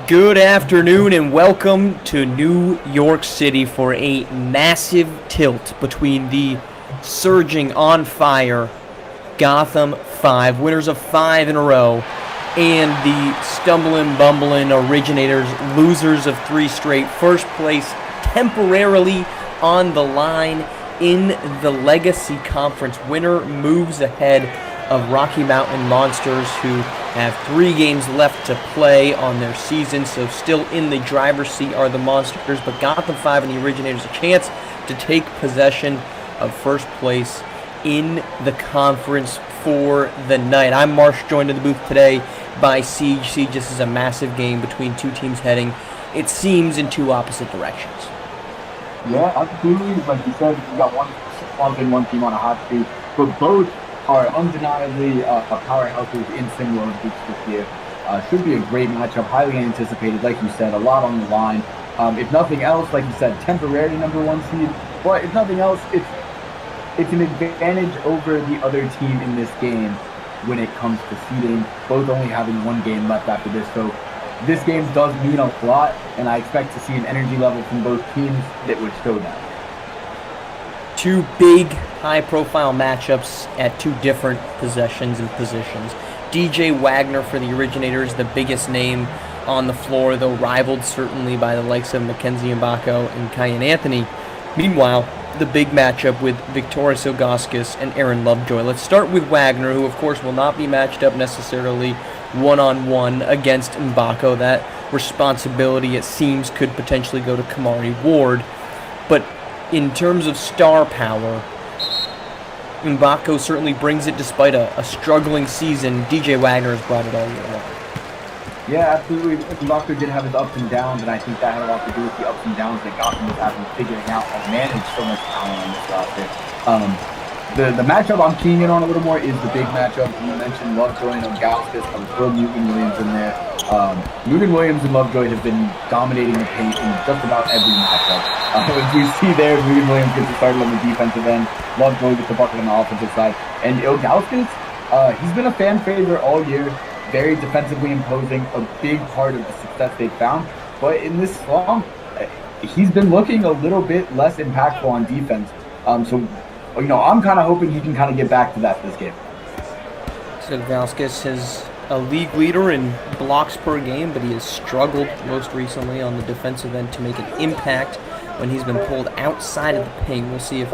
Good afternoon and welcome to New York City for a massive tilt between the surging on fire Gotham 5, winners of 5 in a row, and the stumbling, bumbling Originators, losers of 3 straight. First place temporarily on the line in the Legacy Conference. Winner moves ahead of Rocky Mountain Monsters, who have 3 games left to play on their season, so still in the driver's seat are the Monsters, but Gotham 5 and the Originators a chance to take possession of first place in the conference for the night. I'm Marsh, joined in the booth today by Siege. Siege, this is a massive game between 2 teams heading, it seems, in 2 opposite directions. Yeah, absolutely. Like you said, you got one team on a hot streak, but both are undeniably powerhouses in similar groups this year. Should be a great matchup, highly anticipated. Like you said, a lot on the line. If nothing else, like you said, temporary #1 seed. But if nothing else, it's an advantage over the other team in this game when it comes to seeding. Both only having 1 game left after this, so this game does mean a lot, and I expect to see an energy level from both teams that would show that. 2 big, high-profile matchups at 2 different possessions and positions. DJ Wagner for the Originators, the biggest name on the floor, though rivaled certainly by the likes of Mackenzie Mbako and Kyan Anthony. Meanwhile, the big matchup with Victorious Ilgauskas and Aaron Lovejoy. Let's start with Wagner, who of course will not be matched up necessarily one-on-one against Mbako. That responsibility, it seems, could potentially go to Kamari Ward. But in terms of star power, Mbako certainly brings it despite a struggling season. DJ Wagner has brought it all year long. Yeah, absolutely. Mbako did have his ups and downs, and I think that had a lot to do with the ups and downs that Gotham was having figuring out how to manage so much talent on this roster. The matchup I'm keying in on a little more is the big matchup. You mentioned Lovejoy and Ilgauskas. I would throw Newton Williams in there. Newton Williams and Lovejoy have been dominating the paint in just about every matchup. As we see there, Newton Williams gets it started on the defensive end. Lovejoy gets the bucket on the offensive side. And Ilgauskas, he's been a fan favorite all year. Very defensively imposing, a big part of the success they've found. But in this slump, he's been looking a little bit less impactful on defense. So, you know, I'm kind of hoping he can kind of get back to that this game. So Ilgauskas is a league leader in blocks per game, but he has struggled most recently on the defensive end to make an impact when he's been pulled outside of the paint. We'll see if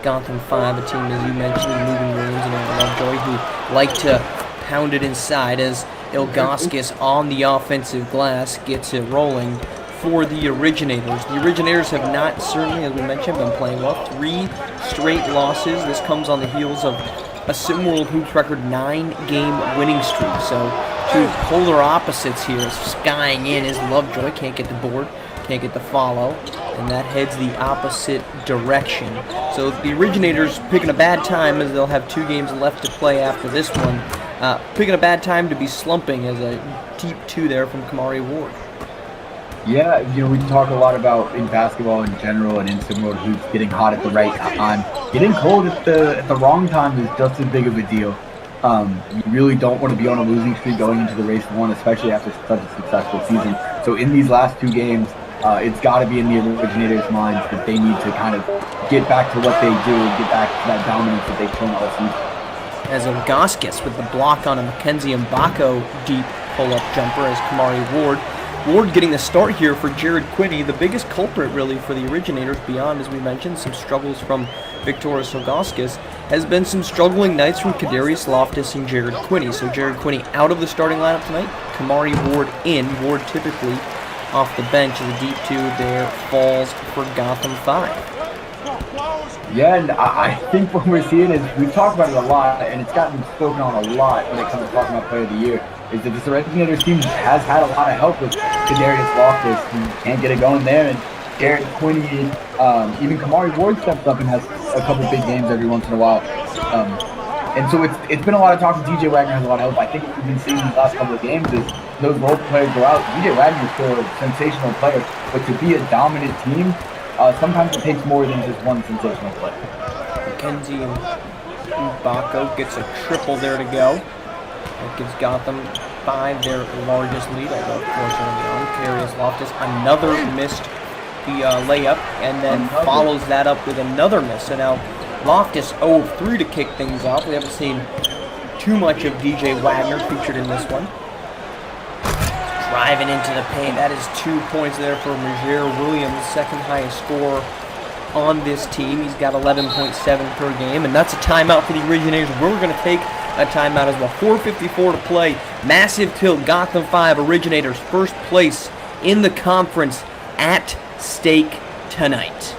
Gotham 5, a team, as you mentioned, Newton Williams and Aaron Lovejoy, who like to pound it inside, as Ilgauskas on the offensive glass gets it rolling for the Originators. The Originators have not, certainly, as we mentioned, been playing well. 3 straight losses. This comes on the heels of a Simworld Hoops record 9-game winning streak. So 2 polar opposites here. Skying in as Lovejoy can't get the board, can't get the follow, and that heads the opposite direction. So the Originators picking a bad time, as they'll have 2 games left to play after this one. Picking a bad time to be slumping, as a deep 2 there from Kamari Ward. Yeah, you know, we talk a lot about in basketball in general and in Simworld Hoops getting hot at the right time. Getting cold at the wrong time is just as big of a deal. You really don't want to be on a losing streak going into the race 1, especially after such a successful season. So in these last 2 games, it's got to be in the Originators' minds that they need to kind of get back to what they do, get back to that dominance that they've shown all season. As Ilgauskas with the block on a Mackenzie Mbako deep pull-up jumper, as Kamari Ward getting the start here for Jared Quinney, the biggest culprit really for the Originators, beyond, as we mentioned, some struggles from Victorious Ilgauskas, has been some struggling nights from Kadarius Loftus and Jared Quinney. So Jared Quinney out of the starting lineup tonight, Kamari Ward in. Ward typically off the bench as a deep 2 there falls for Gotham 5. Yeah, and I think what we're seeing is, we've talked about it a lot, and it's gotten spoken on a lot when it comes to talking about Player of the Year, is that this Originators team has had a lot of help with Kadarius Loftus. He can't get it going there, and Garrett Quinney, even Kamari Ward steps up and has a couple big games every once in a while. And so it's been a lot of talk. DJ Wagner has a lot of help. I think what we've been seeing these last couple of games is those role players go out. DJ Wagner is still a sensational player, but to be a dominant team, sometimes it takes more than just one sensational player. Mackenzie Mbako gets a triple there to go. That gives Gotham 5 their largest lead, although of course early on. Kadarius Loftus, another missed the layup, and then follows that up with another miss. So now Loftus 0 of 3 to kick things off. We haven't seen too much of DJ Wagner featured in this one. Driving into the paint. That is 2 points there for Majere Williams, second highest scorer on this team. He's got 11.7 per game, and that's a timeout for the Originators. We're going to take a timeout as well. 4:54 to play. Massive tilt. Gotham 5, Originators first place in the conference at stake tonight.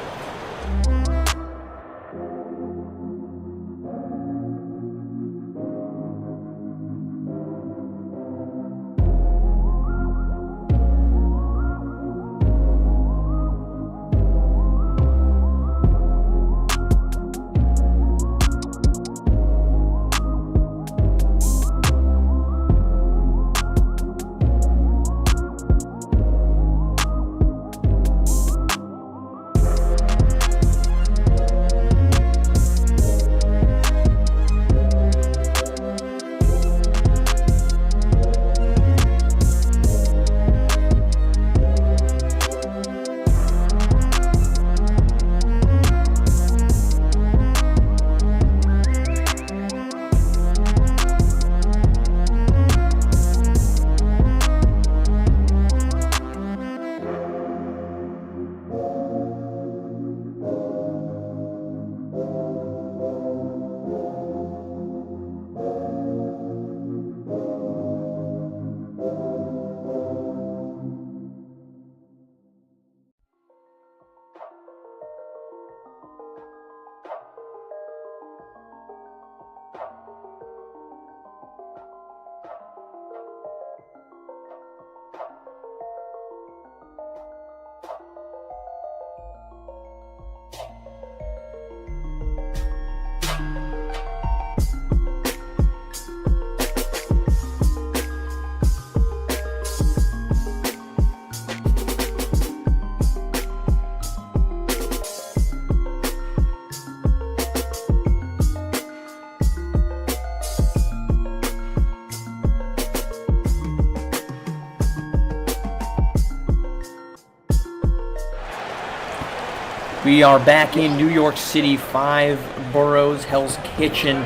We are back in New York City, 5 boroughs, Hell's Kitchen.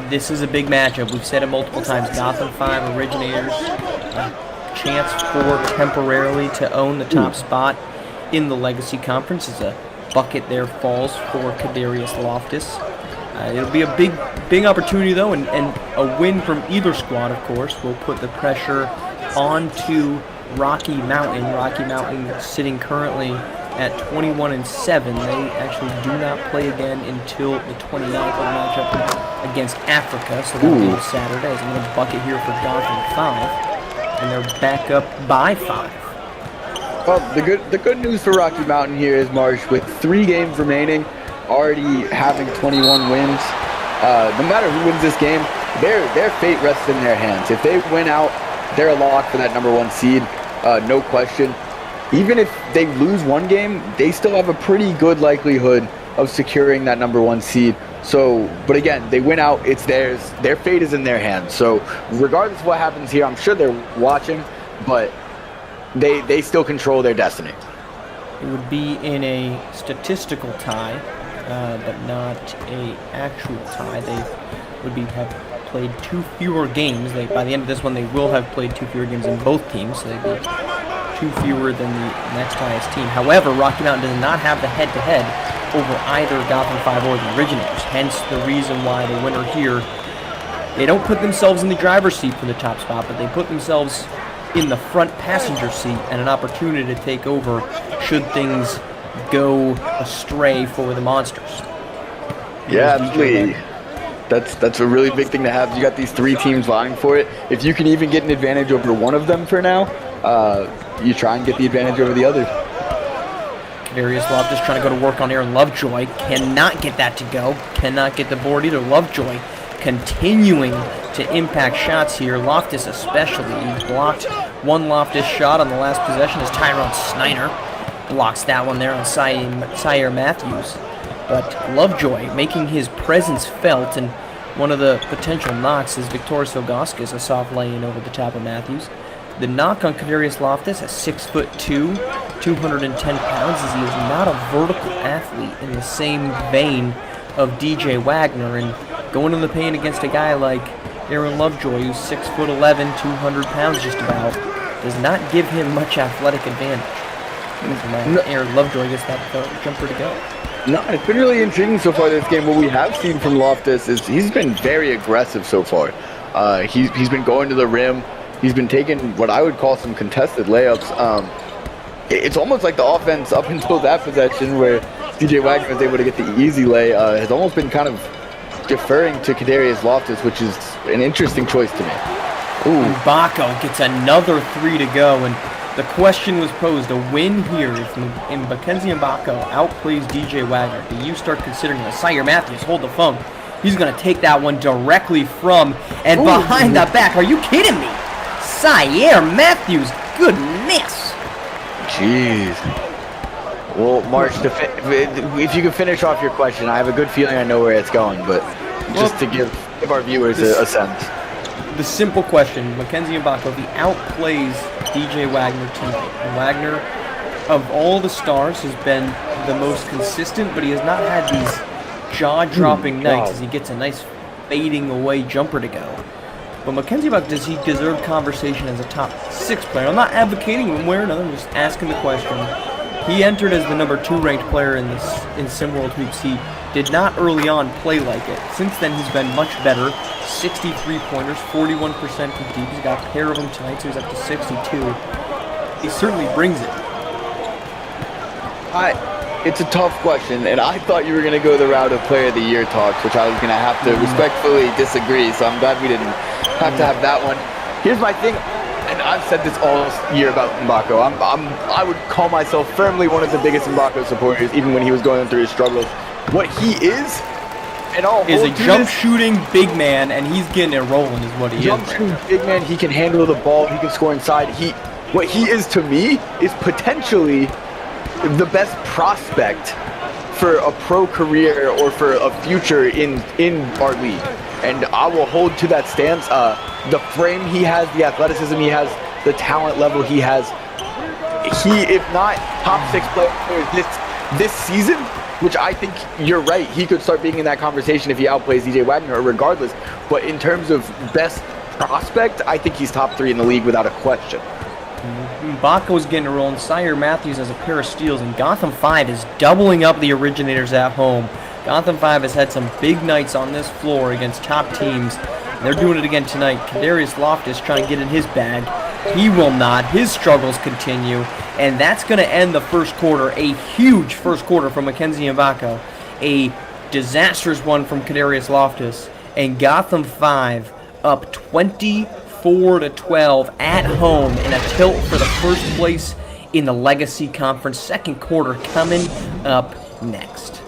This is a big matchup. We've said it multiple times. Gotham 5, Originators, chance for temporarily to own the top spot in the Legacy Conference as a bucket there falls for Kadarius Loftus. It'll be a big opportunity, though, and a win from either squad, of course, will put the pressure onto Rocky Mountain. Rocky Mountain sitting currently at 21-7. They actually do not play again until the 29th of the matchup against Africa, so that'll be Saturday. It's another bucket here for Gotham 5, and they're back up by 5. Well, the good news for Rocky Mountain here is, Marsh, with 3 games remaining, already having 21 wins, no matter who wins this game, their fate rests in their hands. If they win out, they're a lock for that #1 seed, no question. Even if they lose one game, they still have a pretty good likelihood of securing that #1 seed. So, but again, they win out, it's theirs. Their fate is in their hands. So regardless of what happens here, I'm sure they're watching, but they still control their destiny. It would be in a statistical tie, but not a actual tie. They would have played 2 fewer games. By the end of this one, they will have played 2 fewer games in both teams, so they'd be 2 fewer than the next highest team. However, Rocky Mountain does not have the head-to-head over either Gotham 5 or the Originators, hence the reason why the winner here, they don't put themselves in the driver's seat for the top spot, but they put themselves in the front passenger seat and an opportunity to take over should things go astray for the Monsters. Yeah, absolutely. That's a really big thing to have. You got these 3 teams vying for it. If you can even get an advantage over one of them for now, you try and get the advantage over the other. Kadarius Loftus trying to go to work on Aaron Lovejoy. Cannot get that to go. Cannot get the board either. Lovejoy continuing to impact shots here. Loftus especially. He blocked one Loftus shot on the last possession as Tyrone Snyder blocks that one there on Sire Matthews. But Lovejoy making his presence felt, and one of the potential knocks is Victorious Ilgauskas, a soft lay-in over the top of Matthews. The knock on Kadarius Loftus at 6'2", 210 pounds, is he is not a vertical athlete in the same vein of DJ Wagner, and going in the paint against a guy like Aaron Lovejoy, who's 6'11", 200 pounds just about, does not give him much athletic advantage. Aaron Lovejoy gets that jumper to go. No, it's been really intriguing so far this game. What we have seen from Loftus is he's been very aggressive so far. He's been going to the rim. He's been taking what I would call some contested layups. It's almost like the offense up until that possession where DJ Wagner was able to get the easy lay has almost been kind of deferring to Kadarius Loftus, which is an interesting choice to me. Ooh, Mbako gets another 3 to go, and the question was posed, a win here if Mackenzie Mbako outplays DJ Wagner. Do you start considering it? Sire Matthews, hold the phone. He's going to take that one directly from and behind the back. Are you kidding me? Sire Matthews, goodness. Jeez. Well, March, if you can finish off your question, I have a good feeling I know where it's going, but just to give our viewers a sense. The simple question, Mackenzie Mbako, he outplays DJ Wagner tonight. And Wagner, of all the stars, has been the most consistent, but he has not had these jaw-dropping nights as he gets a nice fading away jumper to go. But Mackenzie Mbako, does he deserve conversation as a top 6 player? I'm not advocating one way or another, I'm just asking the question. He entered as the number 2 ranked player in SimWorld Hoops. He did not early on play like it. Since then, he's been much better. 63 pointers, 41% from deep. He's got a pair of them tonight, so he's up to 62. He certainly brings it. It's a tough question, and I thought you were going to go the route of Player of the Year talks, which I was going to have to respectfully disagree, so I'm glad we didn't have to have that one. Here's my thing, and I've said this all year about Mbako. I would call myself firmly one of the biggest Mbako supporters, even when he was going through his struggles. What he is, and all is a jump shooting big man, and he's getting it rolling is what he is. Jump shooting big man, he can handle the ball, he can score inside. What he is to me is potentially the best prospect for a pro career or for a future in our league. And I will hold to that stance. The frame he has, the athleticism he has, the talent level he has. He, if not top 6 player this season, which I think you're right, he could start being in that conversation if he outplays DJ Wagner regardless. But in terms of best prospect, I think he's top 3 in the league without a question. Mbako's getting a roll, and Sire Matthews has a pair of steals, and Gotham 5 is doubling up the Originators at home. Gotham 5 has had some big nights on this floor against top teams. They're doing it again tonight. Kadarius Loftus trying to get in his bag. He will not. His struggles continue, and that's going to end the first quarter. A huge first quarter from Mackenzie Mbako. A disastrous one from Kadarius Loftus, and Gotham 5 up 24-12 at home in a tilt for the first place in the Legacy Conference. Second quarter coming up next.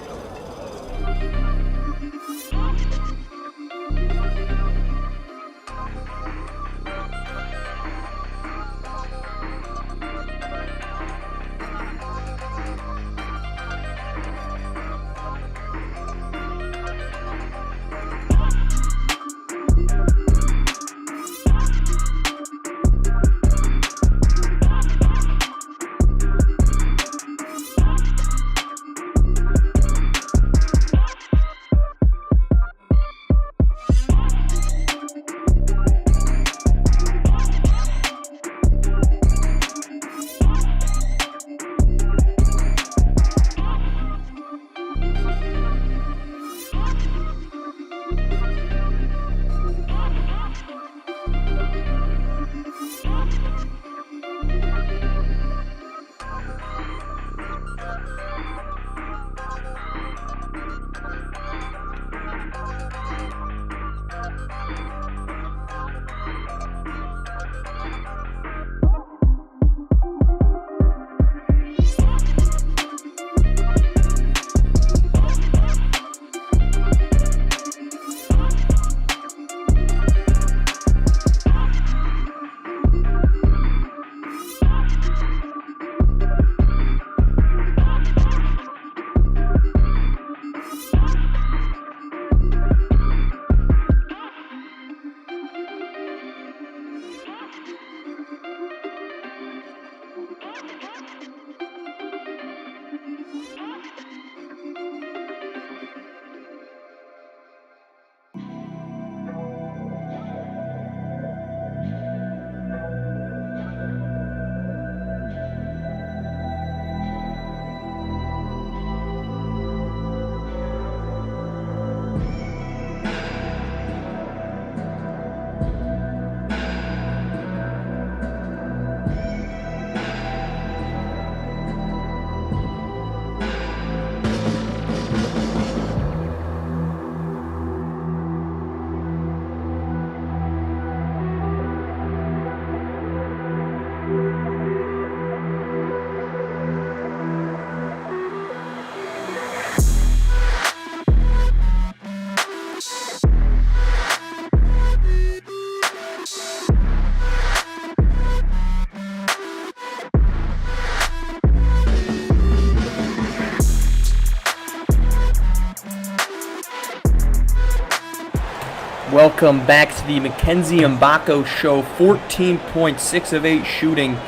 Welcome back to the Mackenzie Mbako Show. 14.6 of 8 shooting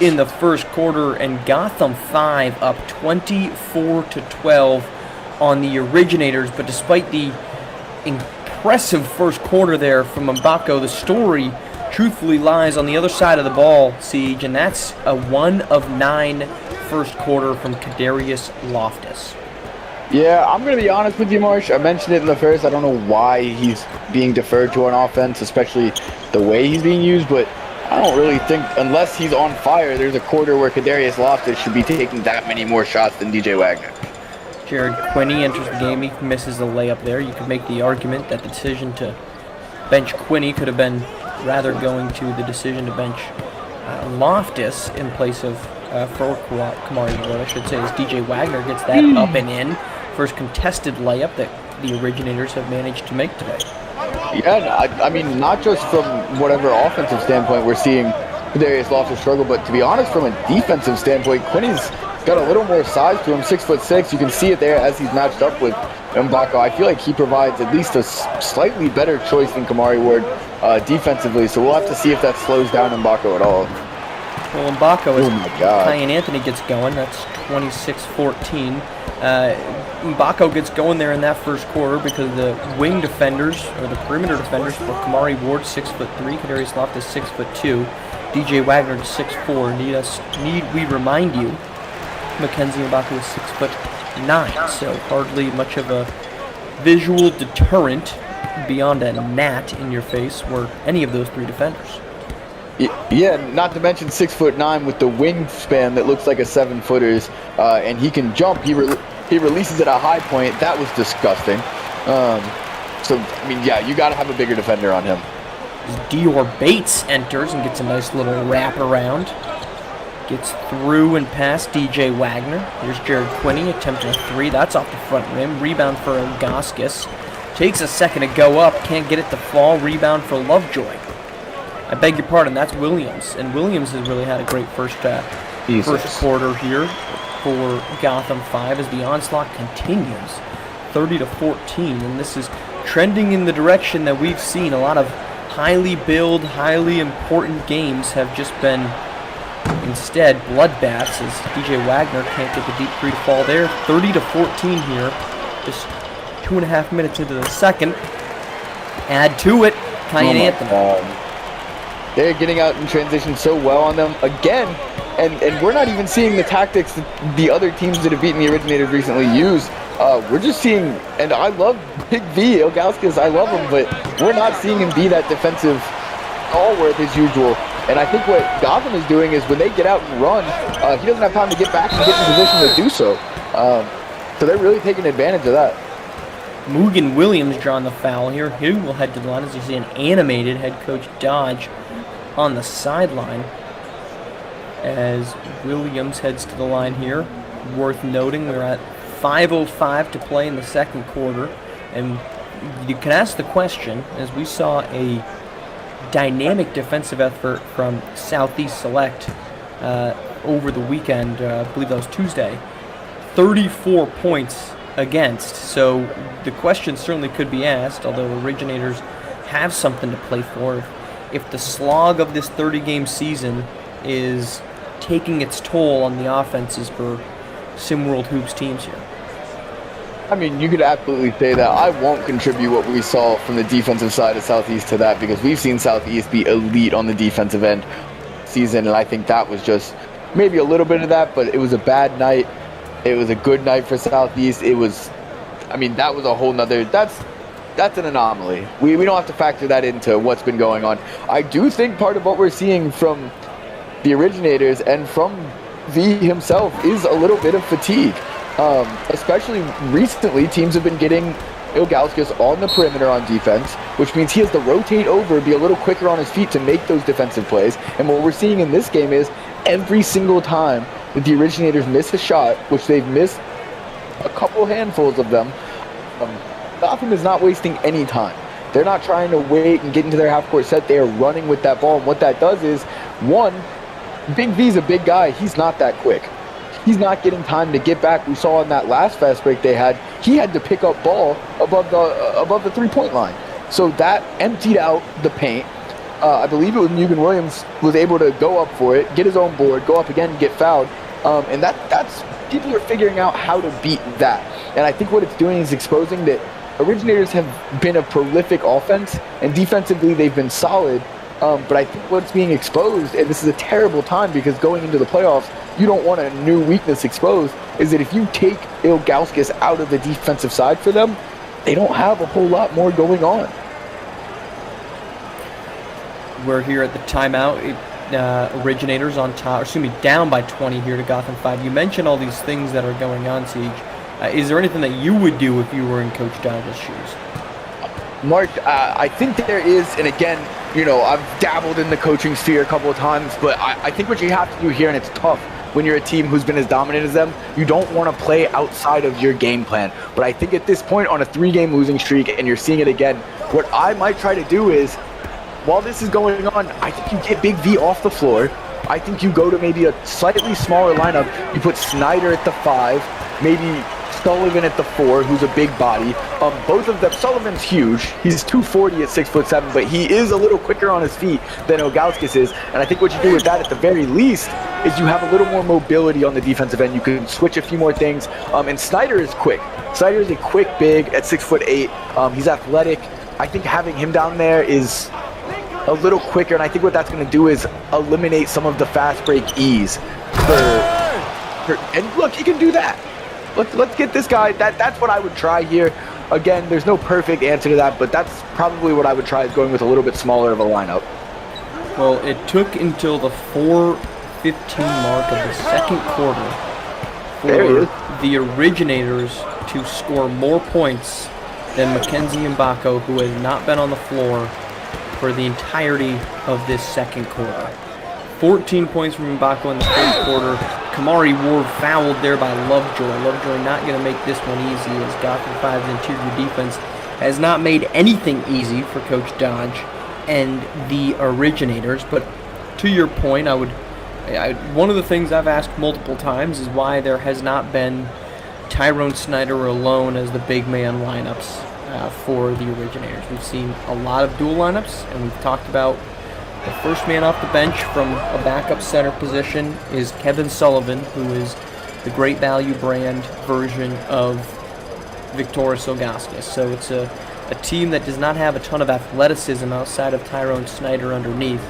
in the first quarter, and Gotham 5 up 24-12 on the Originators. But despite the impressive first quarter there from Mbako, the story truthfully lies on the other side of the ball, Siege, and that's a 1 of 9 first quarter from Kadarius Loftus. Yeah, I'm going to be honest with you, Marsh. I mentioned it in the first. I don't know why he's being deferred to on offense, especially the way he's being used, but I don't really think, unless he's on fire, there's a quarter where Kadarius Loftus should be taking that many more shots than DJ Wagner. Jared Quinney enters the game. He misses the layup there. You could make the argument that the decision to bench Quinney could have been rather going to the decision to bench Loftus in place of for Kamari Ward, I should say, as DJ Wagner gets that up and in. First contested layup that the Originators have managed to make today. Yeah, I mean, not just from whatever offensive standpoint we're seeing Kadarius Loftus struggle, but to be honest, from a defensive standpoint, Quinney's got a little more size to him, 6'6". You can see it there as he's matched up with Mbako. I feel like he provides at least a slightly better choice than Kamari Ward defensively, so we'll have to see if that slows down Mbako at all. Well, Mbako, as Kyan Anthony gets going, that's 26-14. Mbako gets going there in that first quarter because the wing defenders, or the perimeter defenders, for Kamari Ward, 6'3", Kadarius Loftus, 6'2", DJ Wagner, 6'4". Need we remind you, Mackenzie Mbako is 6'9", so hardly much of a visual deterrent beyond a gnat in your face were any of those three defenders. Yeah, not to mention 6'9" with the wingspan that looks like a 7-footer's, and he can jump. He releases at a high point. That was disgusting. So, I mean, yeah, you got to have a bigger defender on him. Dior Bates enters and gets a nice little wrap around. Gets through and past DJ Wagner. Here's Jared Quinney attempting a three. That's off the front rim. Rebound for Ilgauskas. Takes a second to go up. Can't get it to fall. Rebound for Lovejoy. I beg your pardon, that's Williams. And Williams has really had a great first quarter here for Gotham 5 as the onslaught continues. 30-14, and this is trending in the direction that we've seen. A lot of highly billed, highly important games have just been instead bloodbaths as DJ Wagner can't get the deep three to fall there. 30-14 here, just 2.5 minutes into the second. Add to it, Kyan Anthony. They're getting out in transition so well on them again, and we're not even seeing the tactics that the other teams that have beaten the Originators recently use. We're just seeing, and I love Big V, Ilgauskas, I love him, but we're not seeing him be that defensive stalwart as usual. And I think what Gotham is doing is when they get out and run, he doesn't have time to get back and get in position to do so. So they're really taking advantage of that. Mugen Williams drawing the foul here. He will head to the line as you see an animated head coach Dodge on the sideline as Williams heads to the line here. Worth noting, we're at 5:05 to play in the second quarter, and you can ask the question, as we saw a dynamic defensive effort from Southeast Select over the weekend. I believe that was Tuesday. 34 points against, so the question certainly could be asked, although Originators have something to play for. If the slog of this 30-game season is taking its toll on the offenses for SimWorld Hoops teams here. I mean, you could absolutely say that. I won't contribute what we saw from the defensive side of Southeast to that because we've seen Southeast be elite on the defensive end season, and I think that was just maybe a little bit of that, but it was a bad night. It was a good night for Southeast. It was, I mean, that was a whole nother, that's an anomaly. We don't have to factor that into what's been going on. I do think part of what we're seeing from the Originators and from V himself is a little bit of fatigue. Especially recently, teams have been getting Ilgauskas on the perimeter on defense, which means he has to rotate over, be a little quicker on his feet to make those defensive plays. And what we're seeing in this game is every single time that the Originators miss a shot, which they've missed a couple handfuls of them, Gotham is not wasting any time. They're not trying to wait and get into their half-court set. They are running with that ball, and what that does is, one, Big V's a big guy. He's not that quick. He's not getting time to get back. We saw in that last fast break they had, he had to pick up ball above the three-point line. So that emptied out the paint. I believe it was Mugen Williams was able to go up for it, get his own board, go up again, get fouled. And that's people are figuring out how to beat that. And I think what it's doing is exposing that Originators have been a prolific offense, and defensively they've been solid. But I think what's being exposed, and this is a terrible time because going into the playoffs, you don't want a new weakness exposed, is that if you take Ilgauskas out of the defensive side for them, they don't have a whole lot more going on. We're here at the timeout. Originators on top, or excuse me, down by 20 here to Gotham 5. You mentioned all these things that are going on, Siege. Is there anything that you would do if you were in Coach Dodge's shoes? Mark, I think there is, and again, I've dabbled in the coaching sphere a couple of times, but I think what you have to do here, and it's tough when you're a team who's been as dominant as them, you don't want to play outside of your game plan. But I think at this point on a 3-game losing streak, and you're seeing it again, what I might try to do is, while this is going on, I think you get Big V off the floor. I think you go to maybe a slightly smaller lineup. You put Snyder at the 5, maybe Sullivan at the 4, who's a big body. Both of them, Sullivan's huge. He's 240 at 6'7", but he is a little quicker on his feet than Ilgauskas is. And I think what you do with that at the very least is you have a little more mobility on the defensive end. You can switch a few more things. And Snyder is quick. Snyder is a quick big at 6'8". He's athletic. I think having him down there is a little quicker, and I think what that's going to do is eliminate some of the fast break ease. And look, he can do that. Let's get this guy. That's what I would try here. Again, there's no perfect answer to that, but that's probably what I would try, is going with a little bit smaller of a lineup. Well, it took until the 4:15 mark of the second quarter for the Originators to score more points than Mackenzie Mbako, who has not been on the floor for the entirety of this second quarter. 14 points from Mbako in the first quarter. Kamari Ward fouled there by Lovejoy. Lovejoy not going to make this one easy, as Gotham 5's interior defense has not made anything easy for Coach Dodge and the Originators. But to your point, one of the things I've asked multiple times is why there has not been Tyrone Snyder alone as the big man lineups for the Originators. We've seen a lot of dual lineups, and we've talked about the first man off the bench from a backup center position is Kevin Sullivan, who is the Great Value brand version of Victoris Ilgauskas. So it's a team that does not have a ton of athleticism outside of Tyrone Snyder underneath.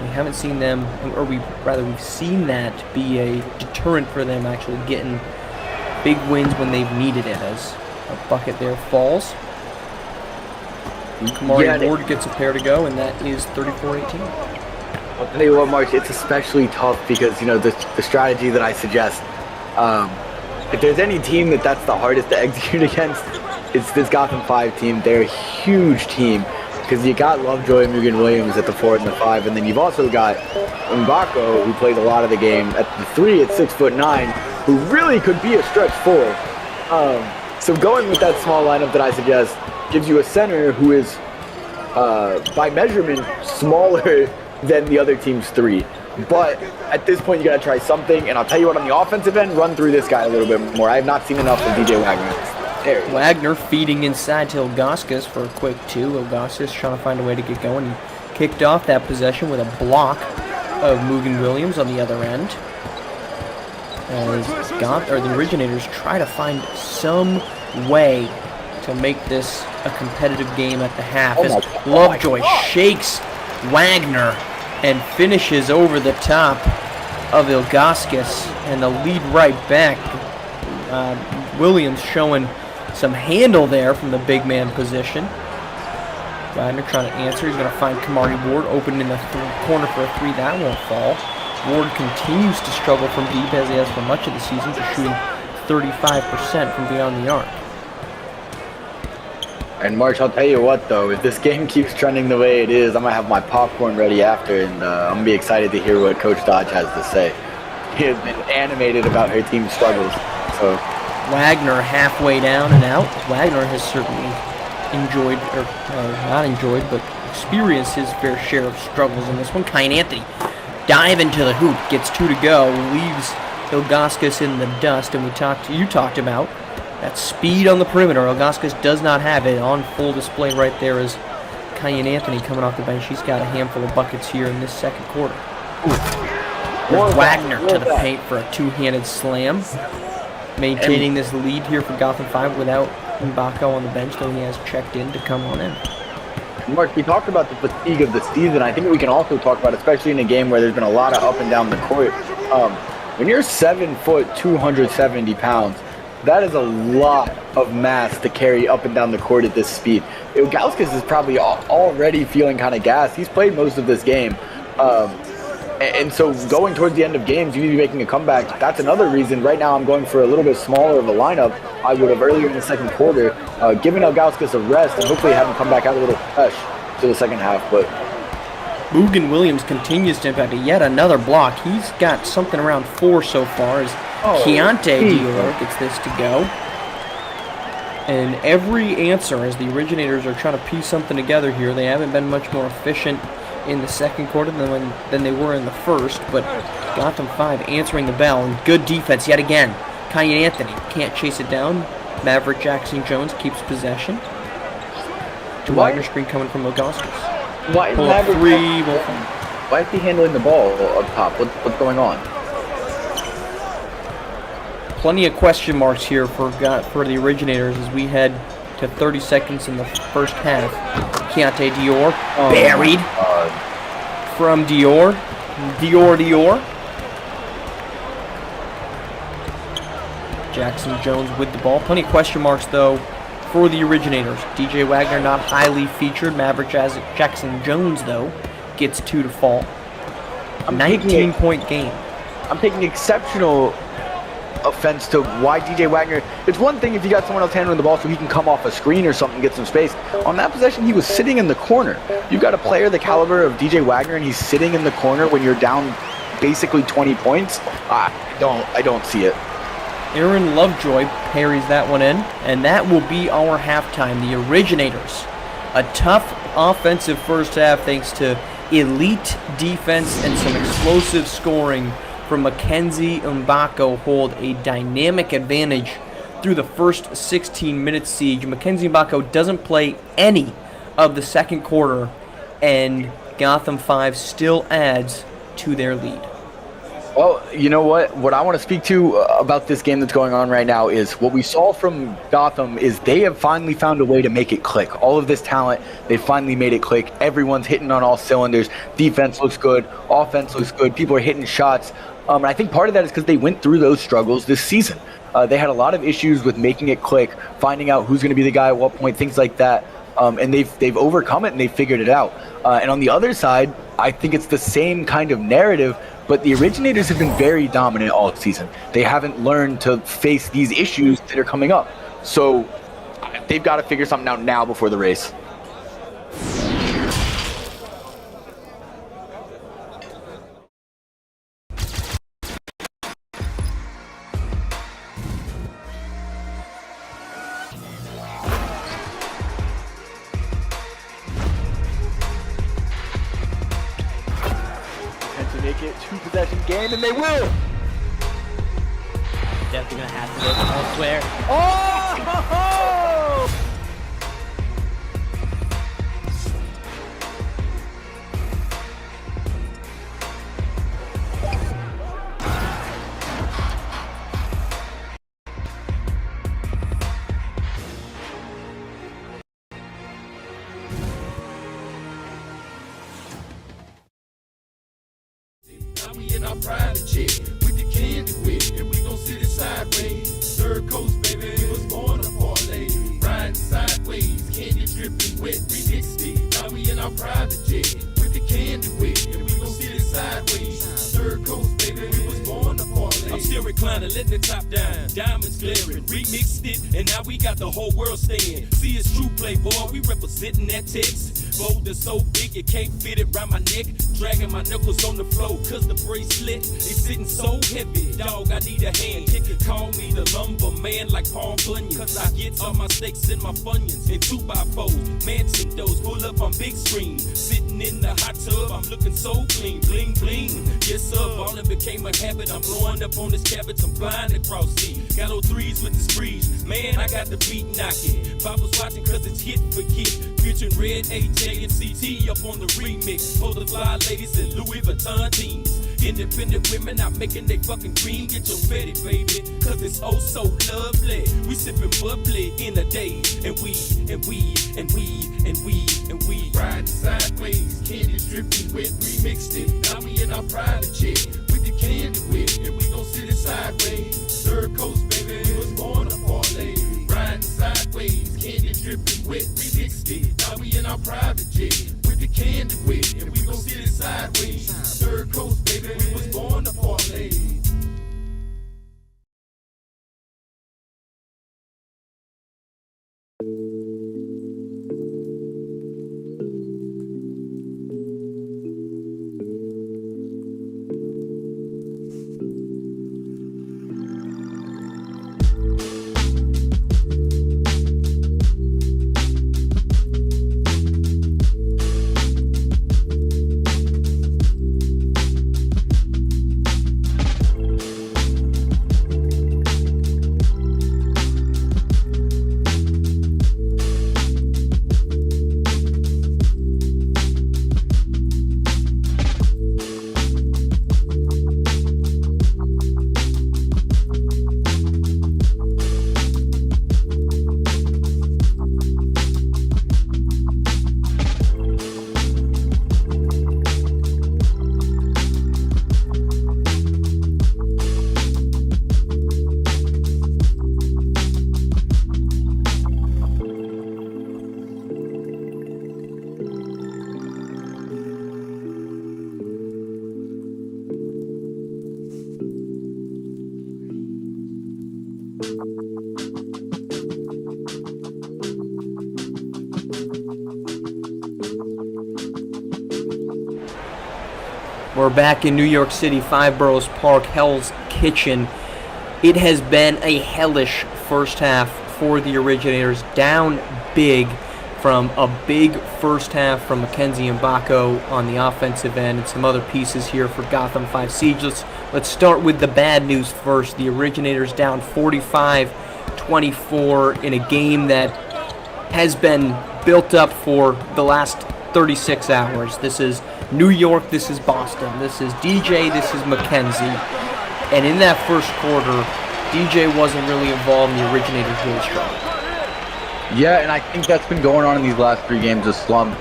We haven't seen them, or we've seen that be a deterrent for them actually getting big wins when they've needed it, as a bucket there falls. Kamari Ward gets a pair to go, and that is 34-18. I'll tell you what, Mark, it's especially tough because, the strategy that I suggest, if there's any team that's the hardest to execute against, it's this Gotham 5 team. They're a huge team because you got Lovejoy and Mugen Williams at the 4 and the 5, and then you've also got Mbako, who plays a lot of the game, at the 3 at 6'9", who really could be a stretch 4. So going with that small lineup that I suggest gives you a center who is, by measurement, smaller than the other team's 3. But at this point, you got to try something. And I'll tell you what, on the offensive end, run through this guy a little bit more. I have not seen enough of DJ Wagner. There Wagner feeding inside to Ilgauskas for a quick 2. Ilgauskas trying to find a way to get going. He kicked off that possession with a block of Mugen Williams on the other end. As the Originators try to find some way to make this a competitive game at the half. As Lovejoy shakes Wagner and finishes over the top of Ilgauskas, and the lead right back. Williams showing some handle there from the big man position. Wagner trying to answer. He's going to find Kamari Ward open in the corner for a 3. That won't fall. Ward continues to struggle from deep, as he has for much of the season, just shooting 35% from beyond the arc. And March, I'll tell you what though, if this game keeps trending the way it is, I'm going to have my popcorn ready after, and I'm going to be excited to hear what Coach Dodge has to say. He has been animated about her team's struggles. So Wagner halfway down and out. Wagner has certainly enjoyed, or not enjoyed, but experienced his fair share of struggles in this one. Kyan Anthony dive into the hoop, gets 2 to go, leaves Ilgauskas in the dust, and you talked about that speed on the perimeter. Ilgauskas does not have it on full display right there, as Kyan Anthony coming off the bench. He's got a handful of buckets here in this second quarter. More Wagner to the that. paint for a two-handed slam. Maintaining this lead here for Gotham 5 without Mbako on the bench, though he has checked in to come on in. Mark, we talked about the fatigue of the season. I think we can also talk about, especially in a game where there's been a lot of up and down the court. When you're 7 foot, 270 pounds, that is a lot of mass to carry up and down the court at this speed. Ilgauskas is probably already feeling kind of gassed. He's played most of this game. And so going towards the end of games, you need to be making a comeback. That's another reason. Right now I'm going for a little bit smaller of a lineup I would have earlier in the second quarter, giving Ilgauskas a rest and hopefully have him come back out a little fresh to the second half. But Mugen Williams continues to impact yet another block. He's got something around 4 so far as Keontae Dior gets this to go. And every answer as the Originators are trying to piece something together here, they haven't been much more efficient in the second quarter than they were in the first, but Gotham 5 answering the bell, and good defense yet again. Kyan Anthony can't chase it down. Maverick Jackson Jones keeps possession. To Wagner screen coming from Ilgauskas. why Pull up three. Why is he handling the ball up top? What's going on? Plenty of question marks here for the Originators as we head to 30 seconds in the first half. Keontae Dior buried from Dior. Jackson Jones with the ball. Plenty of question marks though for the Originators. DJ Wagner not highly featured. Maverick Jackson Jones though gets 2 to fall. A 19-point game. I'm taking exceptional offense to why DJ Wagner. It's one thing if you got someone else handling the ball so he can come off a screen or something, get some space. On that possession, he was sitting in the corner. You've got a player the caliber of DJ Wagner, and he's sitting in the corner when you're down basically 20 points. I don't see it. Aaron Lovejoy parries that one in, and that will be our halftime. The Originators, a tough offensive first half thanks to elite defense and some explosive scoring from Mackenzie Mbako, hold a dynamic advantage through the first 16-minute siege. Mackenzie Mbako doesn't play any of the second quarter, and Gotham 5 still adds to their lead. Well, you know what? What I want to speak to about this game that's going on right now is what we saw from Gotham is they have finally found a way to make it click. All of this talent, they finally made it click. Everyone's hitting on all cylinders. Defense looks good. Offense looks good. People are hitting shots. And I think part of that is because they went through those struggles this season. They had a lot of issues with making it click, finding out who's going to be the guy at what point, things like that. And they've overcome it and they've figured it out. And on the other side, I think it's the same kind of narrative, but the Originators have been very dominant all season. They haven't learned to face these issues that are coming up. So they've got to figure something out now before the race. Make it 2-possession game, and they will. Definitely gonna have to look elsewhere. Oh! We in our private jet with the candy with, and we gon' sit it sideways. Third coast, baby, we was born to parlay. Riding sideways, candy dripping wet, we mixed it. Now we in our private jet with the candy with, and we gon' sit it sideways. Third coast, baby, we was born to parlay. I'm still reclining, letting the top down, diamonds glaring. Remixed it, and now we got the whole world staying. See, it's true, playboy, we representing that Texas. Boulder so big you can't fit it round my neck. Dragging my knuckles on the floor cause the bracelet is sitting so heavy. Dog, I need a hand. You can call me the lumber man like Paul Bunyan. Cause I get all my steaks and my Funyuns in 2x4s. Mansion doors pull up on big screen. Sitting in the hot tub, I'm looking so clean. Bling bling. Yes sub ballin' became a habit. I'm blowing up on this cabbage, I'm blind across C. Got no threes with the sprees. Man, I got the beat knocking. Papa's watching cause it's hit for hit. Featuring Red, AJ, and CT up on the remix. For the fly ladies and Louis Vuitton teams. Independent women out making they fucking cream. Get your Betty, baby, cause it's oh so lovely. We sippin' bubbly in a day. And we riding sideways, candy dripping wet, remixed it. Now we in our private jet with the candy wet, and we gon' sit it sideways. Third coast, baby, we was born a parlay. Riding sideways, candy dripping wet, remixed it. Now we in our private jet with the candy wet, and we gon' sit it sideways. Third coast, baby, we was born a parlay. We're back in New York City, Five Boroughs Park, Hell's Kitchen. It has been a hellish first half for the Originators, down big from a big first half from Mackenzie Mbako on the offensive end and some other pieces here for Gotham 5 Siege. Let's start with the bad news first. The Originators down 45-24 in a game that has been built up for the last 36 hours. This is New York, this is Boston, this is DJ, this is Mackenzie. And in that first quarter, DJ wasn't really involved, and the Originators really struggled. Yeah, and I think that's been going on in these last three games of slump.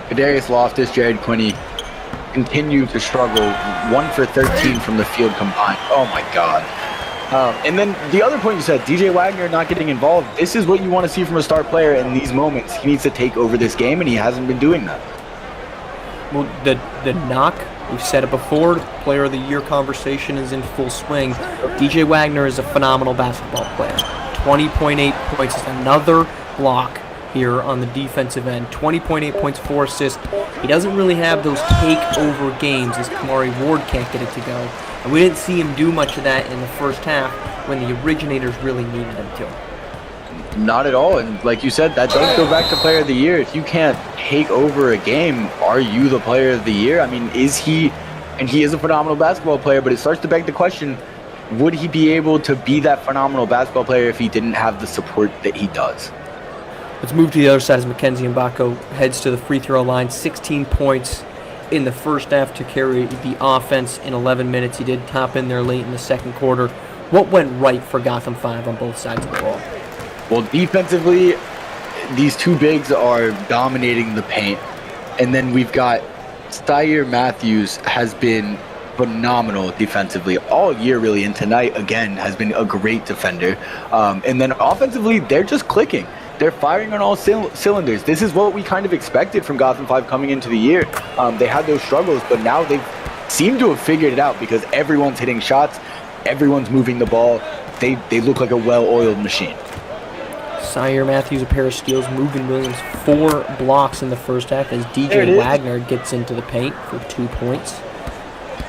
Kadarius Loftus, Jared Quinney continue to struggle. 1 for 13 from the field combined. Oh my God. And then the other point you said, DJ Wagner not getting involved. This is what you want to see from a star player in these moments. He needs to take over this game, and he hasn't been doing that. Well, the knock, we've said it before, the Player of the Year conversation is in full swing. DJ Wagner is a phenomenal basketball player. 20.8 points is another block here on the defensive end. 20.8 points, 4 assists. He doesn't really have those take-over games as Kamari Ward can't get it to go. And we didn't see him do much of that in the first half when the Originators really needed him to. Not at all. And like you said, that does go back to Player of the Year. If you can't take over a game, are you the Player of the Year? I mean, is he? And he is a phenomenal basketball player, but it starts to beg the question, would he be able to be that phenomenal basketball player if he didn't have the support that he does? Let's move to the other side as Mackenzie Mbako heads to the free throw line. 16 points in the first half to carry the offense in 11 minutes. He did top in there late in the second quarter. What went right for Gotham 5 on both sides of the ball? Well, defensively, these two bigs are dominating the paint. And then we've got Styre Matthews has been phenomenal defensively all year, really. And tonight, again, has been a great defender. And then offensively, they're just clicking. They're firing on all cylinders. This is what we kind of expected from Gotham 5 coming into the year. They had those struggles, but now they seem to have figured it out because everyone's hitting shots. Everyone's moving the ball. They look like a well-oiled machine. Styre Matthews, a pair of steals. Mugen Williams, 4 blocks in the first half as DJ Wagner gets into the paint for 2 points.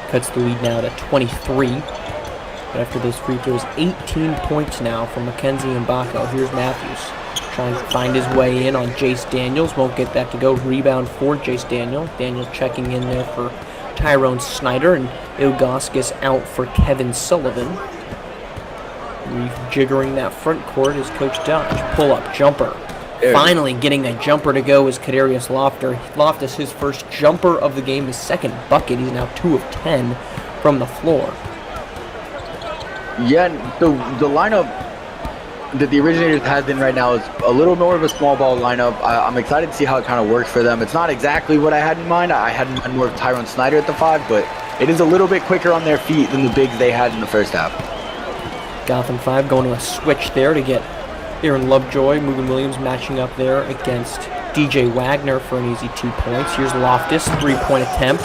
Cuts the lead now to 23. But after those free throws, 18 points now from Mackenzie Mbako. Here's Matthews trying to find his way in on Jace Daniels. Won't get that to go. Rebound for Jace Daniels. Daniels checking in there for Tyrone Snyder, and Ilgauskas out for Kevin Sullivan. Rejiggering that front court is Coach Dodge. Pull-up jumper. Finally getting a jumper to go is Kadarius Loftus, his first jumper of the game, his second bucket. He's now 2 of 10 from the floor. Yeah, the lineup that the Originators has in right now is a little more of a small ball lineup. I'm excited to see how it kind of works for them. It's not exactly what I had in mind. I had in mind more of Tyrone Snyder at the 5, but it is a little bit quicker on their feet than the bigs they had in the first half. Gotham 5 going to a switch there to get Aaron Lovejoy. Mugen Williams matching up there against DJ Wagner for an easy 2 points. Here's Loftus, 3-point attempt.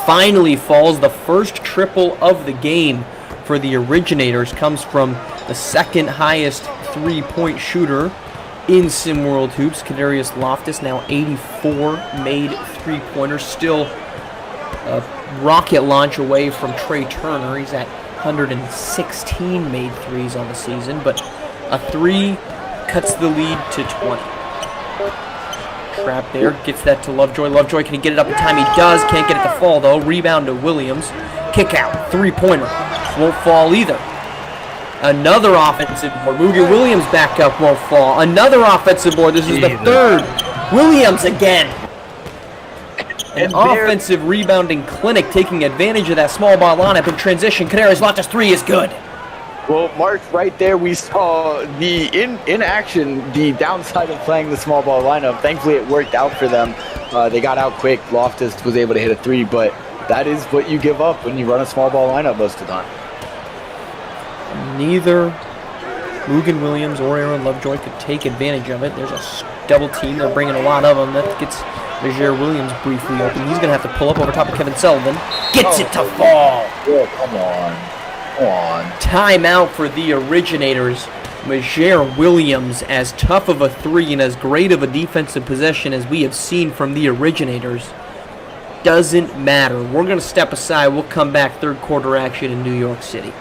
Finally falls. The first triple of the game for the Originators comes from the second highest 3-point shooter in SimWorld Hoops, Kadarius Loftus. Now 84 made 3-pointers. Still a rocket launch away from Trey Turner. He's at 116 made threes on the season, but a 3 cuts the lead to 20. Trap there, gets that to Lovejoy. Lovejoy, can he get it up in time? He does. Can't get it to fall, though. Rebound to Williams. Kick out, 3-pointer. Won't fall either. Another offensive board. Mugen Williams back up, won't fall. Another offensive board. This is the third. Williams again. An offensive rebounding clinic taking advantage of that small ball lineup in transition. Kadarius Loftus 3 is good. Well, Mark, right there we saw the in action, the downside of playing the small ball lineup. Thankfully, it worked out for them. They got out quick. Loftus was able to hit a 3, but that is what you give up when you run a small ball lineup most of the time. Neither Mugen Williams or Aaron Lovejoy could take advantage of it. There's a double team. They're bringing a lot of them. That gets Majere Williams briefly open. He's going to have to pull up over top of Kevin Sullivan. Gets it to fall. Oh, come on. Come on. Timeout for the Originators. Majere Williams, as tough of a 3 and as great of a defensive possession as we have seen from the Originators, doesn't matter. We're going to step aside. We'll come back third quarter action in New York City.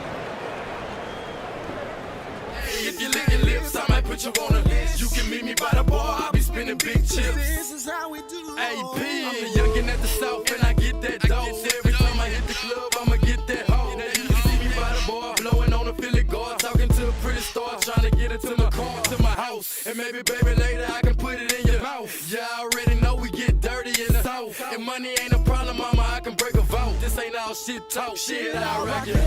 If you're licking lips, I might put you on a list. You can meet me by the bar, I'll be spinning big chips. This is how we do. AP, I'm the youngin' at the south and I get that dough. Every time I hit the club, I'ma get that hoe. Now you can see me by the bar, blowing on a Philly guard, talking to a pretty star, trying to get it to my car, to my house. And maybe, baby, later I can put it in your mouth. Yeah, I already know we get dirty in the south. And money ain't a problem, mama, I can break a vote. This ain't all shit talk, shit, I rock it.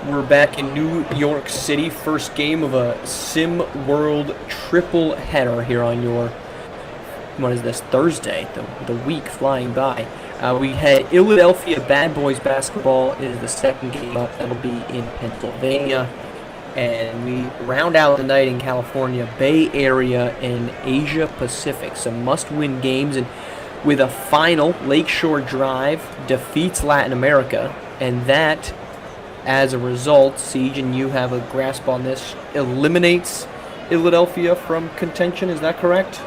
We're back in New York City. First game of a Sim World triple header here on your, what is this, Thursday, the week flying by. We had Ill-a-delphia Bad Boys basketball is the second game up. That'll be in Pennsylvania. And we round out the night in California, Bay Area, and Asia Pacific. Some must-win games. And with a final, Lakeshore Drive defeats Latin America. And that, as a result, Siege, and you have a grasp on this, eliminates Ill-a-delphia from contention. Is that correct?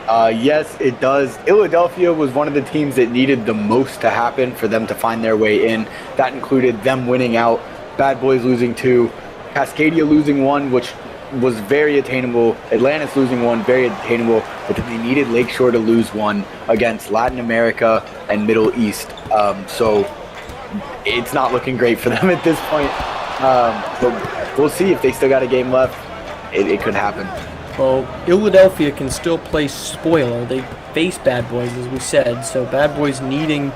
Yes, it does. Ill-a-delphia was one of the teams that needed the most to happen for them to find their way in. That included them winning out, Bad Boys losing 2, Cascadia losing 1, which was very attainable, Atlantis losing 1, very attainable, but then they needed Lakeshore to lose 1 against Latin America and Middle East. So it's not looking great for them at this point. But we'll see if they still got a game left. It could happen. Well, Ill-a-delphia can still play spoiler. They face Bad Boys, as we said, so Bad Boys needing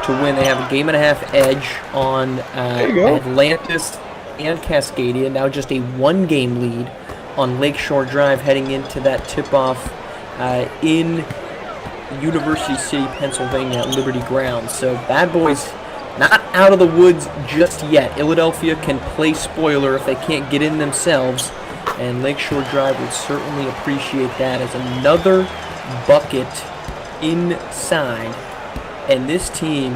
to win. They have a game-and-a-half edge on Atlantis and Cascadia. Now just a 1-game lead on Lakeshore Drive heading into that tip-off in University City, Pennsylvania at Liberty Grounds. So Bad Boys not out of the woods just yet. Ill-a-delphia can play spoiler if they can't get in themselves, and Lakeshore Drive would certainly appreciate that as another bucket inside. And this team,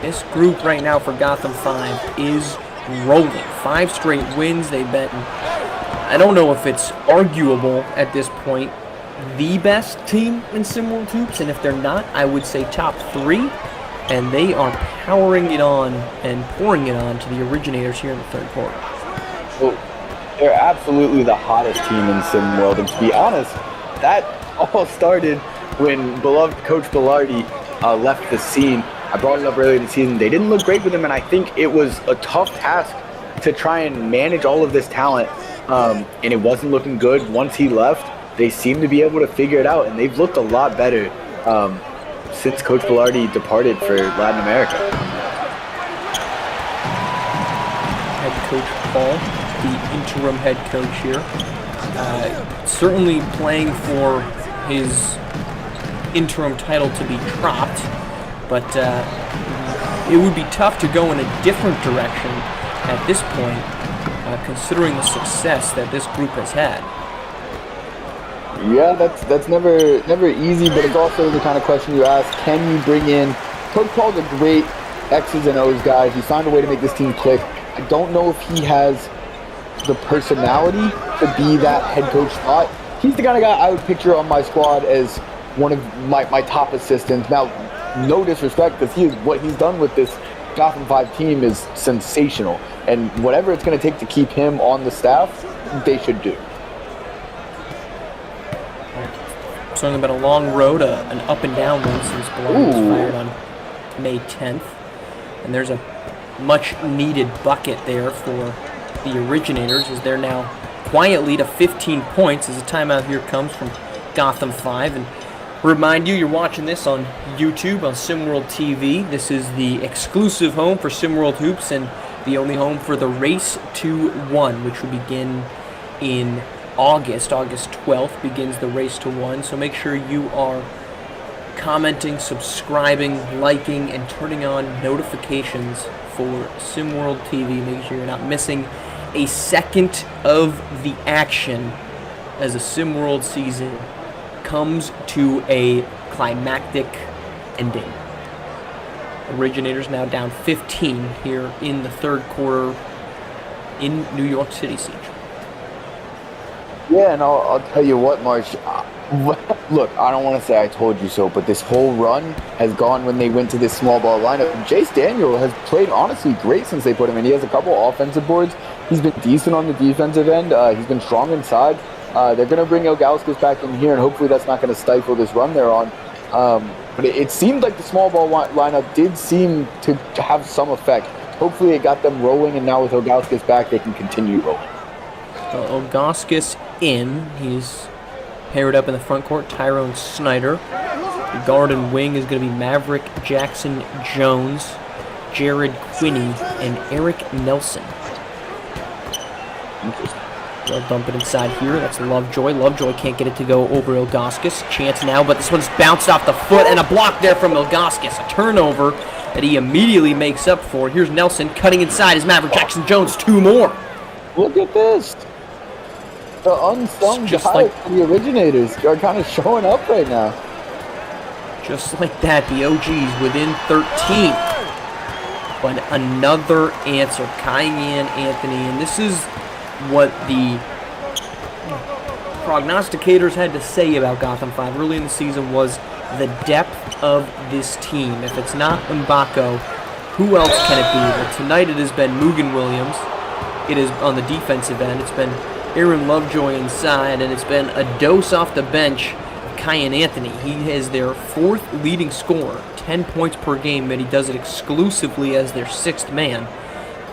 this group right now for Gotham 5 is rolling. 5 straight wins. They've been, I don't know if it's arguable at this point, the best team in SimWorld Hoops, and if they're not, I would say top 3. And they are powering it on and pouring it on to the Originators here in the third quarter. Well, they're absolutely the hottest team in SimWorld, and to be honest, that all started when beloved Coach Bilardi left the scene. I brought it up earlier this season. They didn't look great with him, and I think it was a tough task to try and manage all of this talent, and it wasn't looking good. Once he left, they seemed to be able to figure it out, and they've looked a lot better since Coach Bilardi departed for Latin America. Head coach Paul, the interim head coach here, certainly playing for his interim title to be dropped, but it would be tough to go in a different direction at this point, considering the success that this group has had. Yeah, that's never easy, but it's also the kind of question you ask, can you bring in, Coach Paul's a great X's and O's guy. He found a way to make this team click. I don't know if he has the personality to be that head coach spot. He's the kind of guy I would picture on my squad as one of my top assistants. Now, no disrespect, because what he's done with this Gotham 5 team is sensational. And whatever it's going to take to keep him on the staff, they should do. Certainly been a long road, an up and down one since Bilardi was fired on May 10th. And there's a much needed bucket there for the Originators, as they're now quietly to 15 points as a timeout here comes from Gotham 5. And remind you, you're watching this on YouTube, on SimWorld TV. This is the exclusive home for SimWorld Hoops and the only home for the Race to 1, which will begin in August 12th begins the Race to 1, so make sure you are commenting, subscribing, liking, and turning on notifications for SimWorld TV. Make sure you're not missing a second of the action as the SimWorld season comes to a climactic ending. Originators now down 15 here in the third quarter in New York City Siege. Yeah, and I'll tell you what, Marsh. Look, I don't want to say I told you so, but this whole run has gone when they went to this small ball lineup. Jace Daniel has played honestly great since they put him in. He has a couple offensive boards. He's been decent on the defensive end. He's been strong inside. They're going to bring Ilgauskas back in here, and hopefully that's not going to stifle this run they're on. But it seemed like the small ball lineup did seem to have some effect. Hopefully it got them rolling, and now with Ilgauskas back, they can continue rolling. Ilgauskas in. He's paired up in the front court. Tyrone Snyder. The guard and wing is going to be Maverick Jackson Jones, Jared Quinney, and Eric Nelson. They'll dump it inside here. That's Lovejoy. Lovejoy can't get it to go over Ilgauskas. Chance now, but this one's bounced off the foot, and a block there from Ilgauskas. A turnover that he immediately makes up for. Here's Nelson cutting inside as Maverick Jackson Jones. 2 more. Look at this. The unsung Just guys like- for the Originators are kind of showing up right now. Just like that, the OGs within 13. But another answer. Kyan Anthony, and this is what the prognosticators had to say about Gotham 5 early in the season was the depth of this team. If it's not Mbako, who else can it be? Well, tonight it has been Mugen Williams. It is on the defensive end. It's been Aaron Lovejoy inside, and it's been a dose off the bench of Kyan Anthony. He is their 4th leading scorer, 10 points per game, but he does it exclusively as their 6th man.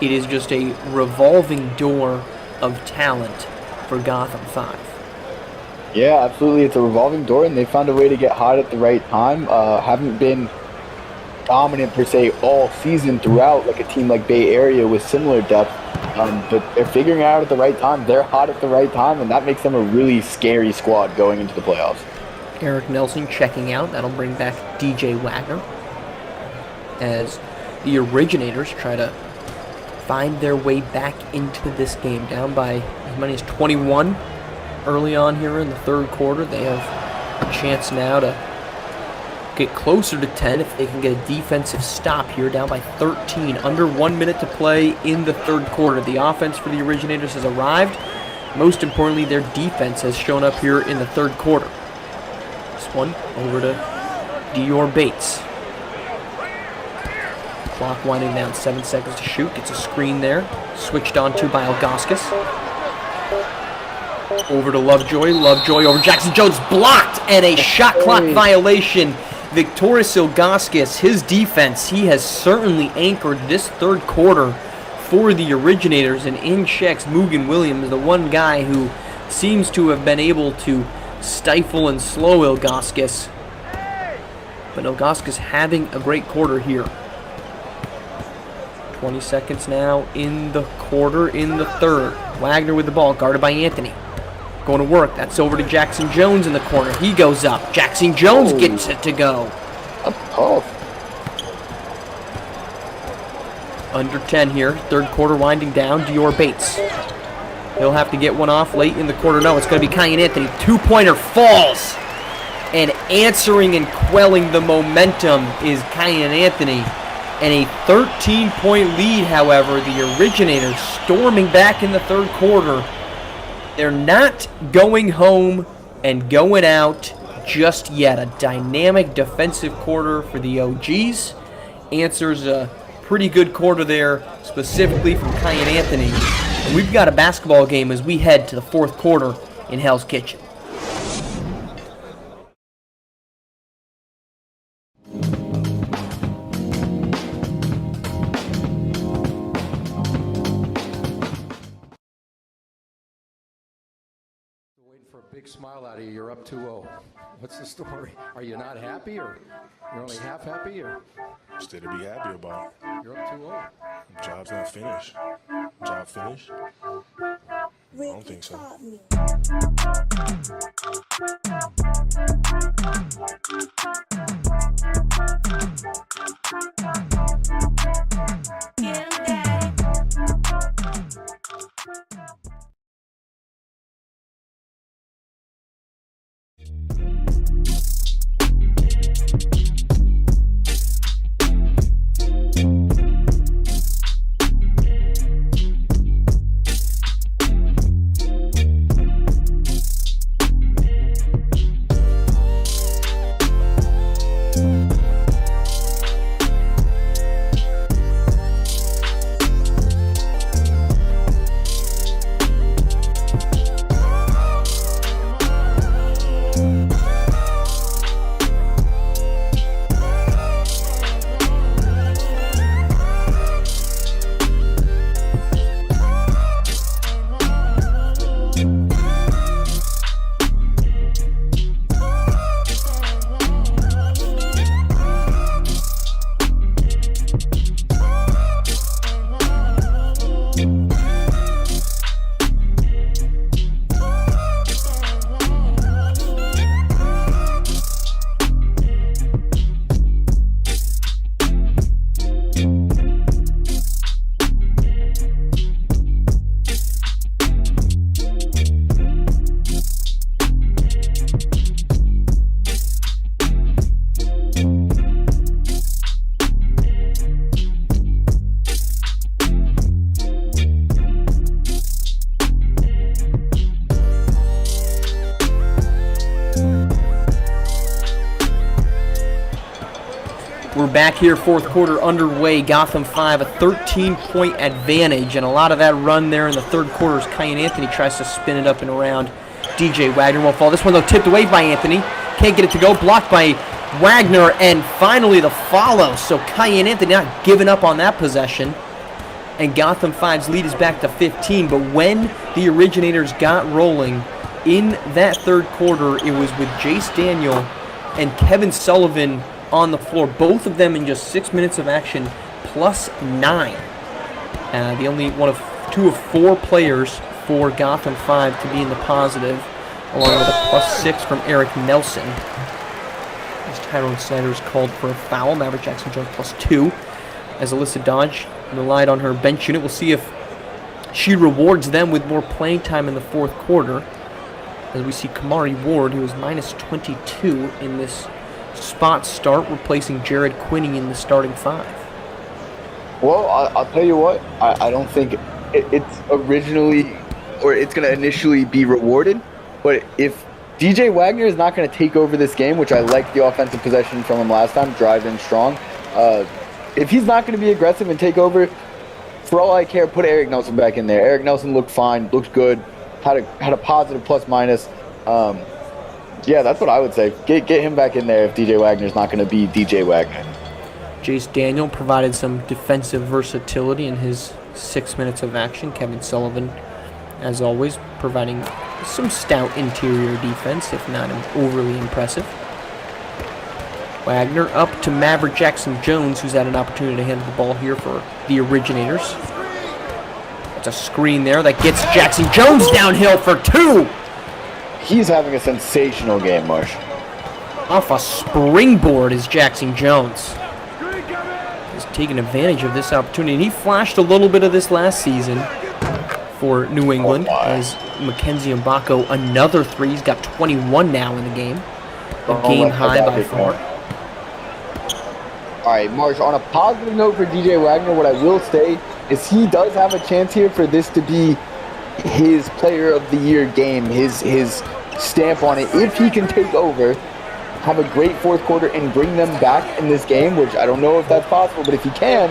It is just a revolving door of talent for Gotham 5. Yeah, absolutely. It's a revolving door, and they found a way to get hot at the right time. Haven't been dominant per se all season throughout, like a team like Bay Area with similar depth. But they're figuring it out at the right time. They're hot at the right time, and that makes them a really scary squad going into the playoffs. Eric Nelson checking out. That'll bring back DJ Wagner as the Originators try to find their way back into this game. Down by as many as 21 early on here in the third quarter. They have a chance now to get closer to 10 if they can get a defensive stop here. Down by 13, under 1 minute to play in the third quarter. The offense for the Originators has arrived. Most importantly, their defense has shown up here in the third quarter. This one over to Dior Bates. Clock winding down, 7 seconds to shoot. Gets a screen there. Switched on to by Ilgauskas. Over to Lovejoy. Lovejoy over Jackson Jones. Blocked, and a shot clock violation. Victorious Ilgauskas, his defense, he has certainly anchored this third quarter for the Originators, and in checks Mugen Williams, the one guy who seems to have been able to stifle and slow Ilgauskas. But Ilgauskas having a great quarter here. 20 seconds now in the quarter, in the third. Wagner with the ball, guarded by Anthony. Going to work. That's over to Jackson Jones in the corner. He goes up. Jackson Jones gets it to go. Under 10 here. Third quarter winding down. Dior Bates. He'll have to get one off late in the quarter. No, it's going to be Kyan Anthony. Two-pointer falls. And answering and quelling the momentum is Kyan Anthony. And a 13-point lead, however, the Originators storming back in the third quarter. They're not going home and going out just yet. A dynamic defensive quarter for the OGs. Answers a pretty good quarter there, specifically from Kyan Anthony. And we've got a basketball game as we head to the fourth quarter in Hell's Kitchen. For a big smile out of you, you're up 2-0. What's the story? Are you not happy, or you're only half happy, or Still to be happy about. you're up 2-0? Job's not finished. Job finished? I don't think so. We're back here, fourth quarter underway. Gotham 5, a 13-point advantage, and a lot of that run there in the third quarter as Kyan Anthony tries to spin it up and around. DJ Wagner won't fall. This one, though, tipped away by Anthony. Can't get it to go. Blocked by Wagner, and finally the follow. So Kyan Anthony not giving up on that possession. And Gotham 5's lead is back to 15. But when the Originators got rolling in that third quarter, it was with Jace Daniel and Kevin Sullivan on the floor, both of them in just 6 minutes of action, +9. The only one of 2 of 4 players for Gotham 5 to be in the positive, along with a +6 from Eric Nelson. As Tyrone Sanders called for a foul, Maverick Jackson Jones +2. as Alyssa Dodge relied on her bench unit. We'll see if she rewards them with more playing time in the fourth quarter. As we see Kamari Ward, who is minus 22 in this spot start, replacing Jared Quinney in the starting 5. Well, I'll tell you what. I don't think it's originally, or it's going to initially be rewarded. But if DJ Wagner is not going to take over this game, which I liked the offensive possession from him last time, drive in strong. If he's not going to be aggressive and take over, for all I care, put Eric Nelson back in there. Eric Nelson looked fine, looked good, had a positive plus minus. Yeah, that's what I would say. Get him back in there if DJ Wagner's not going to be DJ Wagner. Jace Daniel provided some defensive versatility in his 6 minutes of action. Kevin Sullivan, as always, providing some stout interior defense, if not overly impressive. Wagner up to Maverick Jackson-Jones, who's had an opportunity to handle the ball here for the Originators. It's a screen there that gets Jackson-Jones downhill for 2. He's having a sensational game, Marsh. Off a springboard is Jackson-Jones. He's taking advantage of this opportunity. And he flashed a little bit of this last season for New England as Mackenzie Mbako, another 3. He's got 21 now in the game. A game high by far. All right, Marsh, on a positive note for DJ Wagner, what I will say is he does have a chance here for this to be his player of the year game, his stamp on it. If he can take over, have a great fourth quarter, and bring them back in this game, which I don't know if that's possible, but if he can,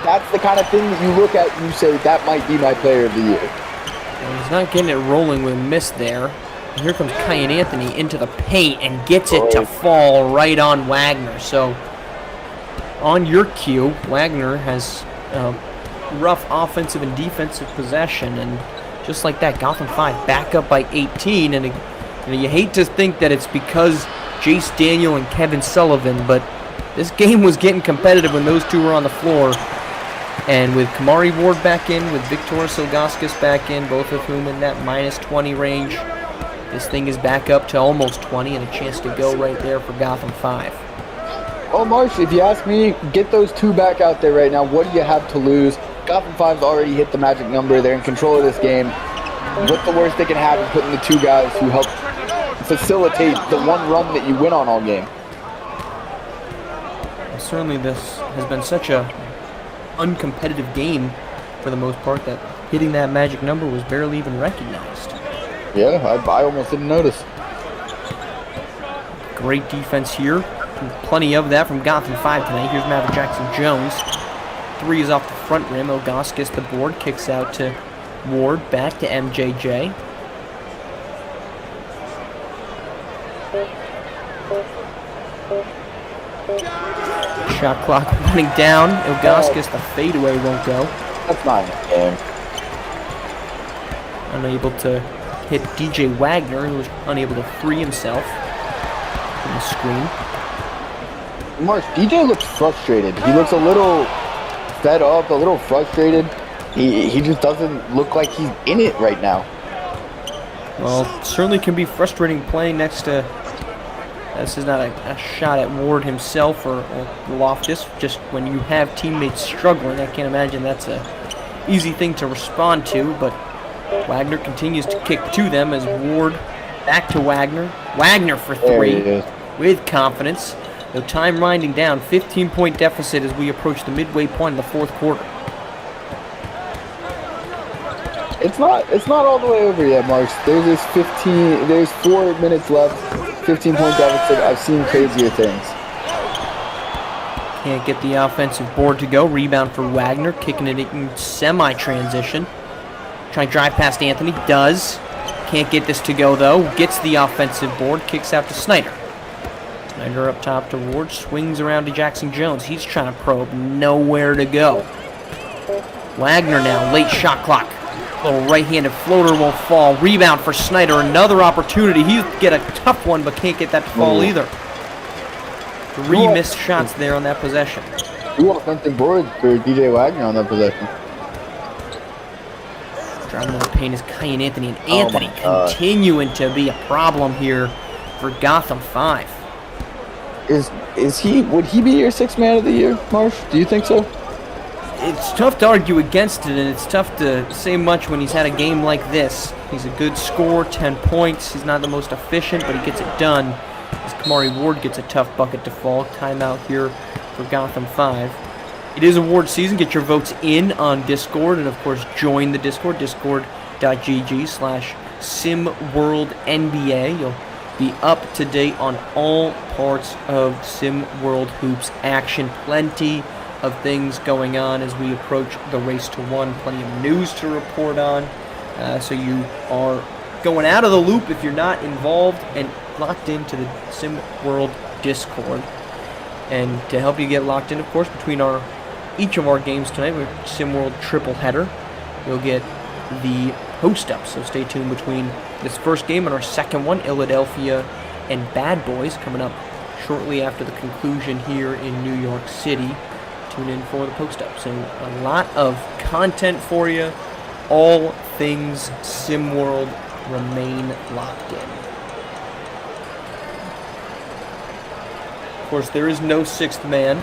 that's the kind of thing that you look at and you say, that might be my player of the year. Well, he's not getting it rolling with a miss there. And here comes Kyan Anthony into the paint and gets it to fall right on Wagner. So, on your cue, Wagner has rough offensive and defensive possession, and just like that, Gotham 5 back up by 18. And you hate to think that it's because Jace Daniel and Kevin Sullivan, but this game was getting competitive when those two were on the floor. And with Kamari Ward back in, with Victor Silgauskas back in, both of whom in that minus 20 range, this thing is back up to almost 20 and a chance to go right there for Gotham 5. Oh, Marsh, if you ask me, get those two back out there right now. What do you have to lose? Gotham 5's already hit the magic number. They're in control of this game. What's the worst they can have in putting the two guys who help facilitate the one run that you win on all game? Certainly this has been such a uncompetitive game for the most part that hitting that magic number was barely even recognized. Yeah, I almost didn't notice. Great defense here. Plenty of that from Gotham 5 tonight. Here's Maverick Jackson-Jones. 3 is off the front rim. Ilgauskas the board. Kicks out to Ward. Back to MJJ. Shot clock running down. Ilgauskas, the fadeaway won't go. That's not in the game. Unable to hit DJ Wagner, who was unable to free himself from the screen. Marsh, DJ looks frustrated. He looks a little fed up, a little frustrated. He just doesn't look like he's in it right now. Well, it certainly can be frustrating playing next to... This is not a shot at Ward himself or Loftus. Just when you have teammates struggling, I can't imagine that's a easy thing to respond to. But Wagner continues to kick to them as Ward back to Wagner. Wagner for 3 with confidence. Though time winding down, 15-point deficit as we approach the midway point in the fourth quarter. It's not all the way over yet, Marsh. There's 4 minutes left. 15-point deficit. I've seen crazier things. Can't get the offensive board to go. Rebound for Wagner, kicking it in semi-transition. Trying to drive past Anthony. Does. Can't get this to go, though. Gets the offensive board. Kicks out to Snyder. Snyder up top to Ward. Swings around to Jackson-Jones. He's trying to probe. Nowhere to go. Wagner now. Late shot clock. Little right-handed floater won't fall. Rebound for Snyder. Another opportunity. He'll get a tough one, but can't get that to fall either. 3 missed shots there on that possession. 2 offensive boards for DJ Wagner on that possession. Driving to the paint is Kyan Anthony, and Anthony continuing to be a problem here for Gotham 5. Would he be your 6th man of the year, Marsh? Do you think so? it's tough to argue against it, and it's tough to say much when he's had a game like this. He's a good scorer, 10 points. He's not the most efficient, but he gets it done. As Kamari Ward gets a tough bucket to fall. Timeout here for Gotham 5. It is award season. Get your votes in on Discord, and of course join the Discord, discord.gg/SimWorldNBA. You'll be up to date on all parts of SimWorld Hoops action. Plenty of things going on as we approach the race to one. Plenty of news to report on. So you are going out of the loop if you're not involved and locked into the SimWorld Discord. And to help you get locked in, of course, between each of our games tonight, we're SimWorld triple header. You'll get the post up. So stay tuned between this first game and our second one, Ill-a-delphia and Bad Boys, coming up shortly after the conclusion here in New York City. Tune in for the post up. So a lot of content for you. All things SimWorld. Remain locked in. Of course, there is no sixth man.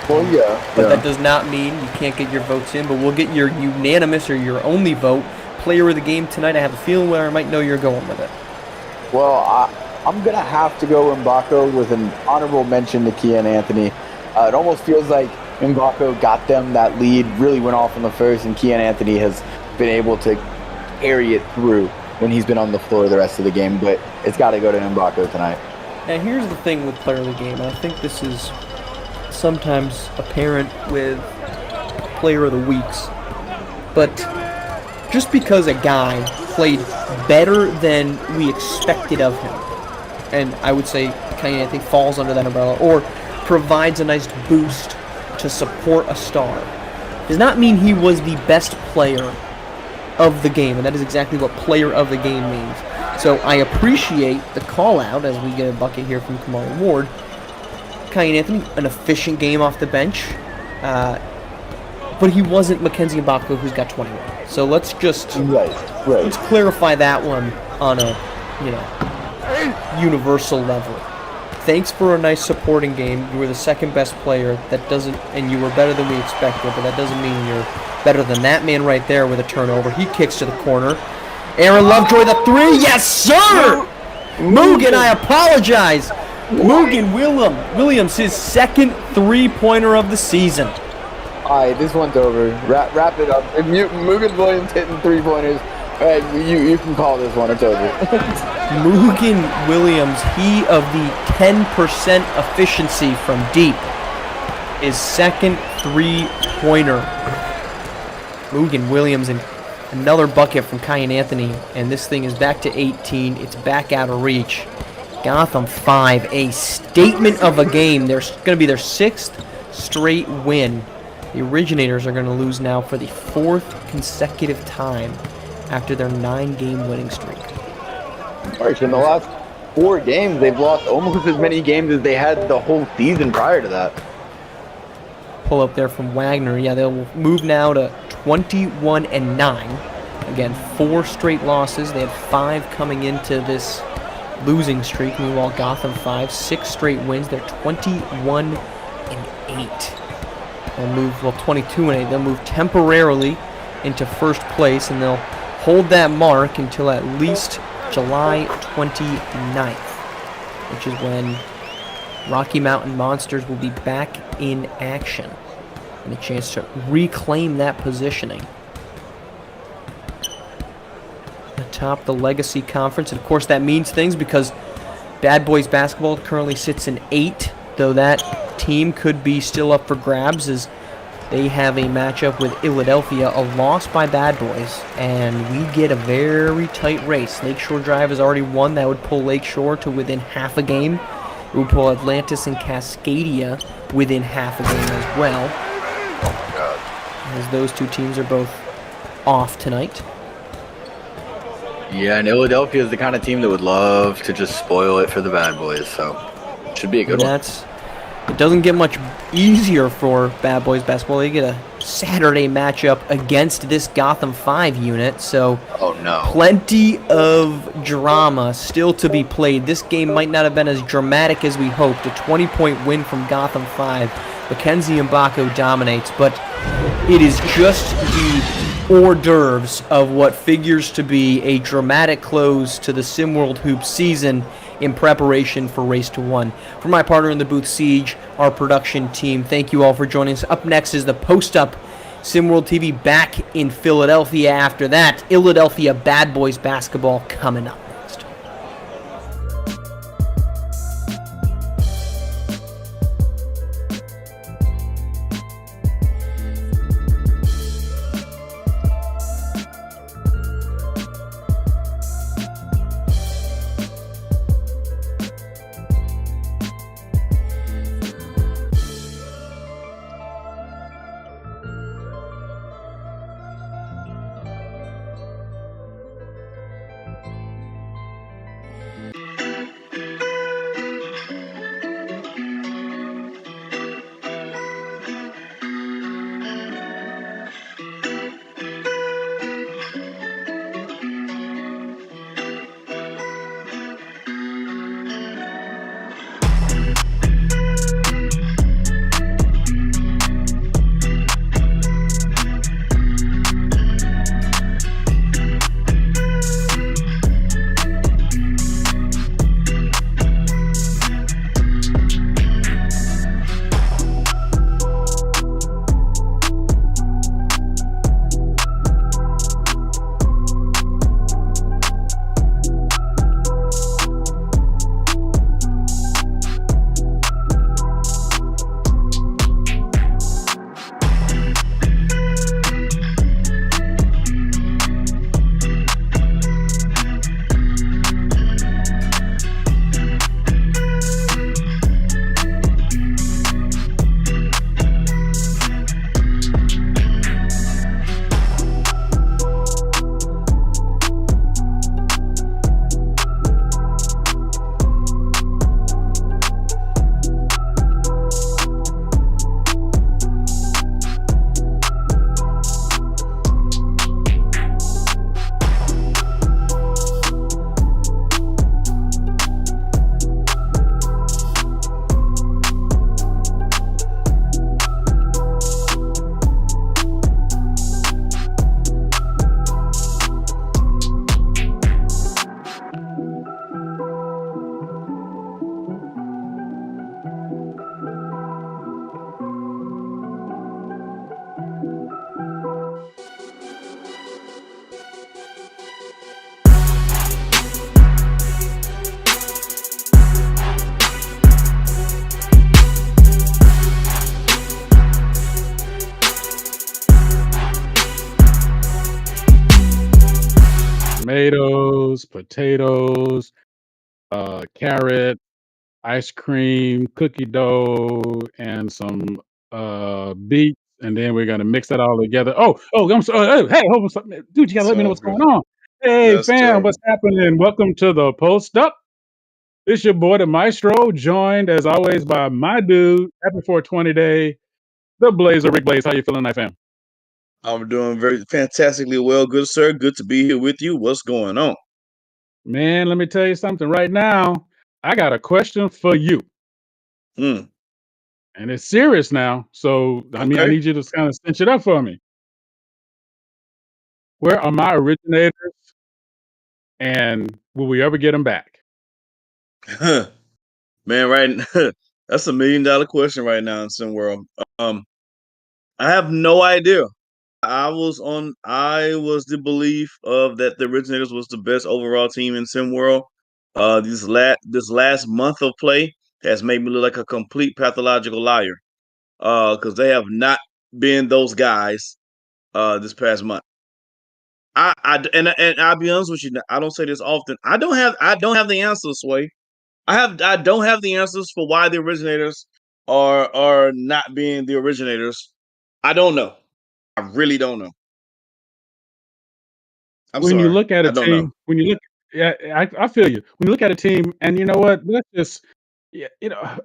Well, yeah. But that does not mean you can't get your votes in. But we'll get your unanimous or your only vote. Player of the game tonight. I have a feeling where I might know you're going with it. Well, I'm going to have to go Mbako with an honorable mention to Kian Anthony. It almost feels like Mbako got them that lead, really went off in the first, and Kian Anthony has been able to carry it through when he's been on the floor the rest of the game. But it's got to go to Mbako tonight. Now, here's the thing with player of the game. I think this is sometimes apparent with player of the weeks. But just because a guy played better than we expected of him, and I would say Kian Anthony falls under that umbrella, or provides a nice boost to support a star, does not mean he was the best player of the game, and that is exactly what player of the game means. So I appreciate the call out as we get a bucket here from Kamari Ward. Kian Anthony, an efficient game off the bench, but he wasn't Mackenzie Mbako, who's got 21. So let's just let's clarify that one on a universal level. Thanks for a nice supporting game. You were the second best player. That doesn't, and you were better than we expected, but that doesn't mean you're better than that man right there with a turnover. He kicks to the corner. Aaron Lovejoy, the three. Yes, sir! Mugen, I apologize. Mugen Williams, his second three-pointer of the season. All right, this one's over. Wrap it up. If Mugen Williams hitting three-pointers, you can call this one. It's over. Mugen Williams, he of the 10% efficiency from deep, is second three-pointer. Mugen Williams, and another bucket from Kian Anthony, and this thing is back to 18. It's back out of reach. Gotham 5, a statement of a game. There's going to be their sixth straight win. The Originators are going to lose now for the fourth consecutive time after their 9-game winning streak. March, in the last 4 games, they've lost almost as many games as they had the whole season prior to that. Pull up there from Wagner. Yeah, they'll move now to 21-9. Again, 4 straight losses. They had 5 coming into this losing streak. Meanwhile, Gotham 5, 6 straight wins. They're 21-8. They'll move, 22-8. They'll move temporarily into first place, and they'll hold that mark until at least July 29th, which is when Rocky Mountain Monsters will be back in action and a chance to reclaim that positioning atop the Legacy Conference. And of course that means things because Bad Boys basketball currently sits in 8th, though that team could be still up for grabs as they have a matchup with Ill-a-delphia, a loss by Bad Boys, and we get a very tight race. Lakeshore Drive has already won. That would pull Lakeshore to within half a game. It would pull Atlantis and Cascadia within half a game as well, as those two teams are both off tonight. Yeah, and Ill-a-delphia is the kind of team that would love to just spoil it for the Bad Boys, so it should be a good one. It doesn't get much easier for Bad Boys basketball. They get a Saturday matchup against this Gotham 5 unit, so plenty of drama still to be played. This game might not have been as dramatic as we hoped. A 20-point win from Gotham 5. Mackenzie Mbako dominates, but It is just the hors d'oeuvres of what figures to be a dramatic close to the SimWorld Hoops season in preparation for Race to One. For my partner in the booth, Siege, our production team, thank you all for joining us. Up next is the post-up SimWorld TV back in Philadelphia. After that, Ill-a-delphia Bad Boys basketball coming up next. Tomatoes, potatoes, carrot, ice cream, cookie dough, and some beets, and then we're gonna mix that all together. I'm sorry. Hey, hold on, dude, you gotta let me know what's Sounds going good. on. Hey, That's fam, terrible. what's happening? Welcome to the post up. It's your boy, the Maestro, joined as always by my dude. Happy 420 day, the Blazer, Rick Blaze. How you feeling, tonight, fam? I'm doing very fantastically well, good sir. Good to be here with you. What's going on? Man, let me tell you something right now. I got a question for you. Hmm. And it's serious now. So, I mean, I Okay. need you to kind of cinch it up for me. Where are my originators and will we ever get them back? Man, right. That's $1 million question right now in some world. Um, I have no idea. I was the belief of that the Originators was the best overall team in SimWorld. This last month of play has made me look like a complete pathological liar. Because they have not been those guys this past month. And I'll be honest with you, I don't say this often. I don't have the answers, Sway. I don't have the answers for why the Originators are not being the Originators. I don't know. I really don't know. I'm When you sorry. look at I a don't know. team, when you look, yeah, I feel you. When you look at a team, and you know what, let's just, yeah,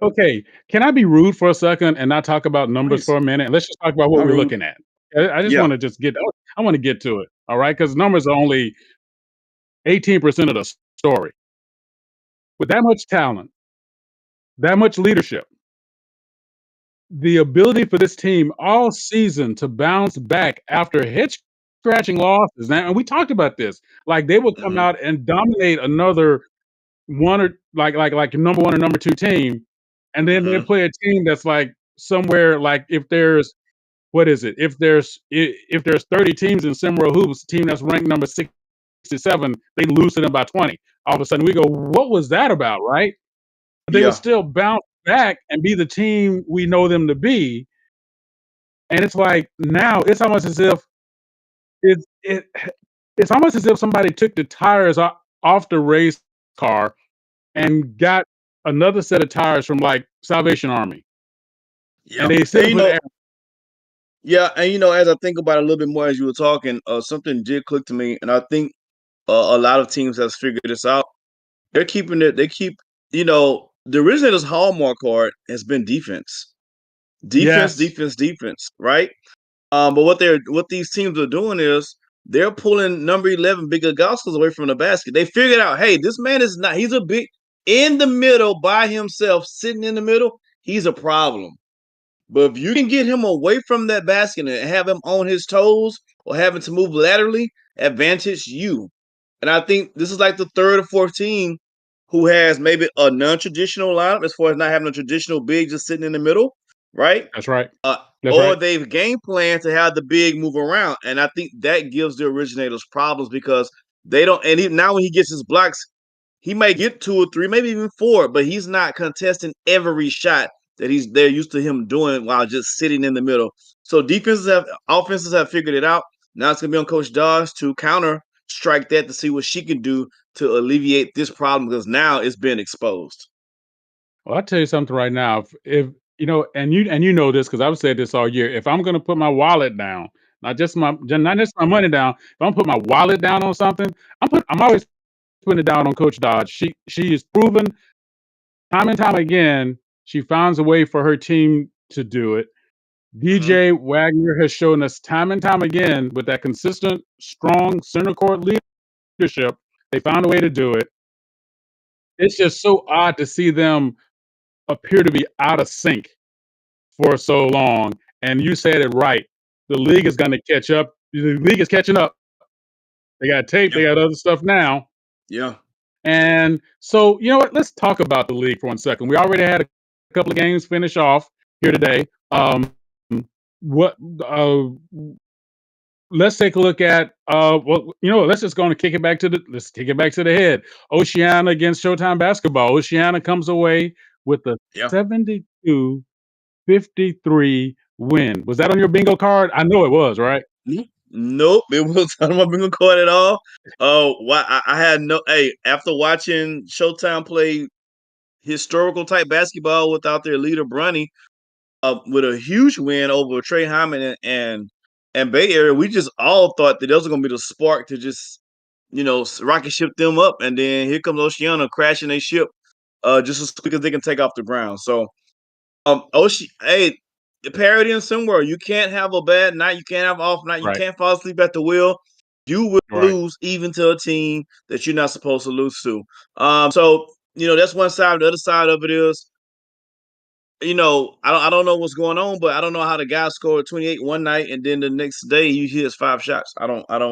okay, can I be rude for a second and not talk about numbers Please. for a minute? Let's just talk about what Not we're rude. looking at. I just Yeah. want to I want to get to it, all right? Because numbers are only 18% of the story. With that much talent, that much leadership, the ability for this team all season to bounce back after head scratching losses. And we talked about this. Like they would come Hmm. out and dominate another one or like number one or number two team, and then they Hmm. play a team that's like somewhere like if there's what is it? If there's 30 teams in Simro Hoops, team that's ranked number 67, they lose to them by 20. All of a sudden we go, what was that about, right? But they would Yeah. still bounce back and be the team we know them to be. And it's like now it's almost as if it it it's almost as if somebody took the tires off the race car and got another set of tires from like Salvation Army, and Yeah. they And still put air. yeah, and as I think about it a little bit more as you were talking, something did click to me, and I think a lot of teams have figured this out. They're keeping it. They keep, the originators' hallmark card has been defense, defense, Yes, defense, defense, right? But what these teams are doing is they're pulling number 11 big Gospels away from the basket. They figured out, hey, this man is not. He's a big in the middle by himself, sitting in the middle. He's a problem. But if you can get him away from that basket and have him on his toes or having to move laterally, advantage you. And I think this is like the third or fourth team who has maybe a non-traditional lineup as far as not having a traditional big just sitting in the middle, right? that's right. Uh, That's or right. they've game plan to have the big move around. And I think that gives the originators problems because they don't. And now when he gets his blocks, he may get two or three, maybe even four, but he's not contesting every shot that they're used to him doing while just sitting in the middle. So offenses have figured it out. Now it's gonna be on Coach Dawes to counter strike that to see what she can do to alleviate this problem because now it's been exposed. Well, I'll tell you something right now. If and you know this because I've said this all year. If I'm going to put my wallet down, not just my money down. If I'm put my wallet down on something, I'm always putting it down on Coach Dodge. She is proven time and time again. She finds a way for her team to do it. Hmm. DJ Wagner has shown us time and time again with that consistent, strong center court leadership. They found a way to do it. It's just so odd to see them appear to be out of sync for so long. And you said it right. The league is going to catch up. The league is catching up. They got tape. They Yeah. got other stuff now. Yeah. And so, you know what? Let's talk about the league for 1 second. We already had a couple of games finish off here today. What? Let's take a look at. Let's just go and kick it back to the. Let's kick it back to the head. Oceana against Showtime Basketball. Oceana comes away with a Yeah. 72-53 win. Was that on your bingo card? I know it was, right? Nope, it was on my bingo card at all. Oh, why I had no. Hey, after watching Showtime play historical type basketball without their leader Bronny, with a huge win over Trey Hyman and Bay Area, we just all thought that those were going to be the spark to just rocket ship them up, and then here comes Oceana crashing their ship, just as quick as they can take off the ground. So, hey, the parody in somewhere. You can't have a bad night. You can't have an off night. You Right, can't fall asleep at the wheel. You will right. lose even to a team that you're not supposed to lose to. So that's one side. The other side of it is, I don't know what's going on, but I don't know how the guy scored 28 one night and then the next day he hits 5 shots. I don't. I've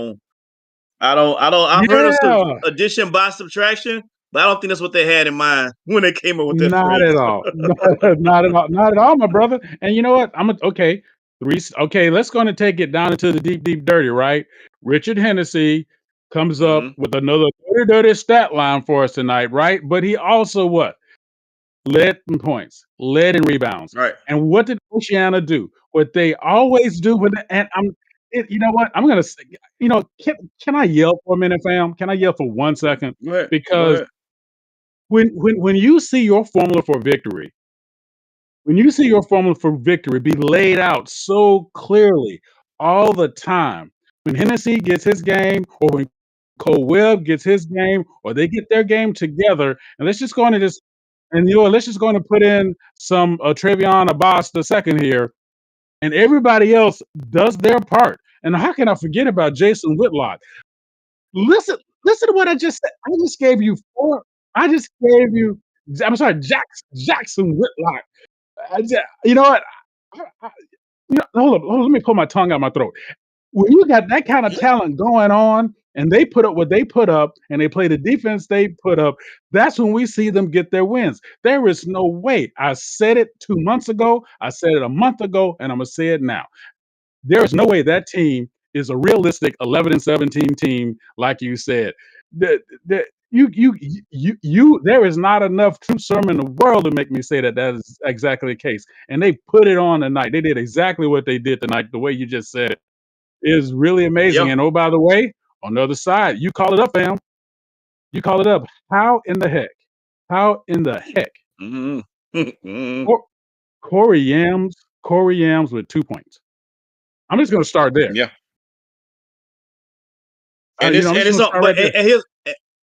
heard of some Yeah. addition by subtraction, but I don't think that's what they had in mind when they came up with that Not phrase. at all. Not at all. Not at all, my brother. And you know what? Okay. Okay, let's go and take it down into the deep, deep dirty, right? Richard Hennessy comes up Hmm. with another dirty, dirty stat line for us tonight, right? But he also what? Led in points, led in rebounds. Right. And what did Oceana do? What they always do when and you know what? I'm gonna say, can I yell for a minute, fam? Can I yell for 1 second? Go ahead. Go Because ahead. when you see your formula for victory, when you see your formula for victory be laid out so clearly all the time, when Hennessy gets his game, or when Cole Webb gets his game, or they get their game together, and let's just go into this, and let's just go and put in some Travion Abbas the second here, and everybody else does their part. And how can I forget about Jason Whitlock? Listen, listen to what I just said. I just gave you four. I just gave you. I'm sorry, Jackson Whitlock. You know what? Hold up. Let me pull my tongue out my throat. When you got that kind of talent going on, and they put up what they put up, and they play the defense they put up, that's when we see them get their wins. There is no way. I said it 2 months ago. I said it a month ago, and I'm gonna say it now. There is no way that team is a realistic 11-17 team, like you said. There is not enough true serum in the world to make me say that that is exactly the case. And they put it on tonight. They did exactly what they did tonight, the way you just said it. It is really amazing. Yeah. And oh, by the way, on the other side, you call it up, fam. You call it up. How in the heck? How in the heck? hmm Cor- Corey Yams with 2 points. I'm just going to start there. Yeah. And I'm and just it's going to start right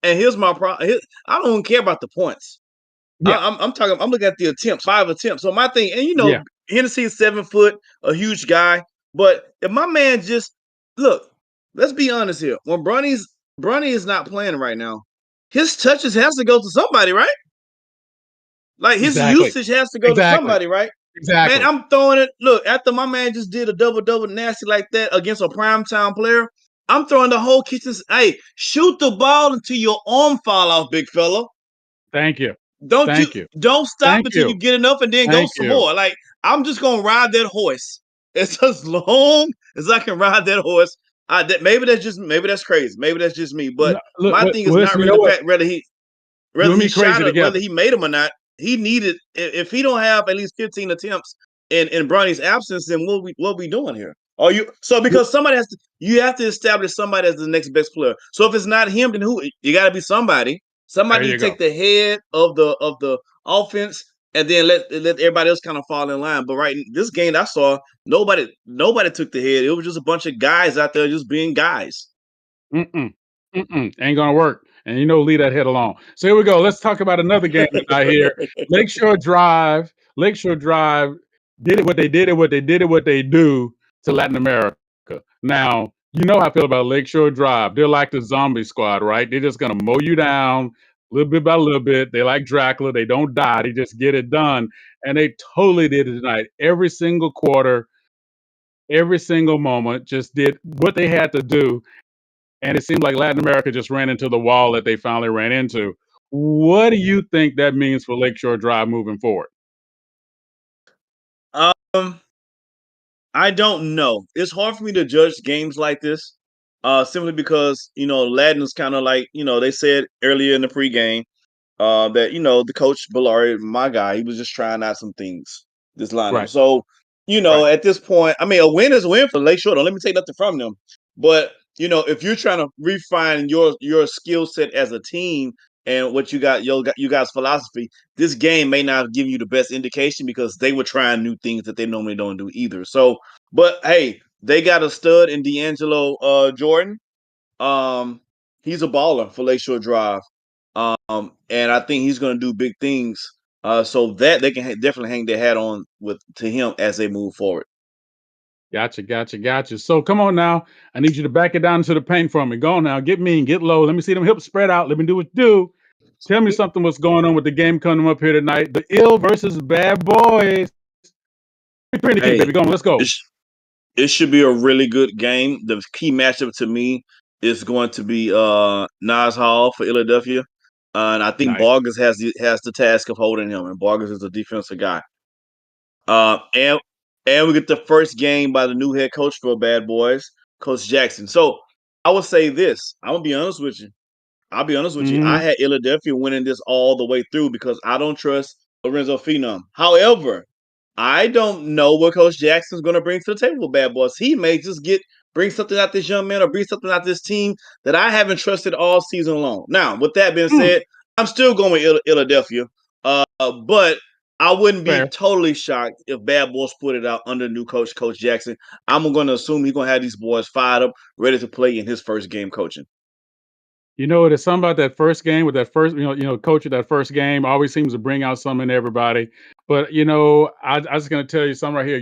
there. here's my problem. I don't even care about the points. Yeah, I'm looking at the attempts, 5 attempts. So my thing, and yeah, Hennessy is 7 foot, a huge guy. But if my man just look, let's be honest here. When Bronny is not playing right now, his touches has to go to somebody, right? Like his exactly, usage has to go to exactly, somebody, right? Man, exactly. I'm throwing it. Look, after my man just did a double nasty like that against a primetime player, I'm throwing the whole kitchen. Hey, shoot the ball until your arm fall off, big fella. Thank you, Don't you thank you, don't stop thank until you you, get enough and then go thank some you. more. Like I'm just gonna ride that horse as long as I can ride that horse. Maybe that's crazy. Maybe that's just me. But No, look, my thing is not listen, you really know the what? fact You whether and he me crazy shot it, whether together. he made them or not. He needed if he don't have at least 15 attempts in Bronny's absence, then what we doing here? Are you so because somebody has to you have to establish somebody as the next best player. So if it's not him, then who? You got to be somebody. There Somebody you to go. take the head of the offense and then let everybody else kind of fall in line. But this game I saw, nobody took the head. It was just a bunch of guys out there just being guys. Mm-mm. Mm-mm. Ain't gonna work. And leave that head alone. So here we go. Let's talk about another game tonight here. Lakeshore Drive. Lakeshore Drive did it what they did it, what they did it, what they do to Latin America. Now, you know how I feel about Lakeshore Drive. They're like the zombie squad, right? They're just gonna mow you down little bit by little bit. They like Dracula, they don't die, they just get it done. And they totally did it tonight. Every single quarter, every single moment, just did what they had to do, and it seemed like Latin America just ran into the wall that they finally ran into. What do you think that means for Lakeshore Drive moving forward? Um, I don't know. It's hard for me to judge games like this, simply because Latin is kind of like they said earlier in the pregame that the coach Bellari, my guy, he was just trying out some things this lineup. Right, So right. at this point, I mean, a win is a win for Lakeshore. Don't let me take nothing from them. But if you're trying to refine your skill set as a team and what you guys philosophy, this game may not give you the best indication because they were trying new things that they normally don't do either. So, but hey, they got a stud in D'Angelo Jordan. Um, he's a baller for Lakeshore Drive. And I think he's going to do big things. So that they can definitely hang their hat on to him as they move forward. Gotcha, gotcha, gotcha. So come on now. I need you to back it down to the paint for me. Go on now. Get mean, get low. Let me see them hips spread out. Let me do what you do. Tell me something what's going on with the game coming up here tonight. The Ill versus Bad Boys. Pretty game, baby. Hey, Go on. Let's go. it should be a really good game. The key matchup to me is going to be Nas Hall for Ill-a-delphia. And I think Nice. Vargas has the task of holding him, and Vargas is a defensive guy. Uh, and and we get the first game by the new head coach for Bad Boys, Coach Jackson. So I would say this. I'm gonna be honest with you. I'll be honest with you. I Mm-hmm. had Ill-a-delphia winning this all the way through because I don't trust Lorenzo Phenom. However, I don't know what Coach Jackson's going to bring to the table with Bad Boys. He may just bring something out this young man or bring something out this team that I haven't trusted all season long. Now, with that being Mm, said, I'm still going with Ill-a-delphia, but I wouldn't be fair. totally shocked if Bad Boys put it out under new Coach Jackson. I'm going to assume he's going to have these boys fired up, ready to play in his first game coaching. There's something about that first game with that first, coach of that first game always seems to bring out something in everybody. But I just gonna tell you something right here.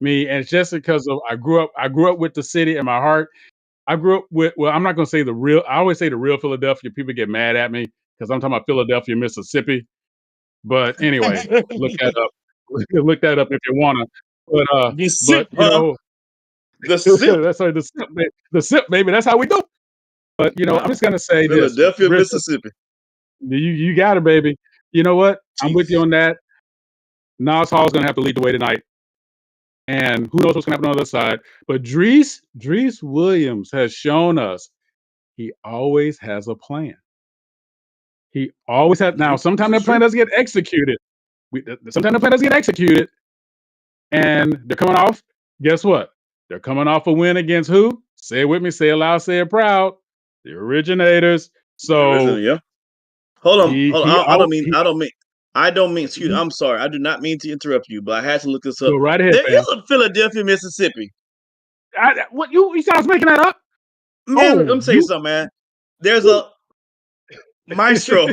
Me, and it's just because of I grew up with the city in my heart. I grew up with, well, I'm not gonna say the real. I always say the real Philadelphia. People get mad at me because I'm talking about Philadelphia, Mississippi. But anyway, look that up. look that up if you wanna. The sip, But you huh? know, The sip. that's right, the sip, baby. That's how we do. But you know, I'm just gonna say this, Philadelphia, Richard. Mississippi. You got it, baby. You know what? I'm with you Jeez. on that. Nas Hall's gonna have to lead the way tonight, and who knows what's gonna happen on the other side. But Drees Williams has shown us he always has a plan. He always has. Now, sometimes This that is plan true. doesn't get executed. Sometimes the plan doesn't get executed, and they're coming off. Guess what? They're coming off a win against who? Say it with me. Say it loud. Say it proud. The Originators. The So original, yeah. Hold on, he hold he, on. al- he, I don't mean. Excuse. he I'm sorry. I do not mean to interrupt you, but I had to look this up. go right ahead, There is fam. a Philadelphia, Mississippi. What you thought I was making that up? Man, let Oh, me tell you something, man. There's a maestro.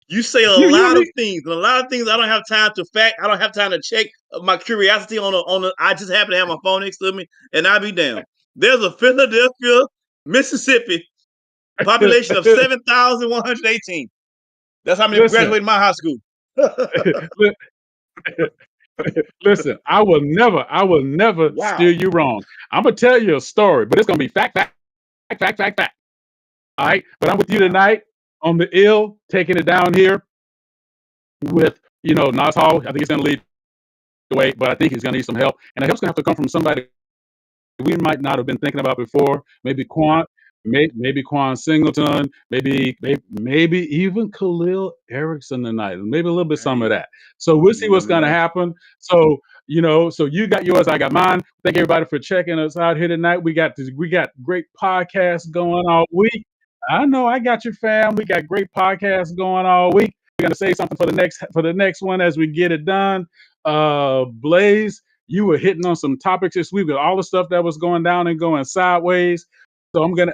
You say a you lot of need things, and a lot of things I don't have time to fact. I don't have time to check. My curiosity on the. I just happen to have my phone next to me, and I be damned. There's a Philadelphia, Mississippi, population of 7,118. That's how many listen. graduated my high school. Listen, I will never steer Wow. you wrong. I'm gonna tell you a story, but it's gonna be fact. All right, but I'm with you tonight on the ill, taking it down here with Nas Hall. I think he's gonna lead the way, but I think he's gonna need some help, and the help's gonna have to come from somebody we might not have been thinking about before. Maybe maybe Quan Singleton, maybe even Khalil Erickson tonight. Maybe a little bit some of that. So we'll see You what's never gonna know. happen. So so you got yours, I got mine. Thank everybody for checking us out here tonight. We got great podcasts going all week. I know I got your fam. We got great podcasts going all week. We're gonna say something for the next one as we get it done. Blaze, you were hitting on some topics this week with all the stuff that was going down and going sideways. So I'm gonna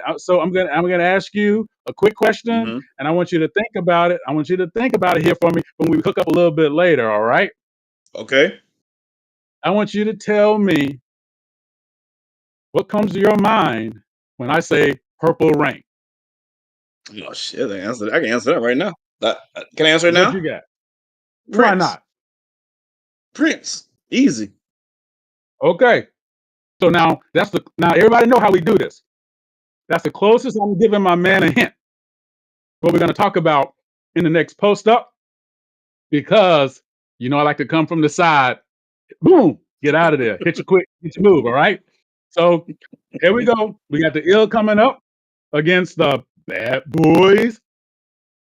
ask you a quick question, Mm-hmm. and I want you to think about it. I want you to think about it here for me when we hook up a little bit later. All right? Okay. I want you to tell me what comes to your mind when I say Purple Rain. Oh shit! I can answer that right now. Can I answer it What now? you got? Why Prince. not? Prince. Easy. Okay. So now everybody know how we do this. That's the closest I'm giving my man a hint. What we're going to talk about in the next post up, because I like to come from the side. Boom, get out of there. Hit your move. All right. So here we go. We got the ill coming up against the bad boys,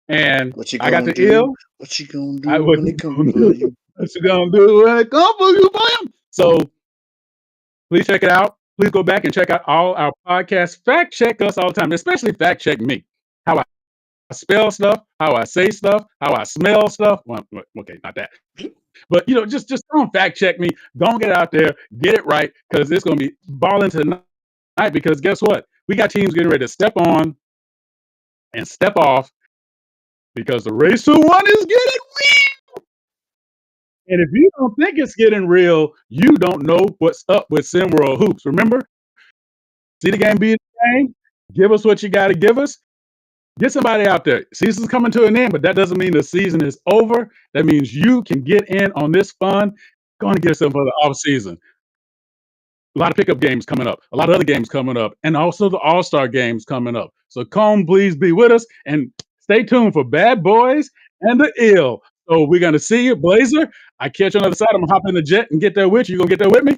and What you I got gonna the do? ill. What you gonna do What when you they come gonna for do? you? What you gonna do when it come for you, fam? So please check it out. Please go back and check out all our podcasts. Fact check us all the time, especially fact check me. How I spell stuff, how I say stuff, how I smell stuff. Well, okay, not that. But just don't fact check me. Don't get out there, get it right, because it's gonna be balling tonight. Because guess what? We got teams getting ready to step on and step off, because the race to one is getting real. And if you don't think it's getting real, you don't know what's up with SimWorld Hoops. Remember, see the game, be the game. Give us what you got to give us. Get somebody out there. Season's coming to an end, but that doesn't mean the season is over. That means you can get in on this fun. Going to get yourself for the off season. A lot of pickup games coming up. A lot of other games coming up. And also the All-Star games coming up. So come, please be with us. And stay tuned for Bad Boys and the Ill. So we're going to see you, Blazer. I catch you on the other side. I'm going to hop in the jet and get there with you. You going to get there with me?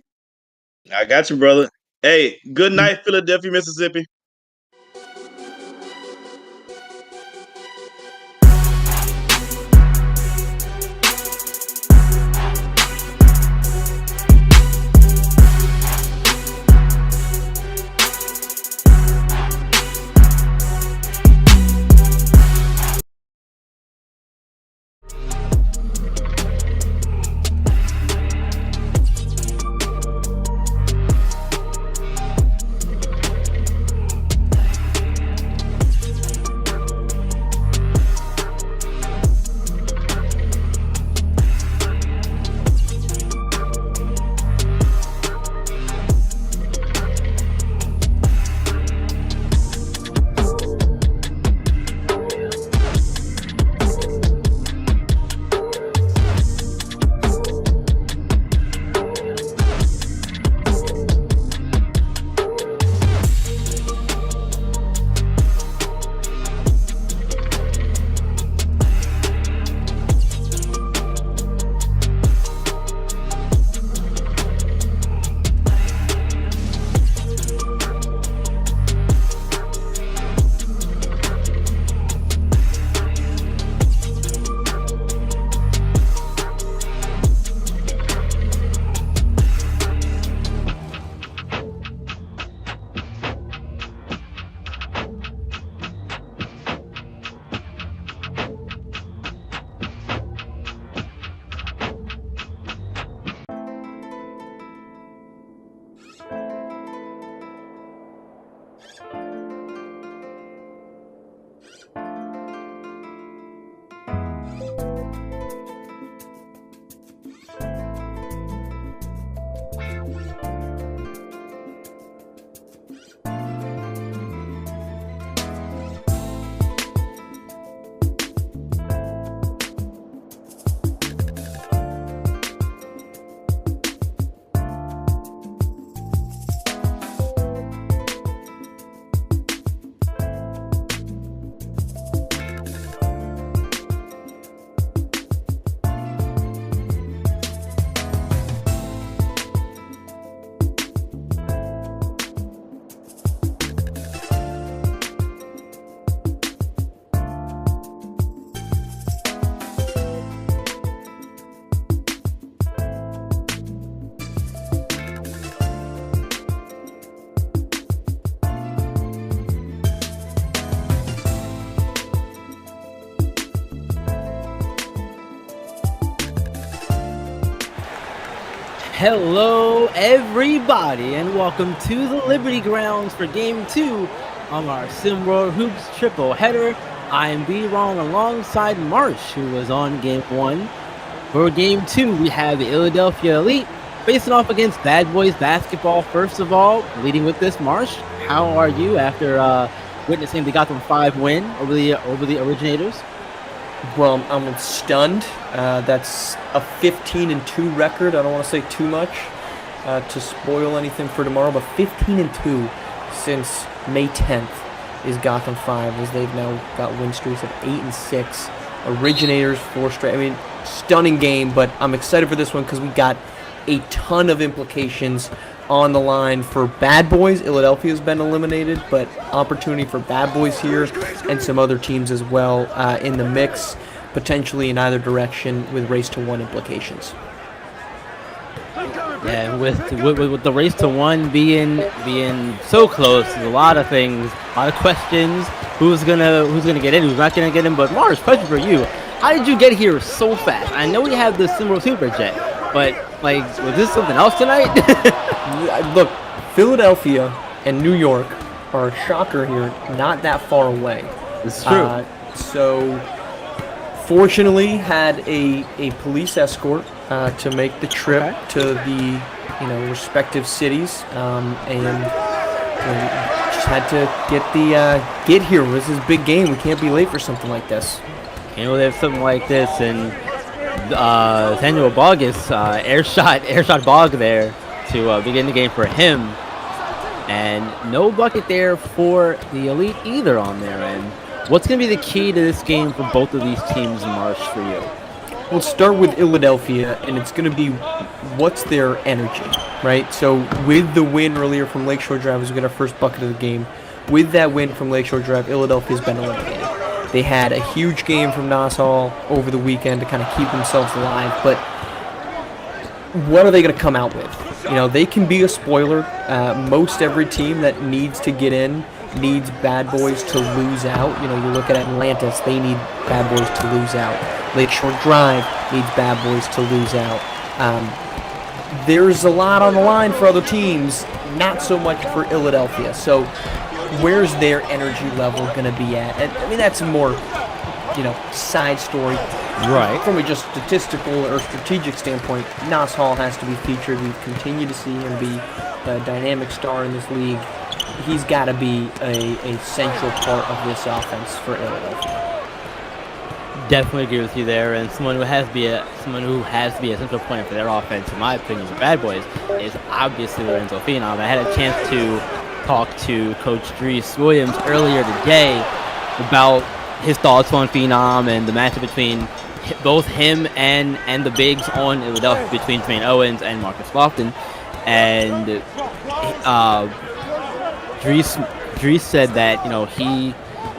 I got you, brother. Hey, good night, Philadelphia, Mississippi. Hello, everybody, and welcome to the Liberty Grounds for Game 2 on our SimWorld Hoops triple header. I am B-Ron alongside Marsh, who was on Game 1. For Game 2, we have the Ill-a-delphia Elite facing off against Bad Boys Basketball. First of all, leading with this, Marsh, how are you after witnessing the Gotham 5 win over the Originators? Well, I'm stunned. That's a 15-2 record. I don't want to say too much to spoil anything for tomorrow, but 15-2 since May 10th is Gotham 5, as they've now got win streaks of 8 and 6. Originators 4 straight. I mean, stunning game, but I'm excited for this one because we got a ton of implications on the line for Bad Boys. Ill-a-delphia has been eliminated, but opportunity for Bad Boys here and some other teams as well in the mix, potentially in either direction with race to 1 implications. Yeah, with the race to 1 being so close, there's a lot of things, a lot of questions. Who's gonna get in? Who's not gonna get in? But Mars, question for you: how did you get here so fast? I know we have the SimWorld Super Jet, but like, was this something else tonight? Look, Philadelphia and New York are a shocker here, not that far away. It's true. So, fortunately, had a police escort to make the trip to the respective cities, and just had to get here. This is a big game. We can't be late for something like this. There's something like this, and Samuel Bogus airshot Bog there to begin the game for him, and no bucket there for the Elite either on their end. What's going to be the key to this game for both of these teams, Marsh, for you? We'll start with Ill-a-delphia, and it's going to be what's their energy, right? So with the win earlier from Lakeshore Drive, as we get our first bucket of the game, with that win from Lakeshore Drive, Ill-a-delphia has been eliminated. They had a huge game from Nassau over the weekend to kind of keep themselves alive, but what are they going to come out with? They can be a spoiler. Most every team that needs to get in needs Bad Boys to lose out. You look at Atlantis, they need Bad Boys to lose out. Lakeshore Drive needs Bad Boys to lose out. There's a lot on the line for other teams, not so much for Ill-a-delphia. So where's their energy level going to be at? And, I mean, that's a more, side story. Right. From a just statistical or strategic standpoint, Nas Hall has to be featured. We've continued to see him be a dynamic star in this league. He's got to be a central part of this offense for Ill-a-delphia. Definitely agree with you there, and someone who has to be a central point for their offense, in my opinion, the Bad Boys, is obviously Lorenzo Phenom. I had a chance to talk to Coach Dries Williams earlier today about his thoughts on Phenom and the matchup between both him and the bigs on Ill-a-delphia, between Tremaine Owens and Marcus Lofton. And Dries said that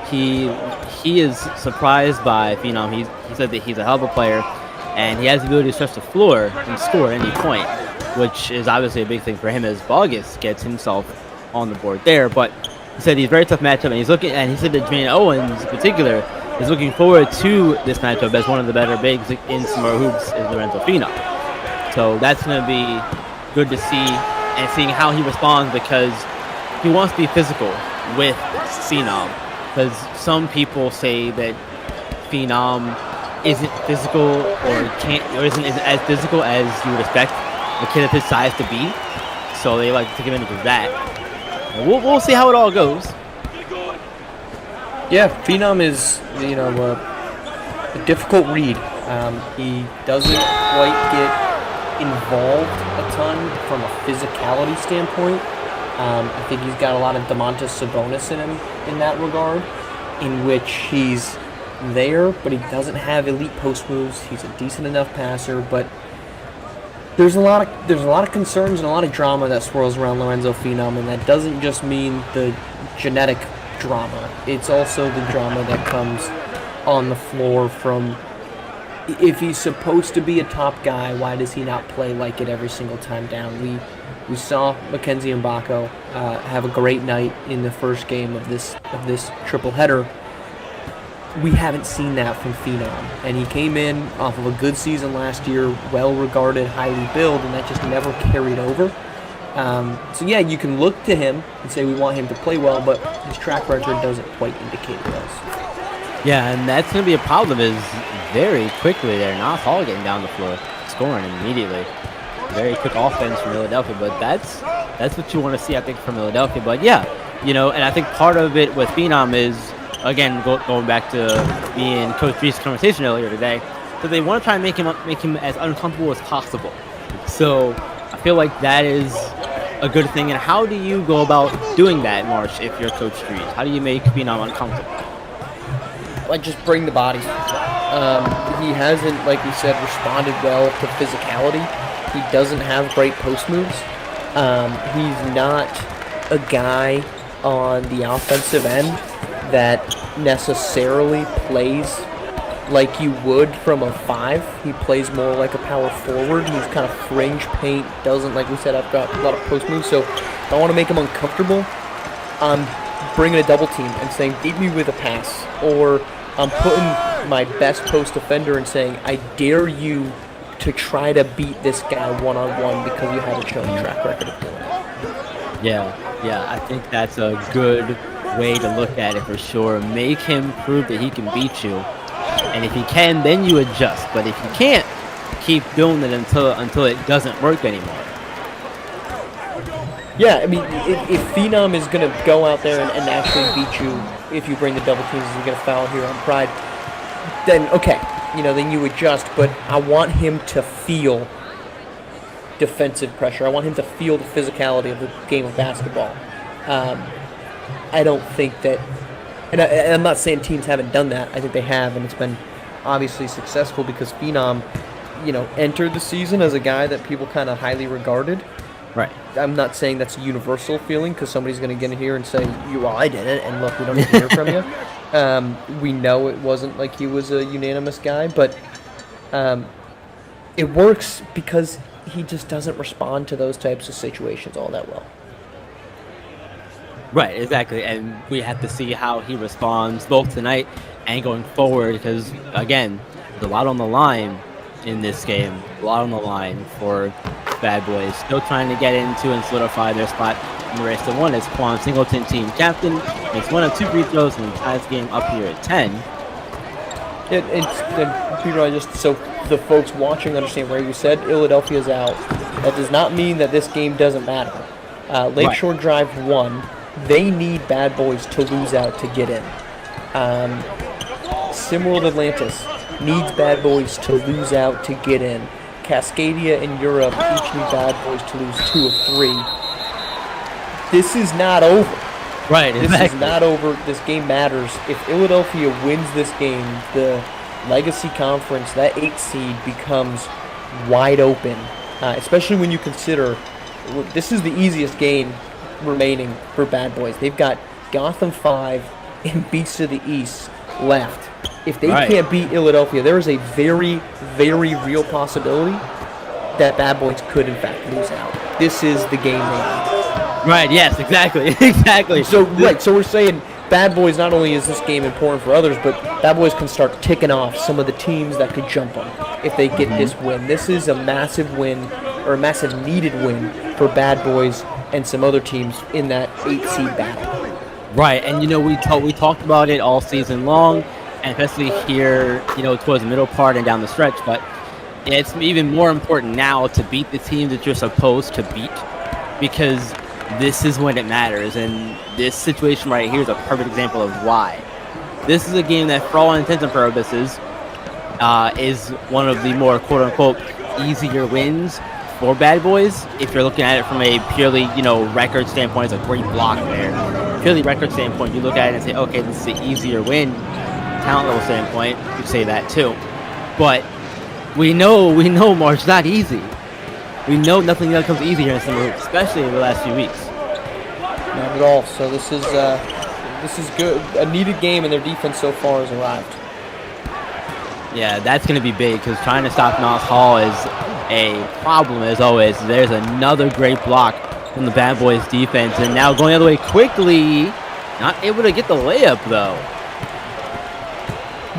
he is surprised by Phenom. He said that he's a hell of a player, and he has the ability to stretch the floor and score at any point, which is obviously a big thing for him as Bogus gets himself on the board there. But he said he's a very tough matchup, and he said that Tremaine Owens in particular is looking forward to this matchup as one of the better bigs in SimWorld Hoops is Lorenzo Phenom. So that's going to be good to see, and seeing how he responds, because he wants to be physical with Phenom. Because some people say that Phenom isn't physical or isn't as physical as you would expect a kid of his size to be. So they like to take advantage of that. We'll see how it all goes. Yeah, Phenom is a difficult read. He doesn't quite get involved a ton from a physicality standpoint. I think he's got a lot of Domantas Sabonis in him in that regard, in which he's there, but he doesn't have elite post moves. He's a decent enough passer, but there's a lot of concerns and a lot of drama that swirls around Lorenzo Phenom, and that doesn't just mean the genetic drama. It's also the drama that comes on the floor from, if he's supposed to be a top guy, why does he not play like it every single time down? We saw Mackenzie Mbako have a great night in the first game of this triple header. we haven't seen that from Phenom. And he came in off of a good season last year, well-regarded, highly billed, and that just never carried over. So yeah, you can look to him and say we want him to play well, but his track record doesn't quite indicate it does. Yeah, and that's going to be a problem is very quickly they're not all getting down the floor, scoring immediately. Very quick offense from Ill-a-delphia, but that's what you want to see, I think, from Ill-a-delphia. But yeah, and I think part of it with Phenom is, again, going back to me and Coach Reese's conversation earlier today, that they want to try and make him as uncomfortable as possible. So I feel like that is a good thing. And how do you go about doing that, Marsh, if you're Coach Reese? How do you make Phenom uncomfortable? Like, just bring the body. He hasn't, like we said, responded well to physicality. He doesn't have great post moves. He's not a guy on the offensive end that necessarily plays like you would from a 5. He plays more like a power forward. He's kind of fringe paint, doesn't, like we said, I've got a lot of post moves, so if I want to make him uncomfortable, I'm bringing a double team and saying, beat me with a pass, or I'm putting my best post defender and saying, I dare you to try to beat this guy one-on-one because you haven't shown a track record of doing it. Yeah, I think that's a good way to look at it for sure. Make him prove that he can beat you. And if he can, then you adjust. But if you can't, keep doing it until it doesn't work anymore. Yeah, I mean, if Phenom is going to go out there and actually beat you, if you bring the double teams, he's going to foul here on Pride, then okay, then you adjust. But I want him to feel defensive pressure. I want him to feel the physicality of the game of basketball. I don't think that, and I'm not saying teams haven't done that. I think they have, and it's been obviously successful because Phenom, entered the season as a guy that people kind of highly regarded. Right. I'm not saying that's a universal feeling because somebody's going to get in here and say, well, I did it, and look, we don't need to hear from you. We know it wasn't like he was a unanimous guy, but it works because he just doesn't respond to those types of situations all that well. Right, exactly, and we have to see how he responds both tonight and going forward because, again, there's a lot on the line in this game, a lot on the line for Bad Boys. Still trying to get into and solidify their spot in the race to 1 as Quan Singleton, team captain, makes 1 of 2 free throws and ties the game up here at 10. Peter, just so the folks watching understand where you said Ill-a-delphia's out. That does not mean that this game doesn't matter. Lakeshore Drive 1, they need Bad Boys to lose out to get in. Simworld Atlantis needs Bad Boys to lose out to get in. Cascadia and Europe each need Bad Boys to lose 2 of 3. This is not over. Right, exactly. This is not over. This game matters. If Ill-a-delphia wins this game, the Legacy Conference, that 8 seed, becomes wide open, especially when you consider this is the easiest game remaining for Bad Boys. They've got Gotham 5 and Beats to the East left. If they can't beat Ill-a-delphia, there is a very, very real possibility that Bad Boys could, in fact, lose out. This is the game they need. Right, yes, exactly, exactly. So we're saying Bad Boys, not only is this game important for others, but Bad Boys can start ticking off some of the teams that could jump on if they get this win. This is a massive win, or a massive needed win for Bad Boys and some other teams in that 8 seed battle. Right, and we talked about it all season long, and especially here, towards the middle part and down the stretch, but it's even more important now to beat the teams that you're supposed to beat, because this is when it matters, and this situation right here is a perfect example of why. This is a game that, for all intents and purposes, is one of the more quote-unquote easier wins for Bad Boys. If you're looking at it from a purely, record standpoint, it's a great block there. Purely record standpoint, you look at it and say, okay, this is an easier win. Talent level standpoint, you say that too. But we know, March, it's not easy. We know nothing else comes easier in some moves, especially in the last few weeks. Not at all. So this is good. A needed game, and their defense so far has arrived. Yeah, that's going to be big because trying to stop Nos Hall is a problem as always. There's another great block from the Bad Boys defense, and now going the other way quickly, not able to get the layup though.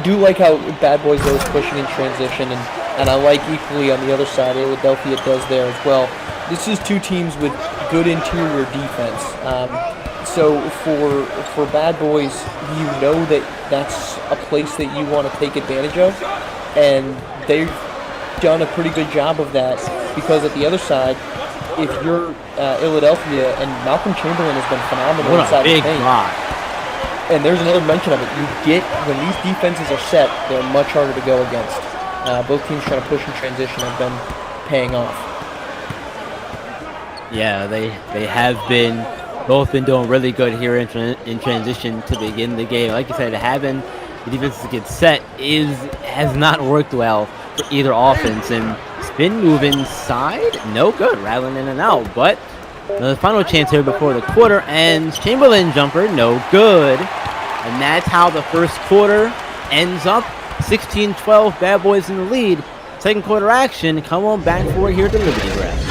do like how Bad Boys though is pushing in transition, and I like equally on the other side, Ill-a-delphia does there as well. This is two teams with good interior defense. So for Bad Boys, you know that that's a place that you want to take advantage of, and they've done a pretty good job of that, because at the other side, if you're Ill-a-delphia, and Malcolm Chamberlain has been phenomenal What a inside big the paint. block. And there's another mention of it. You get, when these defenses are set, they're much harder to go against. Both teams trying to push in transition have been paying off. Yeah, they have been both been doing really good here in transition to begin the game. Like you said, having the defenses get set has not worked well for either offense. And spin move inside, no good, rattling in and out. But the final chance here before the quarter ends. Chamberlain jumper, no good. And that's how the first quarter ends up. 16-12, Bad Boys in the lead. Second quarter action, come on back for it here to Liberty Grab.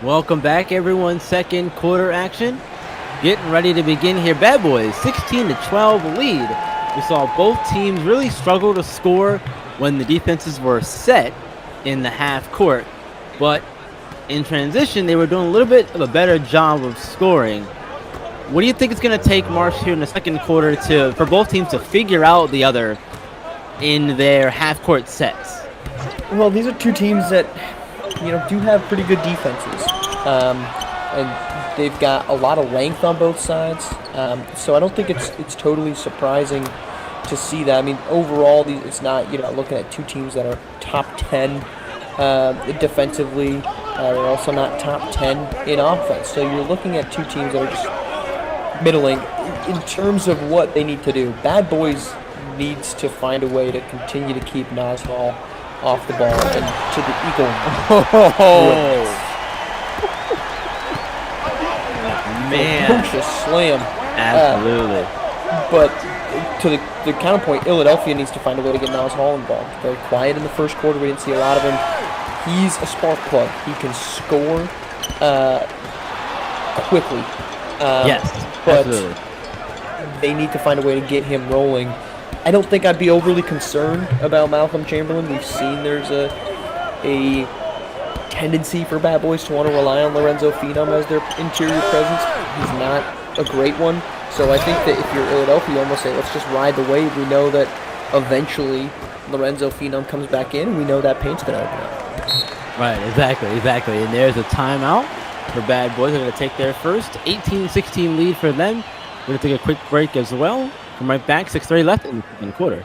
Welcome back, everyone. Second quarter action. Getting ready to begin here. Bad Boys, 16-12 lead. We saw both teams really struggle to score when the defenses were set in the half court. But in transition, they were doing a little bit of a better job of scoring. What do you think it's going to take, Marsh, here in the second quarter for both teams to figure out the other in their half court sets? Well, these are two teams that, do have pretty good defenses. And they've got a lot of length on both sides. So I don't think it's totally surprising to see that. I mean, overall, it's not, looking at two teams that are top 10 defensively. They're also not top 10 in offense. So you're looking at two teams that are just middling in terms of what they need to do. Bad Boys needs to find a way to continue to keep Nas Hall off the ball and to the eagle. Man. Punch slam. Absolutely. But to the counterpoint, Ill-a-delphia needs to find a way to get Nas Hall involved. Very quiet in the first quarter. We didn't see a lot of him. He's a spark plug. He can score quickly. Yes, but absolutely. They need to find a way to get him rolling. I don't think I'd be overly concerned about Malcolm Chamberlain. We've seen there's a tendency for Bad Boys to want to rely on Lorenzo Phenom as their interior presence. He's not a great one. So I think that if you're Ill-a-delphia, you almost say, let's just ride the wave. We know that eventually Lorenzo Phenom comes back in, and we know that paint's going to open up. Right, exactly. And there's a timeout for Bad Boys. They're going to take their first 18-16 lead for them. We're going to take a quick break as well. Come right back, 6:30 left in the quarter.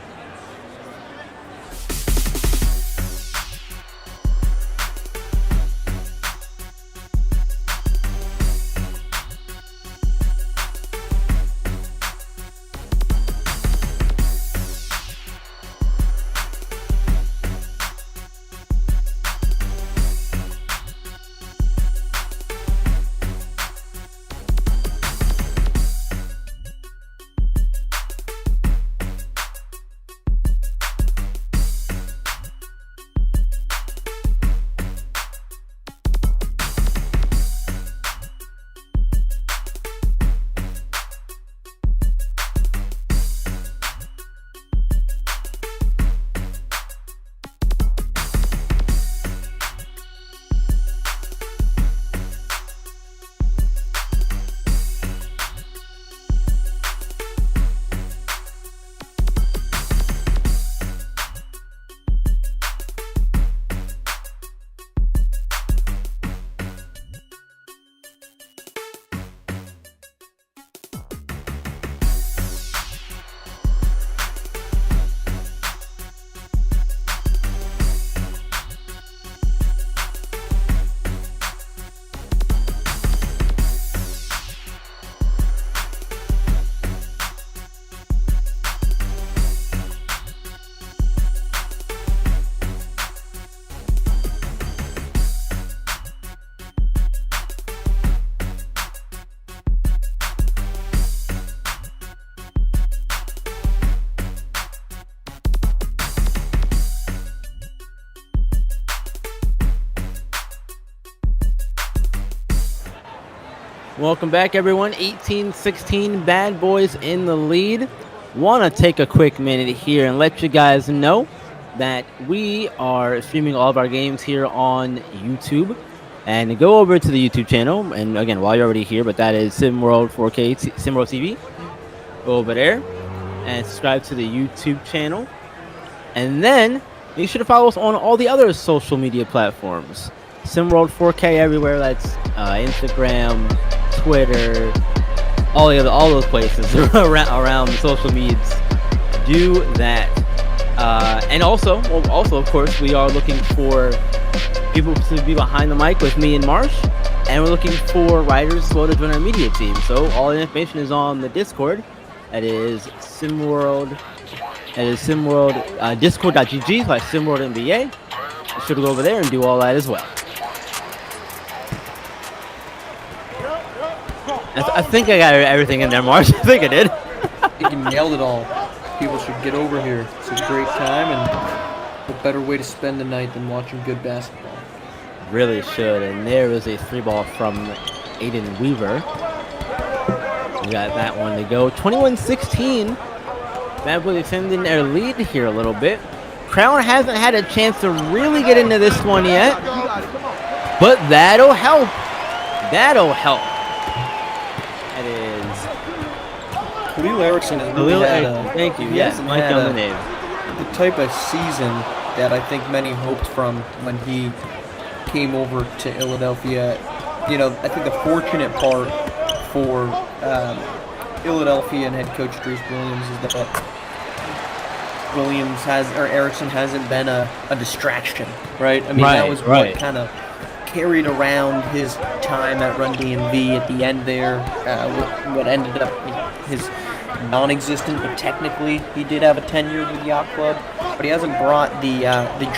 Welcome back, everyone. 18-16 Bad Boys in the lead. Want to take a quick minute here and let you guys know that we are streaming all of our games here on YouTube. And go over to the YouTube channel. And again, while you're already here, but that is SimWorld 4K, SimWorld TV. Go over there and subscribe to the YouTube channel. And then make sure to follow us on all the other social media platforms. SimWorld 4K everywhere. That's Instagram, Twitter, all those places around the social medias. Do that. And also, of course, we are looking for people to be behind the mic with me and Marsh, and we're looking for writers as well to join our media team. So all the information is on the Discord. That is SimWorld. That is SimWorld discord.gg/SimWorldNBA. Be sure to go over there and do all that as well. I think I got everything in there, Marsh. I think I did. I think you nailed it all. People should get over here. It's a great time, and what better way to spend the night than watching good basketball? Really should. And there was a 3-ball from Aiden Weaver. We got that one to go. 21-16. Bad Boys extending their lead here a little bit. Crown hasn't had a chance to really get into this one yet, but that'll help. That'll help. That is Khalil Erickson has really had thank you. Yes, Mike on the name. The type of season that I think many hoped from when he came over to Ill-a-delphia. You know, I think the fortunate part for Ill-a-delphia and head coach Dries Williams is that Erickson hasn't been a distraction, right? I mean, that was what kind of carried around his time at Run DMV at the end there. What ended up his non-existent, but technically he did have a tenure with the yacht club, but he hasn't brought the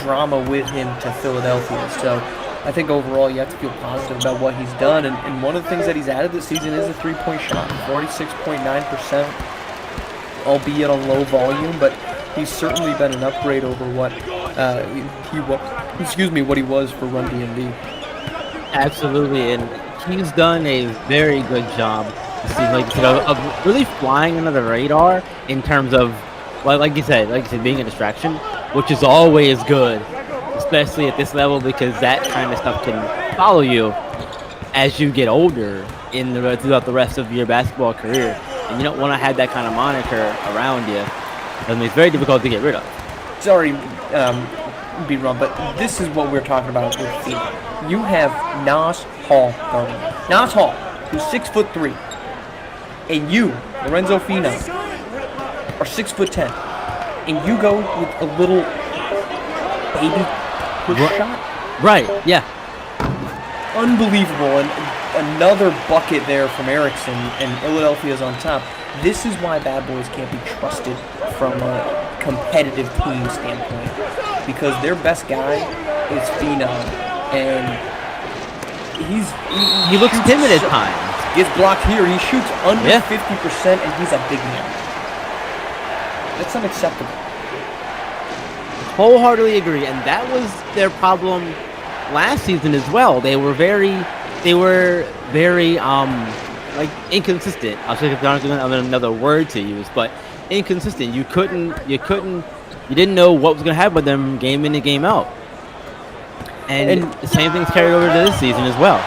drama with him to Philadelphia. So I think overall you have to feel positive about what he's done, and one of the things that he's added this season is a three-point shot, 46.9%, albeit on low volume, but he's certainly been an upgrade over what he was for Run DMV. Absolutely, and he's done a very good job of really flying under the radar in terms of, like you said, being a distraction, which is always good, especially at this level, because that kind of stuff can follow you as you get older throughout the rest of your basketball career, and you don't want to have that kind of moniker around you. I mean, it's very difficult to get rid of. Sorry, be wrong, but this is what we're talking about with Fee. You have Nas Hall guarding you. Nas Hall, who's 6'3", and you, Lorenzo Fina, are 6'10", and you go with a little baby push shot. Right? Yeah. Unbelievable, and another bucket there from Erickson, and Ill-a-delphia's on top. This is why Bad Boys can't be trusted from a competitive team standpoint, because their best guy is Fina, and he looks timid at times. Gets blocked here. He shoots under 50%, and he's a big man. That's unacceptable. Wholeheartedly agree, and that was their problem last season as well. They were very inconsistent. I'll say another word to use, but inconsistent. You didn't know what was going to happen with them game in and game out. And the same thing's carried over to this season as well.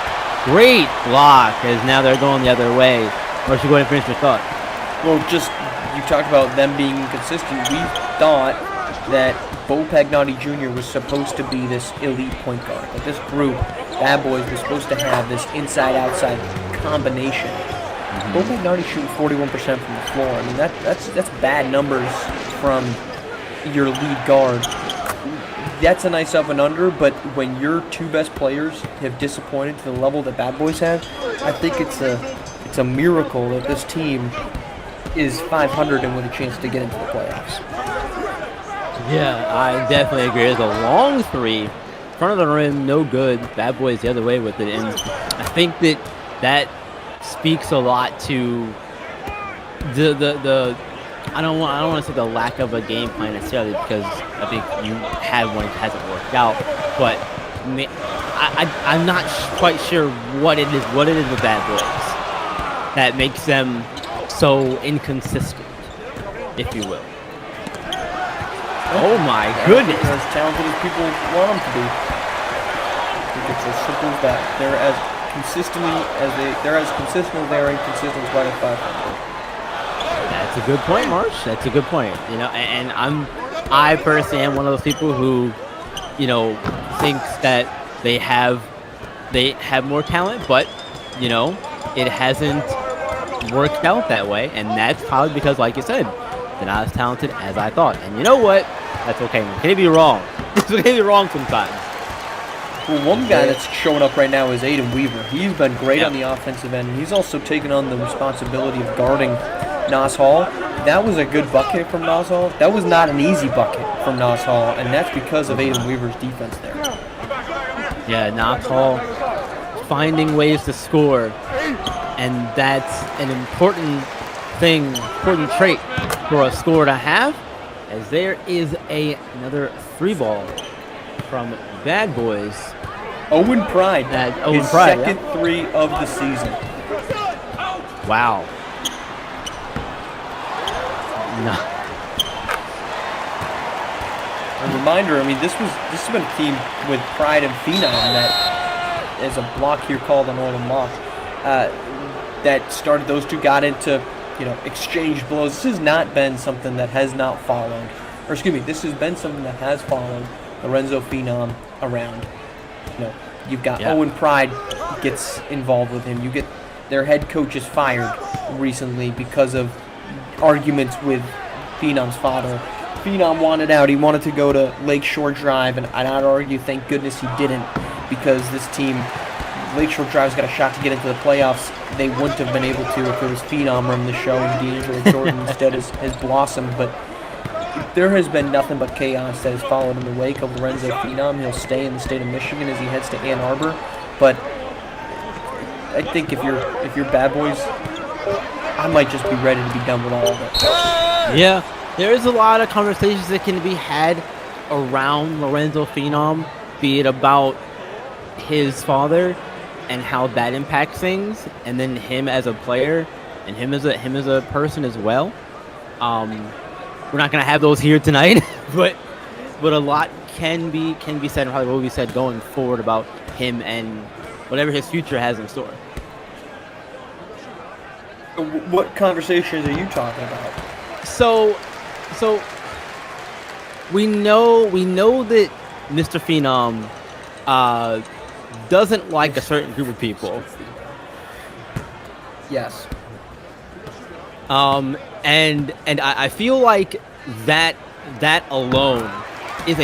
Great block, as now they're going the other way. Or should you go ahead and finish your thought? Well, you talked about them being inconsistent. We thought that Bo Pagnotti Jr. was supposed to be this elite point guard. That this group, Bad Boys, was supposed to have this inside-outside combination. Mm-hmm. Bo Pagnotti shooting 41% from the floor. I mean, that's bad numbers from your lead guard. That's a nice up and under, but when your two best players have disappointed to the level that Bad Boys have, I think it's a miracle that this team is 500 and with a chance to get into the playoffs. Yeah, I definitely agree. There's a long three, front of the rim, no good. Bad Boys the other way with it, and I think that speaks a lot to the I don't want to say the lack of a game plan necessarily, because I think you have one that hasn't worked out, but I'm not quite sure what it is with Bad Boys. that makes them so inconsistent, if you will. Oh my goodness! They're as talented as people want them to be. I think it's as simple as that. They're as consistent as they are inconsistent as wide at 500. That's a good point, Marsh. That's a good point. You know, and I personally am one of those people who, you know, thinks that they have more talent, but you know, it hasn't worked out that way, and that's probably because, like you said, they're not as talented as I thought. And you know what? That's okay. Can it be wrong? It's okay to be wrong sometimes. Well, one guy that's showing up right now is Aiden Weaver. He's been great on the offensive end. He's also taken on the responsibility of guarding Nas Hall. That was a good bucket from Nas Hall. That was not an easy bucket from Nas Hall, and that's because of Aiden Weaver's defense there. Yeah, Nas Hall finding ways to score, and that's an important trait for a score to have, as there is another 3-ball from Bad Boys. Owen Pride. His second 3 of the season. Wow. No. A reminder, I mean, this has been a team with Pride and Phenom that, as a block here called an Northern Mock, that started, those two got into, you know, exchange blows. This has not been something that has not followed, or excuse me, this has been something that has followed Lorenzo Phenom around. You know, you've got Owen Pride gets involved with him. You get their head coach is fired recently because of arguments with Phenom's father. Phenom wanted out. He wanted to go to Lakeshore Drive, and I'd argue, thank goodness he didn't, because this team, Lakeshore Drive's got a shot to get into the playoffs. They wouldn't have been able to if it was Phenom running the show and D'Angelo Jordan instead has blossomed. But there has been nothing but chaos that has followed in the wake of Lorenzo Phenom. He'll stay in the state of Michigan as he heads to Ann Arbor. But I think if you're Bad Boys, I might just be ready to be done with all of it. Yeah, there is a lot of conversations that can be had around Lorenzo Phenom, be it about his father and how that impacts things, and then him as a player and him as a person as well. We're not gonna have those here tonight, but a lot can be said, and probably will be said going forward about him and whatever his future has in store. What conversations are you talking about? So we know that Mr. Phenom doesn't like a certain group of people. Yes. And I feel like that alone is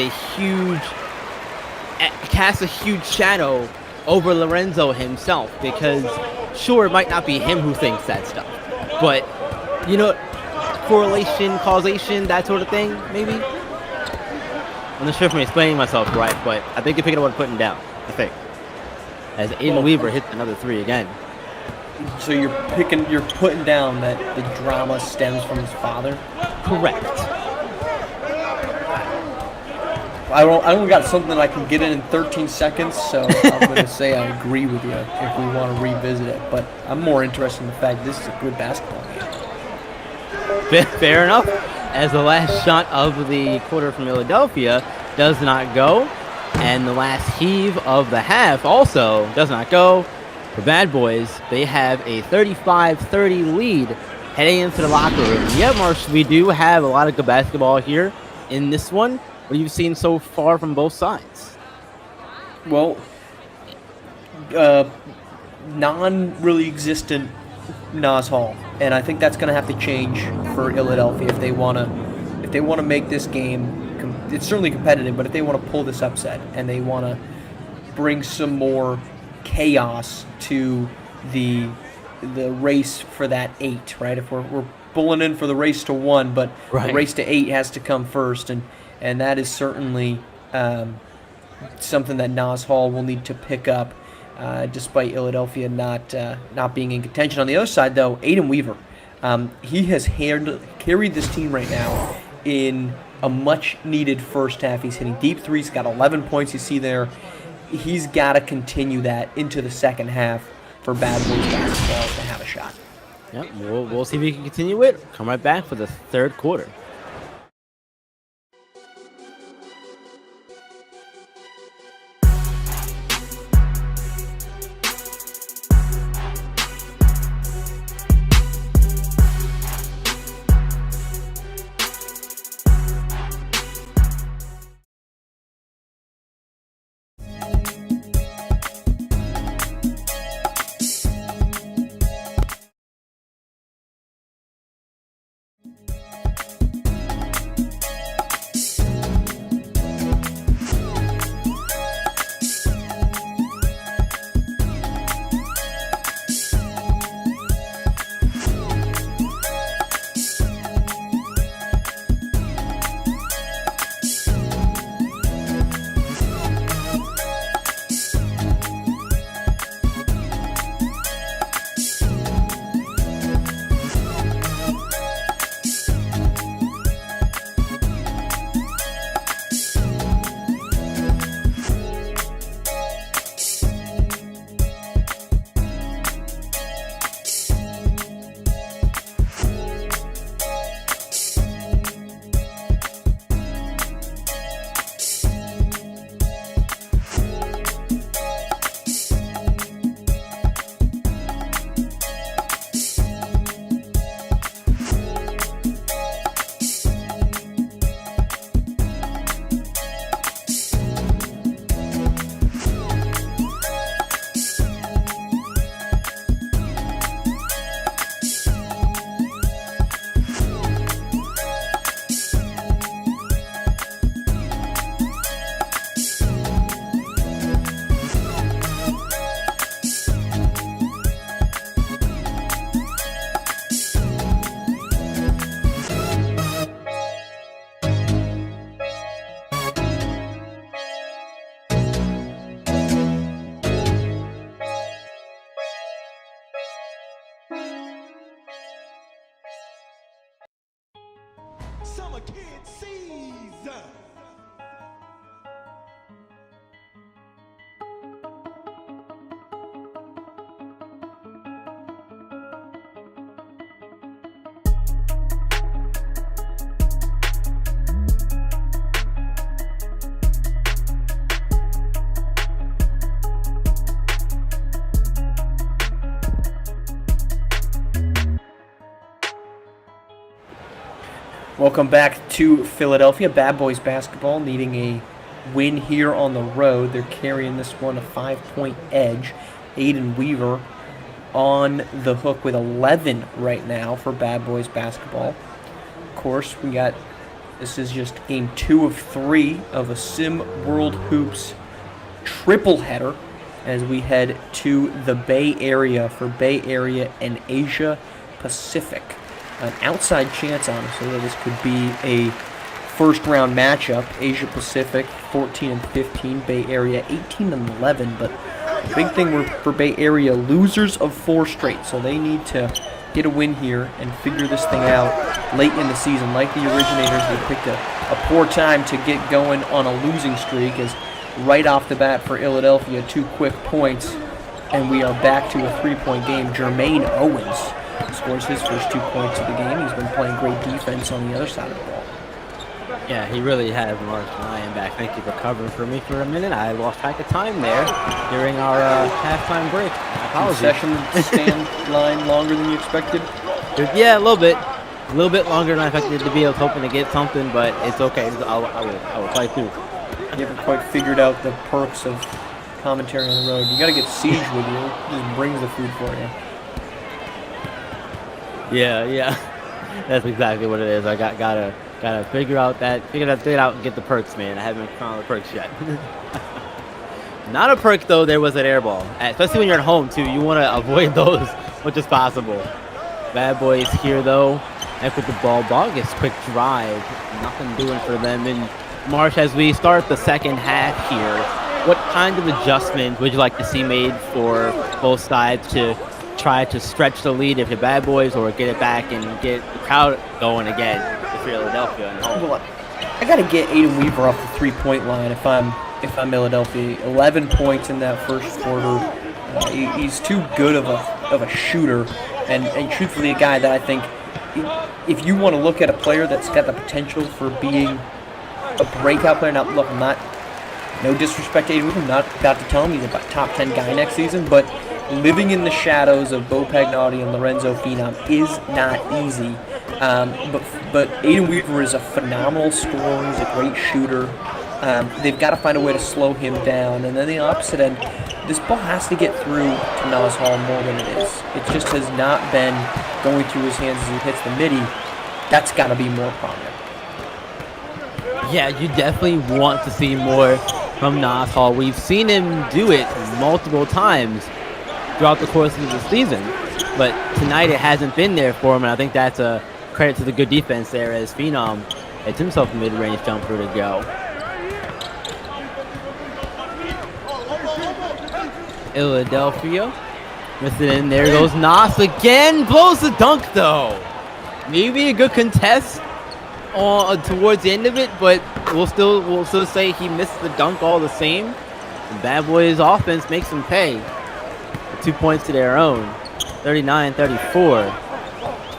casts a huge shadow over Lorenzo himself, because sure, it might not be him who thinks that stuff, but you know, correlation, causation, that sort of thing, maybe. I'm not sure if I'm explaining myself right, but I think you're picking up what I'm putting down, I think. As Aiden Weaver hits another 3 again. So you're putting down that the drama stems from his father? Correct. I don't got something I can get in 13 seconds, so I'm going to say I agree with you if we want to revisit it. But I'm more interested in the fact this is a good basketball game. Fair enough. As the last shot of the quarter from Ill-a-delphia does not go, and the last heave of the half also does not go. For Bad Boys, they have a 35-30 lead heading into the locker room. Yeah, Marsh, we do have a lot of good basketball here in this one. What have you seen so far from both sides? Well, non-really existent Nas Hall, and I think that's going to have to change for Ill-a-delphia if they want to make this game. It's certainly competitive, but if they want to pull this upset and they want to bring some more chaos to the race for that 8, right? If we're pulling in for the race to 1, but the race to 8 has to come first, and that is certainly something that Nas Hall will need to pick up, despite Ill-a-delphia not being in contention. On the other side, though, Aiden Weaver, he has carried this team right now in a much-needed first half. He's hitting deep threes. He's got 11 points you see there. He's got to continue that into the second half for Bad Boys basketball to have a shot. Yep, we'll see if we can continue it. Come right back for the third quarter. Summer Kid season. Welcome back to Philadelphia. Bad Boys basketball needing a win here on the road. They're carrying this one a 5-point edge. Aiden Weaver on the hook with 11 right now for Bad Boys basketball. Of course, this is just game 2 of 3 of a Sim World Hoops triple header as we head to the Bay Area for Bay Area and Asia Pacific. An outside chance, honestly, that this could be a first-round matchup. Asia Pacific, 14-15. Bay Area, 18-11. But the big thing for Bay Area, losers of 4 straight. So they need to get a win here and figure this thing out late in the season. Like the Originators, they picked a poor time to get going on a losing streak, as right off the bat for Ill-a-delphia, 2 quick points, and we are back to a 3-point game. Jermaine Owens scores his first 2 points of the game. He's been playing great defense on the other side of the ball. Yeah, he really has, Mark. I am back. Thank you for covering for me for a minute. I lost track of time there during our halftime break. Apologies. Session stand line longer than you expected? Yeah, a little bit. A little bit longer than I expected to be. I was hoping to get something, but it's okay. I will fight through. You haven't quite figured out the perks of commentary on the road. You got to get Siege with you. He just brings the food for you. Yeah. That's exactly what it is. I gotta figure that out and get the perks, man. I haven't found the perks yet. Not a perk though. There was an air ball, especially when you're at home too. You want to avoid those as much as possible. Bad Boys here though, and with the ball. Bogus quick drive, nothing doing for them. And Marsh, as we start the second half here, what kind of adjustment would you like to see made for both sides to try to stretch the lead if you're Bad Boys, or get it back and get the crowd going again if you're Ill-a-delphia and home? Well, I got to get Aiden Weaver off the 3-point line if I'm Ill-a-delphia. 11 points in that first quarter. He's too good of a shooter and truthfully a guy that I think if you want to look at a player that's got the potential for being a breakout player, now look, I'm not, no disrespect to Aiden Weaver, I'm not about to tell him he's a top 10 guy next season, but living in the shadows of Bo Pagnotti and Lorenzo Phenom is not easy. But Aiden Weaver is a phenomenal scorer. He's a great shooter. They've got to find a way to slow him down. And then the opposite end, this ball has to get through to Nas Hall more than it is. It just has not been going through his hands as he hits the midi. That's got to be more prominent. Yeah, you definitely want to see more from Nas Hall. We've seen him do it multiple times throughout the course of the season, but tonight it hasn't been there for him, and I think that's a credit to the good defense there as Phenom hits himself a mid-range jumper to go. Ill-a-delphia. Missed it in. There goes Nas again. Blows the dunk, though. Maybe a good contest towards the end of it, but we'll still say he missed the dunk all the same. The Bad Boys offense makes them pay. 2 points to their own. 39-34.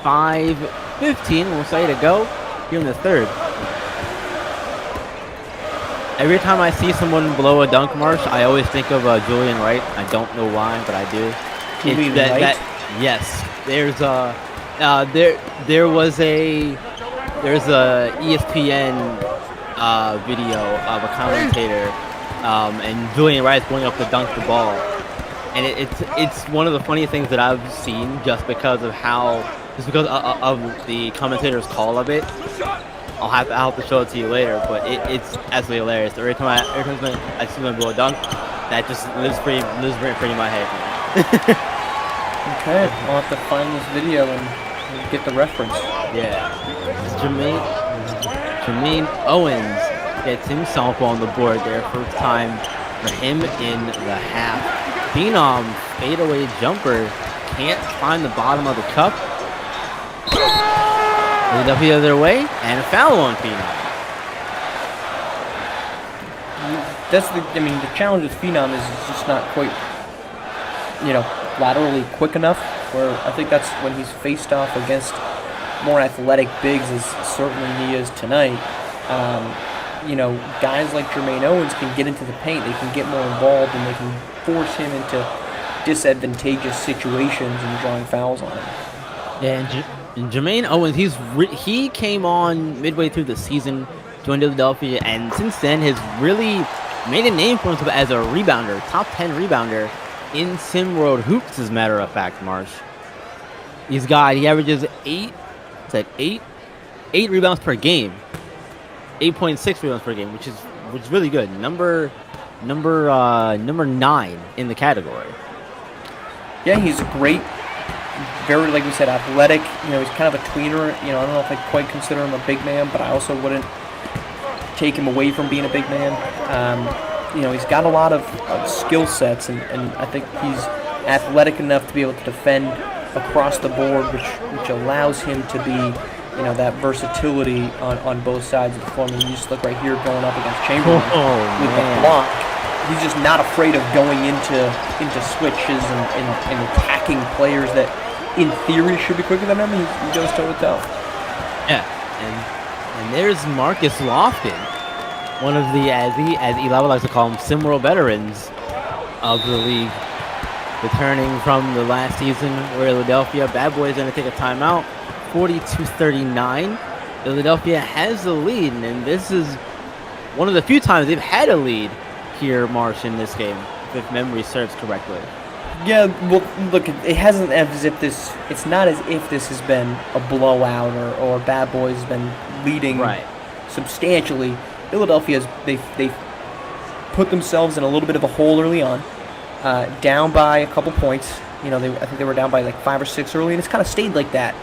5:15, we'll say, to go here in the third. Every time I see someone blow a dunk, Marsh, I always think of Julian Wright. I don't know why, but I do. Julian Wright? Yes. There's there's a ESPN video of a commentator, and Julian Wright's going up to dunk the ball. And it's one of the funniest things that I've seen just because of the commentator's call of it. I'll have to show it to you later, but it's absolutely hilarious. Every time I see them blow a dunk, that just lives free in my head. Okay, we'll have to find this video and get the reference. Yeah. Jermaine Owens gets himself on the board there. First time for him in the half. Phenom fadeaway jumper. Can't find the bottom of the cup. Lead up the other way, and a foul on Phenom. The challenge with Phenom is just not quite, laterally quick enough. Where I think that's when he's faced off against more athletic bigs, as certainly he is tonight. Guys like Jermaine Owens can get into the paint. They can get more involved, and they can force him into disadvantageous situations and drawing fouls on him. Yeah, and Jermaine Owens, he came on midway through the season, joined Ill-a-delphia, and since then has really made a name for himself as a rebounder, top 10 rebounder in SimWorld Hoops, as a matter of fact, Marsh. He averages 8 rebounds per game, 8.6 rebounds per game, which is really good. Number 9 in the category. Yeah, he's great. Very, like we said, athletic. He's kind of a tweener. I don't know if I'd quite consider him a big man, but I also wouldn't take him away from being a big man. He's got a lot of skill sets, and I think he's athletic enough to be able to defend across the board, which allows him to be, that versatility on both sides of the floor. You just look right here going up against Chamberlain with the block. He's just not afraid of going into switches and attacking players that, in theory, should be quicker than him. He goes toe-to-toe. Yeah, and there's Marcus Lofton, one of the, as Eli would like to call them, SimWorld veterans of the league, returning from the last season where Ill-a-delphia Bad Boys going to take a timeout. 42-39. Ill-a-delphia has the lead, and this is one of the few times they've had a lead here, Marsh, in this game, if memory serves correctly. Yeah, well, look, it hasn't as if this. It's not as if this has been a blowout or Bad Boys has been leading substantially. Ill-a-delphia they've put themselves in a little bit of a hole early on, down by a couple points. I think they were down by like 5 or 6 early, and it's kind of stayed like that.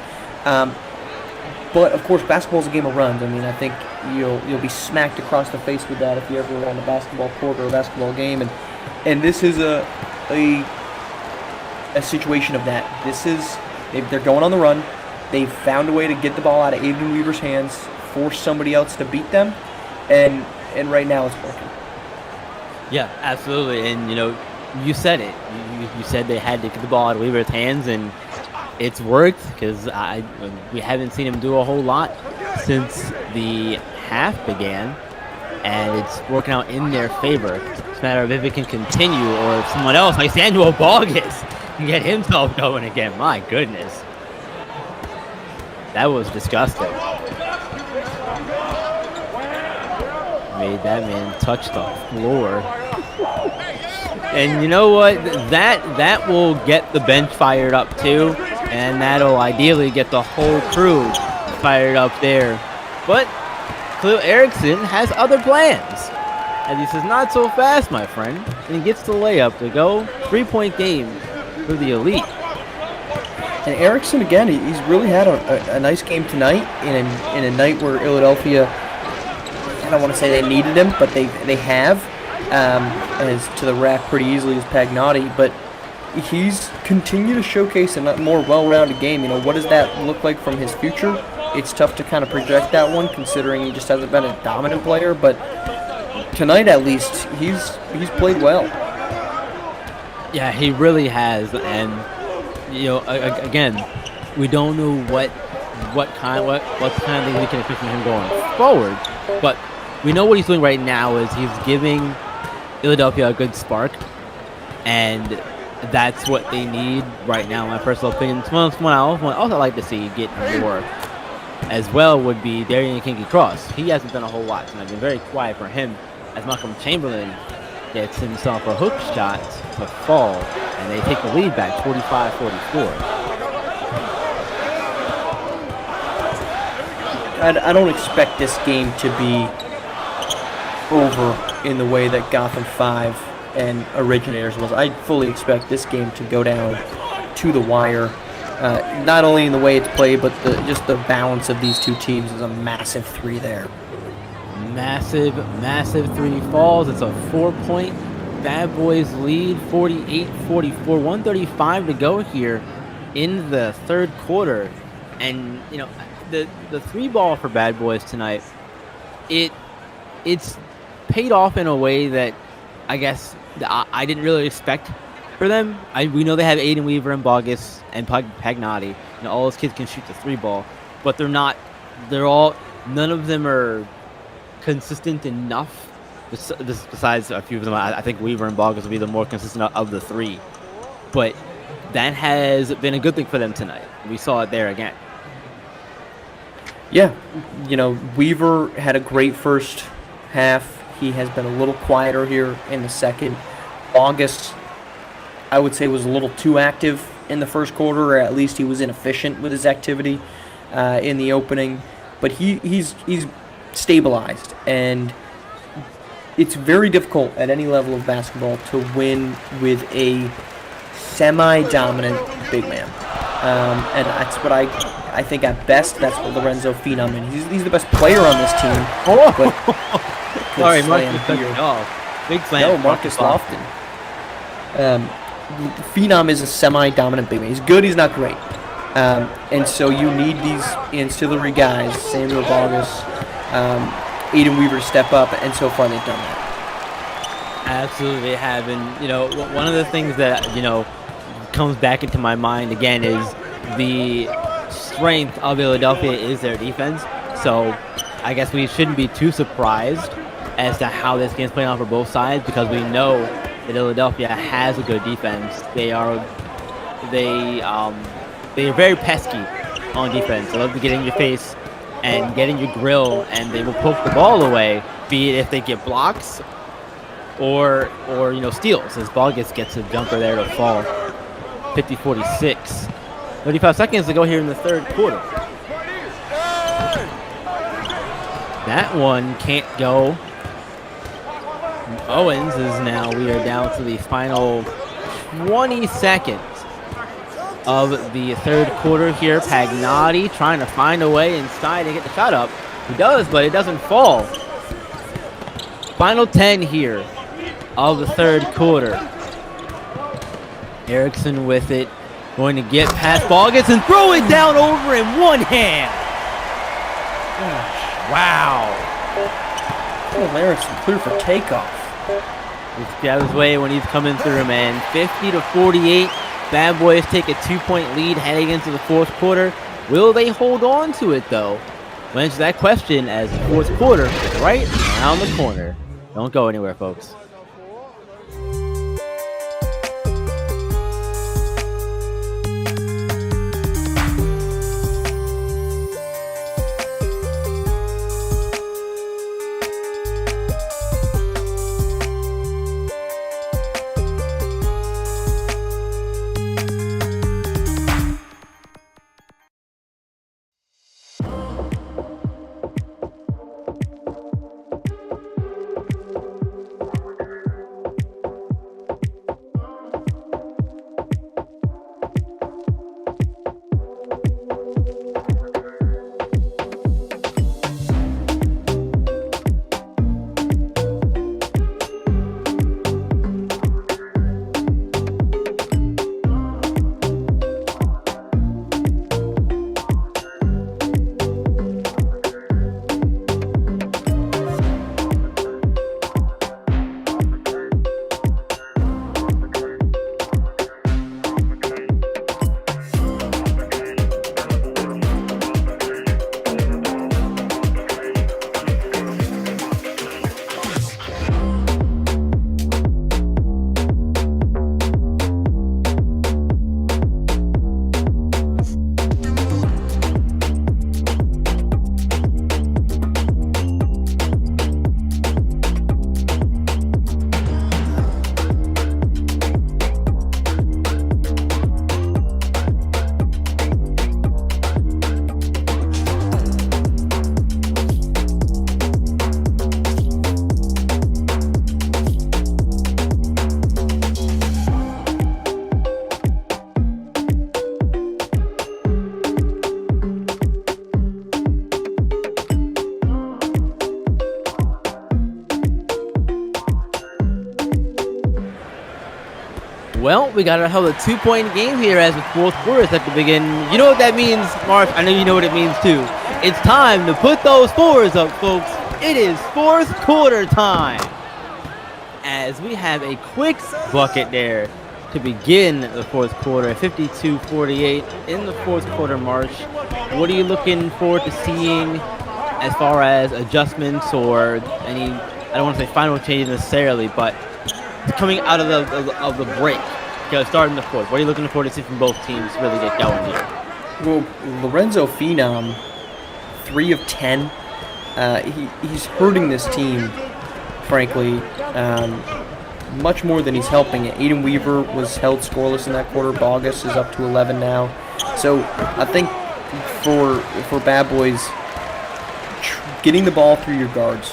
But of course, basketball is a game of runs. I think you'll be smacked across the face with that if you ever were on a basketball court or a basketball game, and this is a situation of that. They're going on the run. They've found a way to get the ball out of Aiden Weaver's hands, force somebody else to beat them, and right now it's working. Yeah, absolutely. And you said it. You said they had to get the ball out of Weaver's hands, and it's worked because we haven't seen him do a whole lot since the half began, and it's working out in their favor. It's a matter of if it can continue or if someone else like Samuel Bogus can get himself going again. My goodness. That was disgusting. Made that man touch the floor. And you know what? That will get the bench fired up too. And that'll ideally get the whole crew fired up there. But Khalil Erickson has other plans. And he says, not so fast, my friend. And he gets the layup to go. 3-point game for the Elite. And Erickson, again, he's really had a nice game tonight in a night where Ill-a-delphia, I don't want to say they needed him, but they have. And is to the rack pretty easily as Pagnotti. But he's continued to showcase a more well-rounded game. You know, what does that look like from his future? It's tough to kind of project that one, considering he just hasn't been a dominant player. But tonight, at least, he's played well. Yeah, he really has. And you know, again, we don't know what kind of things we can expect from him going forward. But we know what he's doing right now is he's giving Ill-a-delphia a good spark, and that's what they need right now, in my personal opinion. Someone else I'd like to see get more as well would be Darian Kinky-Cross. He hasn't done a whole lot, and I've been very quiet for him as Malcolm Chamberlain gets himself a hook shot to fall, and they take the lead back 45-44. I don't expect this game to be over in the way that Gotham 5 and Originators was. I fully expect this game to go down to the wire. Not only in the way it's played, but just the balance of these two teams is a massive three there. Massive three falls. It's a 4-point Bad Boys lead, 48-44, 135 to go here in the third quarter. And, you know, the three ball for Bad Boys tonight, it's paid off in a way that I guess I didn't really expect for them. We know they have Aiden Weaver and Bogus and Pagnotti. You know, all those kids can shoot the three ball, but none of them are consistent enough. Besides a few of them, I think Weaver and Bogus will be the more consistent of the three. But that has been a good thing for them tonight. We saw it there again. Yeah, you know, Weaver had a great first half. He has been a little quieter here in the second. August, I would say, was a little too active in the first quarter, or at least he was inefficient with his activity in the opening. But he's stabilized, and it's very difficult at any level of basketball to win with a semi-dominant big man. And that's what I think at best, that's what Lorenzo Phenom is. He's the best player on this team. Sorry, Marcus cut you off. Big slam. No, Marcus Lofton. Phenom is a semi-dominant big man. He's good, he's not great. And so you need these ancillary guys, Samuel Bogus, Aiden Weaver, to step up, and so far they've done that. Absolutely, they have. And, you know, one of the things that, you know, comes back into my mind again is the strength of Ill-a-delphia is their defense. So I guess we shouldn't be too surprised as to how this game's playing out for both sides, because we know that Ill-a-delphia has a good defense. They are very pesky on defense. They love to get in your face and get in your grill, and they will poke the ball away, be it if they get blocks or you know, steals, as Bogus gets a jumper there to fall. 50-46. 35 seconds to go here in the third quarter. That one can't go. Owens is now, we are down to the final 20 seconds of the third quarter here. Pagnotti trying to find a way inside and get the shot up. He does, but it doesn't fall. Final 10 here of the third quarter. Erickson with it, going to get past Bogus and throw it down over in one hand. Wow. Oh, Erickson clear for takeoff. He's got his way when he's coming through, man. 50-48. Bad Boys take a 2-point lead heading into the fourth quarter. Will they hold on to it, though? We'll answer that question as the fourth quarter is right around the corner. Don't go anywhere, folks. Well, we got a hell of a 2-point game here as the fourth quarter is set to begin. You know what that means, Mark? I know you know what it means too. It's time to put those scores up, folks. It is fourth quarter time. As we have a quick bucket there to begin the fourth quarter, 52-48 in the fourth quarter march. What are you looking forward to seeing as far as adjustments or any, I don't want to say final changes necessarily, but coming out of the break, starting the fourth? What are you looking forward to see from both teams really get going here? Well, Lorenzo Phenom, 3 of 10. He's hurting this team, frankly, much more than he's helping it. Aiden Weaver was held scoreless in that quarter. Bogus is up to 11 now. So I think for Bad Boys, getting the ball through your guards.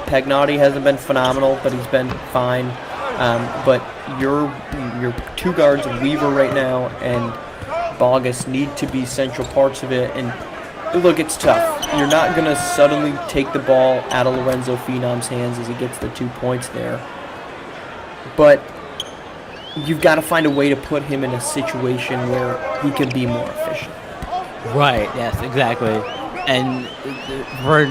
Pagnotti hasn't been phenomenal, but he's been fine. But your two guards, Weaver right now and Bogus, need to be central parts of it. And look, it's tough. You're not going to suddenly take the ball out of Lorenzo Phenom's hands as he gets the 2 points there. But you've got to find a way to put him in a situation where he can be more efficient. Right, yes, exactly. And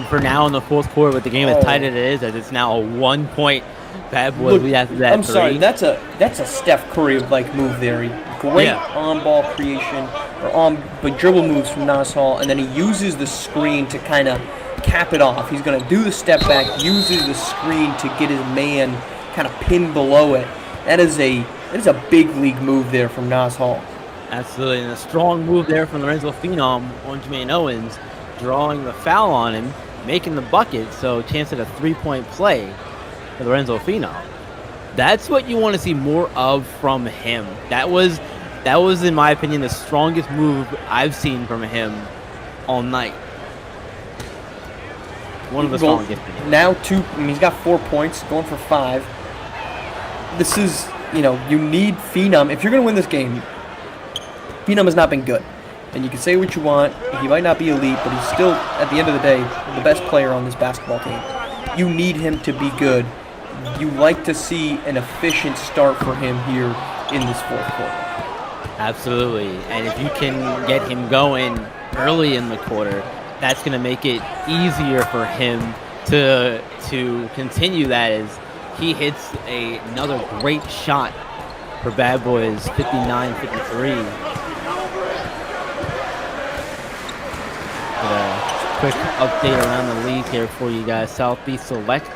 for now in the fourth quarter, with the game as tight as it is, as it's now a 1-point Bad Boys lead after that. I'm sorry, that's a Steph Curry-like move there. Great on-ball creation, but dribble moves from Nas Hall, and then he uses the screen to kind of cap it off. He's going to do the step back, uses the screen to get his man kind of pinned below it. That is a big league move there from Nas Hall. Absolutely, and a strong move there from Lorenzo Phenom on Jermaine Owens, drawing the foul on him, making the bucket, so chance at a 3-point play for Lorenzo Phenom. That's what you want to see more of from him. That was, in my opinion, the strongest move I've seen from him all night. One of the strongest. Now he's got 4 points, going for 5. This is, you need Phenom. If you're going to win this game, Phenom has not been good. And you can say what you want. He might not be elite, but he's still, at the end of the day, the best player on this basketball team. You need him to be good. You like to see an efficient start for him here in this fourth quarter. Absolutely. And if you can get him going early in the quarter, that's going to make it easier for him to continue that as he hits another great shot for Bad Boys, 59-53. Quick update around the league here for you guys. Southeast Select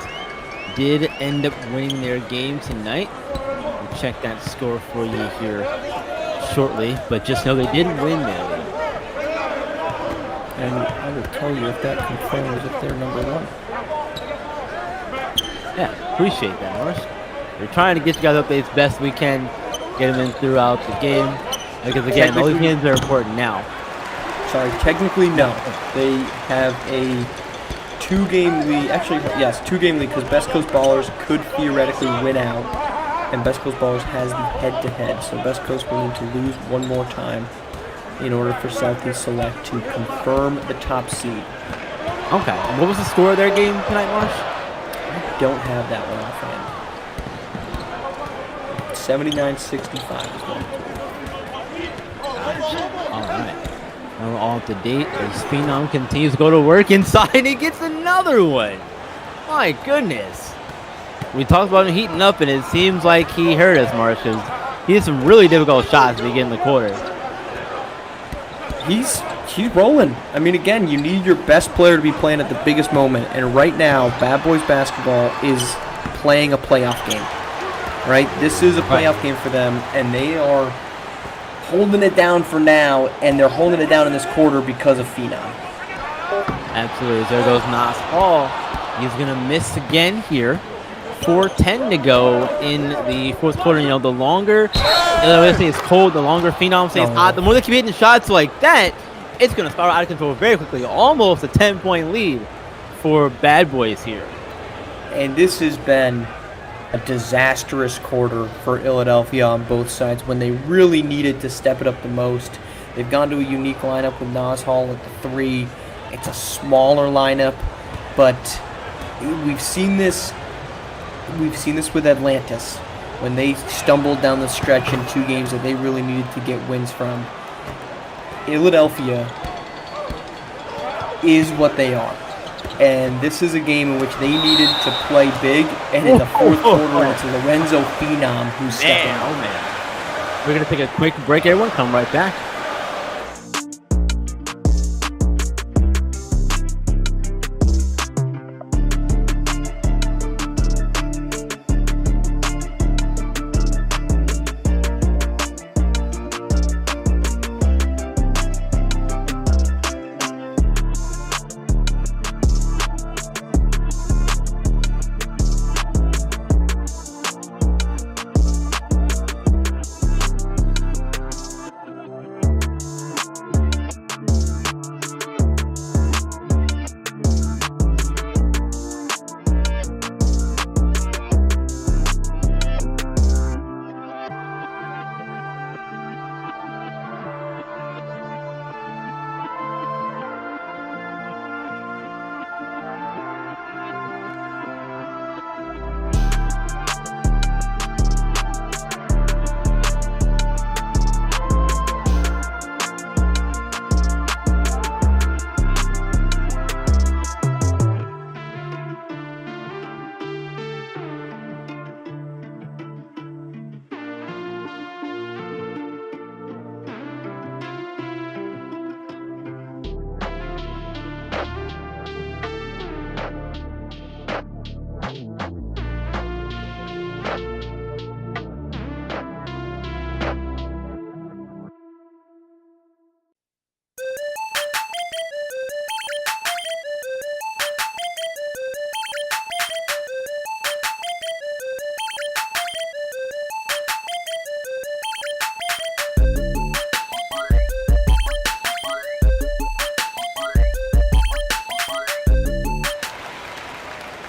did end up winning their game tonight. We'll check that score for you here shortly, but just know they didn't win that league. And I will tell you if that confirms if they're number one. Yeah, appreciate that, Morris. We're trying to get you guys updates best we can, get them in throughout the game. Because again, all these games are important now. Sorry, technically no. They have a 2-game lead. Actually, yes, 2-game lead because Best Coast Ballers could theoretically win out, and Best Coast Ballers has the head-to-head. So Best Coast will need to lose one more time in order for Southeast Select to confirm the top seed. Okay. And what was the score of their game tonight, Marsh? I don't have that one offhand. 79-65 is what. All right. We're all up to date as Phenom continues to go to work inside. He gets another one. My goodness. We talked about him heating up, and it seems like he hurt us, Marsh, because he had some really difficult shots to begin the quarter. He's rolling. I mean, again, you need your best player to be playing at the biggest moment, and right now, Bad Boys basketball is playing a playoff game. Right? This is a playoff game for them, and they are holding it down for now, and they're holding it down in this quarter because of Phenom. Absolutely. There goes Nas Hall. He's going to miss again here. 4:10 to go in the fourth quarter. You know, the longer it's cold, the longer Phenom stays hot, the more they keep hitting shots like that, it's going to spiral out of control very quickly. Almost a 10-point lead for Bad Boys here. And this has been a disastrous quarter for Ill-a-delphia on both sides when they really needed to step it up the most. They've gone to a unique lineup with Nas Hall at the 3. It's a smaller lineup, but we've seen this with Atlantis when they stumbled down the stretch in 2 games that they really needed to get wins from. Ill-a-delphia is what they are. And this is a game in which they needed to play big, and in the fourth quarter, it's Lorenzo Phenom who's stepping up. Oh, man. We're going to take a quick break, everyone. Come right back.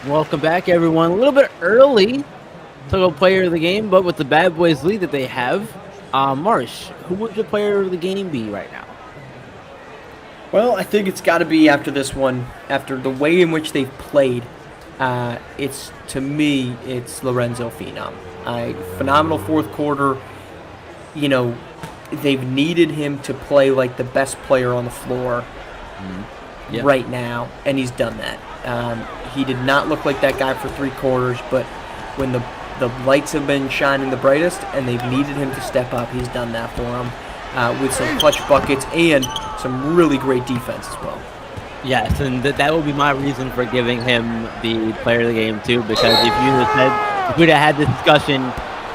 Welcome back, everyone. A little bit early to go player of the game, but with the Bad Boys lead that they have, Marsh, who would your player of the game be right now? Well, I think it's got to be after this one, after the way in which they've played. To me, it's Lorenzo Phenom. Phenomenal fourth quarter. You know, they've needed him to play like the best player on the floor right now, and he's done that. He did not look like that guy for 3 quarters, but when the the lights have been shining the brightest, and they've needed him to step up. He's done that for them with some clutch buckets and some really great defense as well. Yes, and that would be my reason for giving him the player of the game too. Because if we'd have had this discussion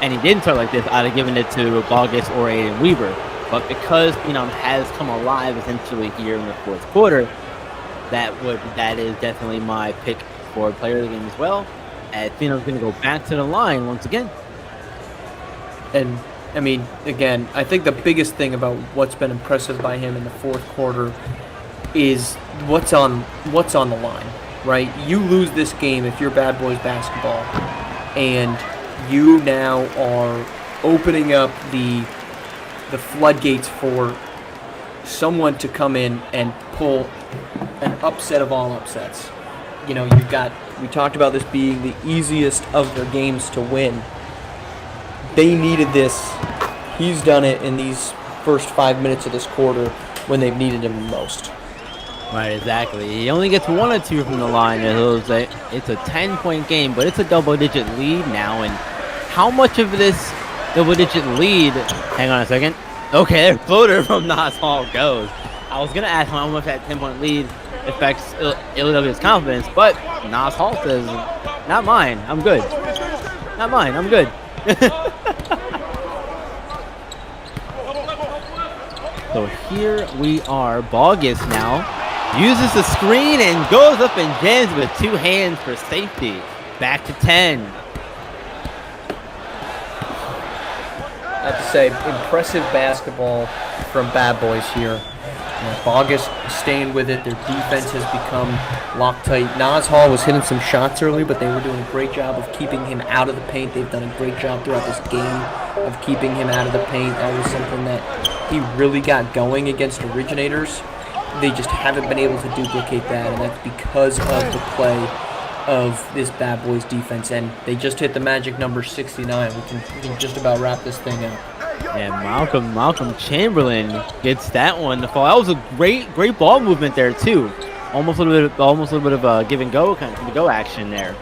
and he didn't start like this, I'd have given it to Bogus or Aiden Weaver. But because Phenom has come alive essentially here in the fourth quarter, that is definitely my pick for player of the game as well. And Phenom's going to go back to the line once again. And I mean, again, I think the biggest thing about what's been impressive by him in the fourth quarter is what's on the line, right? You lose this game if you're Bad Boys basketball, and you now are opening up the floodgates for someone to come in and pull an upset of all upsets. You know, we talked about this being the easiest of their games to win. They needed this. He's done it in these first 5 minutes of this quarter when they've needed him the most. Right, exactly. He only gets 1 or 2 from the line. It's a 10-point game, but it's a double-digit lead now. And how much of this double-digit lead? Hang on a second. Okay, their floater from Nas Hall goes. I was gonna ask how much that 10-point lead affects Ill-a-delphia's confidence, but Nas Hall says, "Not mine. I'm good. Not mine. I'm good." So here we are. Bogus now uses the screen and goes up and jams with 2 hands for safety. Back to 10. I have to say, impressive basketball from Bad Boys here. Bogus staying with it. Their defense has become Loctite. Nas Hall was hitting some shots early, but they were doing a great job of keeping him out of the paint. They've done a great job throughout this game of keeping him out of the paint. That was something that he really got going against Originators. They just haven't been able to duplicate that, and that's because of the play of this Bad Boys defense. And they just hit the magic number 69. We can just about wrap this thing up. And Malcolm Chamberlain gets that one to fall. That was a great ball movement there too. Almost a little bit of give and go kind of go action there.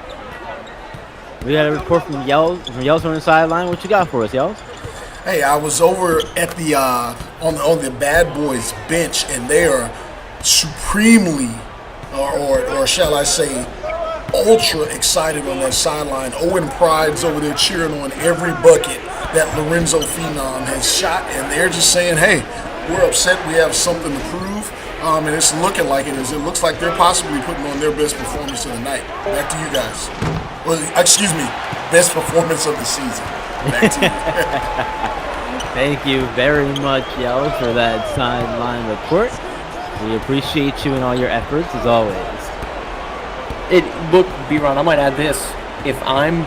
We got a report from Yells on the sideline. What you got for us, Yells? Hey, I was over at the on the Bad Boys bench, and they are supremely, or shall I say, ultra excited on that sideline. Owen Pride's over there cheering on every bucket that Lorenzo Phenom has shot, and they're just saying, hey, we're upset, we have something to prove, and it's looking like it is. It looks like they're possibly putting on their best performance of the night. Back to you guys. Well, excuse me, best performance of the season. Back to you. Thank you very much, Yells, for that sideline report. We appreciate you and all your efforts, as always. Look, B-Ron, I might add this. If I'm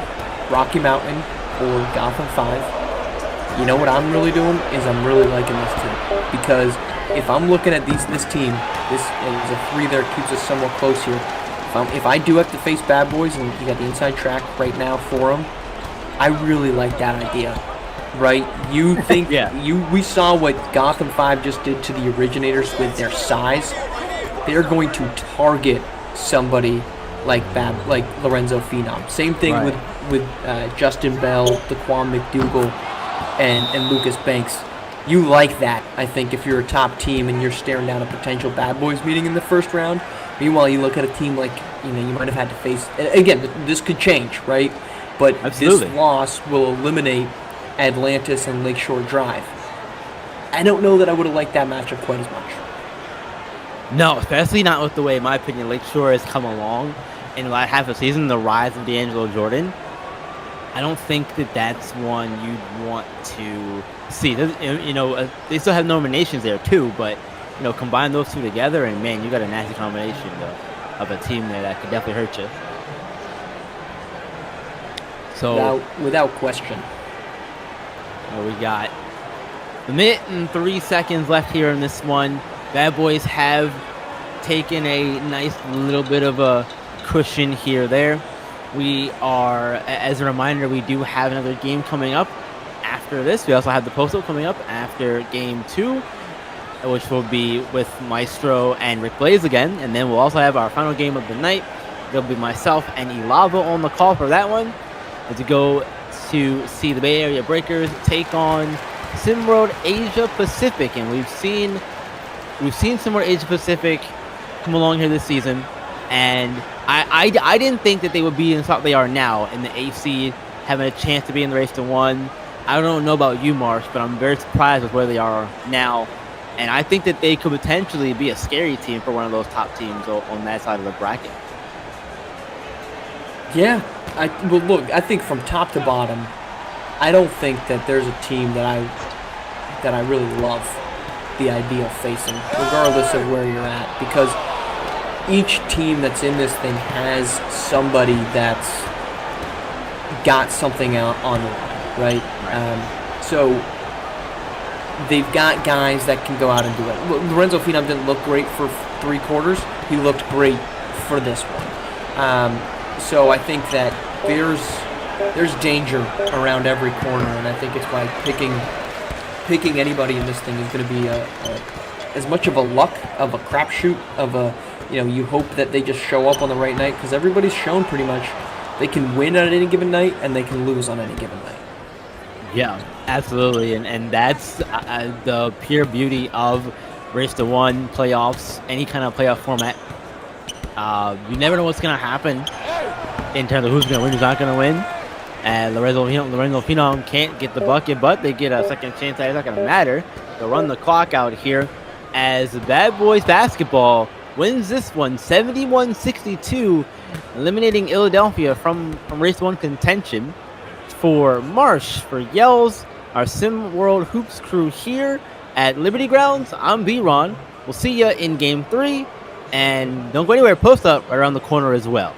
Rocky Mountain or Gotham 5, you know what I'm really doing is I'm really liking this team. Because if I'm looking at this team, this is a 3 there, keeps us somewhat close here. If I do have to face Bad Boys, and you got the inside track right now for them, I really like that idea. Right? You think we saw what Gotham 5 just did to the Originators with their size. They're going to target somebody like Lorenzo Phenom. Same thing with Justin Bell, Daquan McDougal, and Lucas Banks. You like that, I think, if you're a top team and you're staring down a potential Bad Boys meeting in the first round. Meanwhile, you look at a team like, you might have had to face, again, this could change, right? But Absolutely. This loss will eliminate Atlantis and Lakeshore Drive. I don't know that I would have liked that matchup quite as much. No, especially not with the way, in my opinion, Lakeshore has come along in the last half of the season, the rise of D'Angelo Jordan. I don't think that's one you'd want to see. They still have nominations there too, but combine those two together, and man, you got a nasty combination of a team there that could definitely hurt you. So without question. We got a minute and 3 seconds left here in this one. Bad Boys have taken a nice little bit of a cushion here there. We are, as a reminder, we do have another game coming up after this. We also have the postal coming up after game 2, which will be with Maestro and Rick Blaze again. And then we'll also have our final game of the night. There'll be myself and Ilava on the call for that one. As we go gets to see the Bay Area Breakers take on SimWorld Asia Pacific, and we've seen SimWorld Asia Pacific come along here this season, and I didn't think that they would be in the spot they are now in the AC, having a chance to be in the race to 1. I don't know about you, Marsh, but I'm very surprised with where they are now, and I think that they could potentially be a scary team for one of those top teams on that side of the bracket. Yeah, well, look, I think from top to bottom, I don't think that there's a team that I really love the idea of facing, regardless of where you're at, because each team that's in this thing has somebody that's got something out on the line, right? So they've got guys that can go out and do it. Lorenzo Phenom didn't look great for 3 quarters. He looked great for this one. So I think that there's danger around every corner, and I think it's why picking anybody in this thing is going to be as much of a luck, of a crapshoot, of a, you hope that they just show up on the right night, because everybody's shown pretty much they can win on any given night and they can lose on any given night. Yeah, absolutely, and that's the pure beauty of race to 1 playoffs, any kind of playoff format. You never know what's going to happen in terms of who's going to win, who's not going to win. And Lorenzo Phenom can't get the bucket, but they get a second chance. It's not going to matter. They'll run the clock out here as the Bad Boys basketball wins this one 71-62, eliminating Ill-a-delphia from race 1 contention. For Marsh, for Yells, our Sim World Hoops crew here at Liberty Grounds, I'm B-Ron. We'll see you in Game 3. And don't go anywhere. Post up right around the corner as well.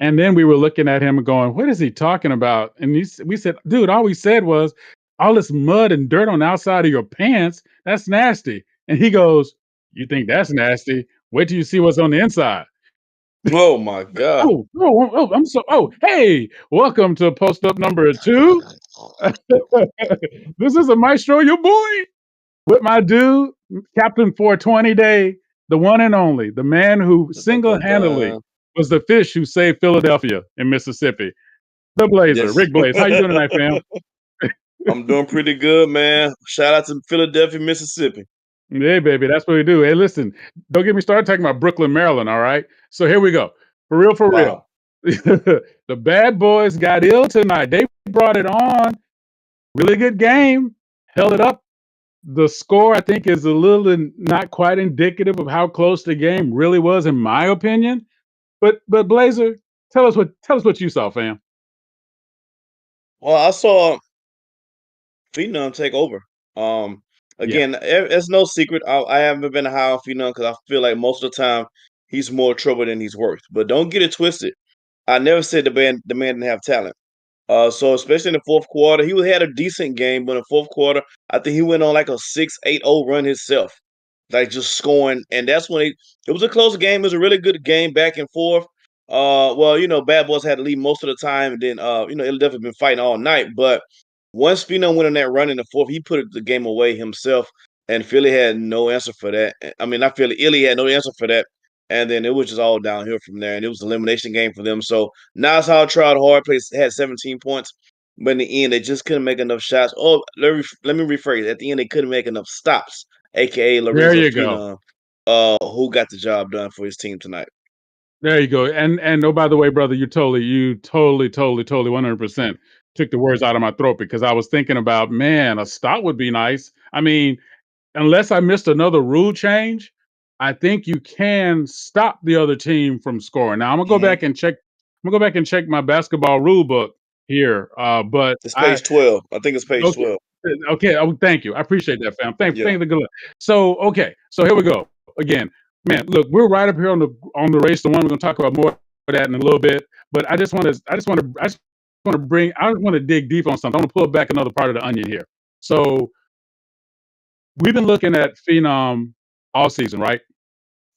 And then we were looking at him and going, what is he talking about? And we said, dude, all we said was, all this mud and dirt on the outside of your pants, that's nasty. And he goes, you think that's nasty? Wait till you see what's on the inside. Oh my God. Hey, welcome to post up number 2. This is a Maestro, your boy, with my dude, Captain 420 Day, the one and only, the man who Dun, dun, dun, single-handedly dun. was the fish who saved Philadelphia in Mississippi. The Blazer, Yes. Rick Blaze. How you doing tonight, fam? I'm doing pretty good, man. Shout out to Philadelphia, Mississippi. Hey, baby, that's what we do. Hey, listen, don't get me started talking about Brooklyn, Maryland, all right? So here we go. For real, for real. Wow. The bad boys got ill tonight. They brought it on. Really good game. Held it up. The score, I think, is a little not quite indicative of how close the game really was, in my opinion. But Blazer, tell us what you saw, fam. Well, I saw Phenom take over. Yeah. Again, it's no secret. I haven't been high on Phenom because I feel like most of the time he's more trouble than he's worth. But don't get it twisted. I never said the man didn't have talent. So especially in the fourth quarter, he had a decent game, but in the fourth quarter, I think he went on like a 6-8-0 run himself, like just scoring, and that's when it was a close game. It was a really good game, back and forth. Well, Bad Boys had to lead most of the time, and then Ill-a-delphia been fighting all night. But once Pheno went on that run in the fourth, he put the game away himself, and Philly had no answer for that. I mean, not Philly, Illy had no answer for that. And then it was just all downhill from there, and it was an elimination game for them. So Nas Howard tried hard, had 17 points, but in the end, they just couldn't make enough shots. Oh, let me rephrase. At the end, they couldn't make enough stops, aka There Lorenzo you go. Phenom, who got the job done for his team tonight. There you go. And oh, by the way, brother, you totally 100% took the words out of my throat, because I was thinking about, man, a stop would be nice. I mean, unless I missed another rule change, I think you can stop the other team from scoring. Now I'm gonna go hmm back and check. I'm gonna go back and check my basketball rule book here. But It's page 12. I think it's page okay, 12. okay. Oh, thank you. I appreciate that, fam. Yeah. Thank the good luck. So okay, so here we go again, man. Look, we're right up here on the race to one. We're gonna talk about more of that in a little bit. But I just want to dig deep on something. I want to pull back another part of the onion here. So we've been looking at Phenom all season, right?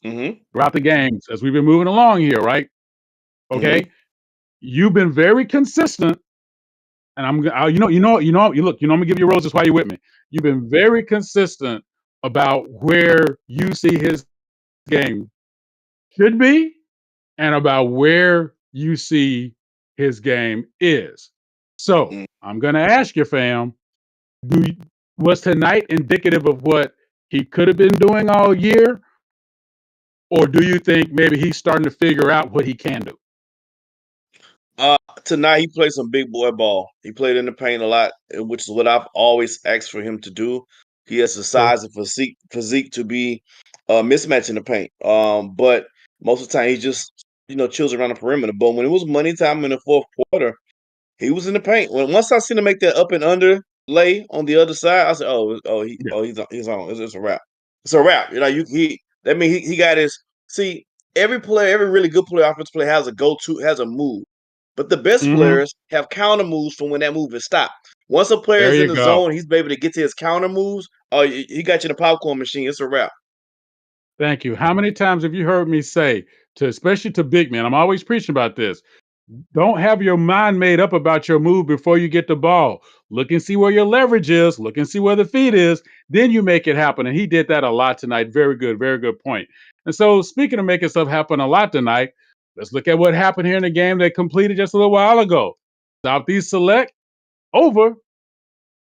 hmm Throughout the games as we've been moving along here, right? hmm Okay, you've been very consistent, and I'm gonna give you roses while you're with me. You've been very consistent about where you see his game should be, and about where you see his game is. So I'm gonna ask you, fam, do you, was tonight indicative of what he could have been doing all year, or do you think maybe he's starting to figure out what he can do? Uh, Tonight he played some big boy ball. He played in the paint a lot, which is what I've always asked for him to do. He has the True. size and physique to be a mismatch in the paint. But most of the time he just chills around the perimeter. But when it was money time in the fourth quarter, he was in the paint. Once I seen him make that up and under lay on the other side, I said, Yeah. he's on. It's a wrap. It's a wrap. That mean he got his. See, every player, every really good player, offensive player has a go-to, has a move. But the best Hmm. players have counter moves from when that move is stopped. Once a player There is in you the go. zone, he's able to get to his counter moves. Oh, he got you in the popcorn machine. It's a wrap. Thank you. How many times have you heard me say to, especially to big men, I'm always preaching about this. Don't have your mind made up about your move before you get the ball. Look and see where your leverage is. Look and see where the feet is. Then you make it happen. And he did that a lot tonight. Very good point. And so, speaking of making stuff happen a lot tonight, let's look at what happened here in the game that completed just a little while ago. Southeast Select over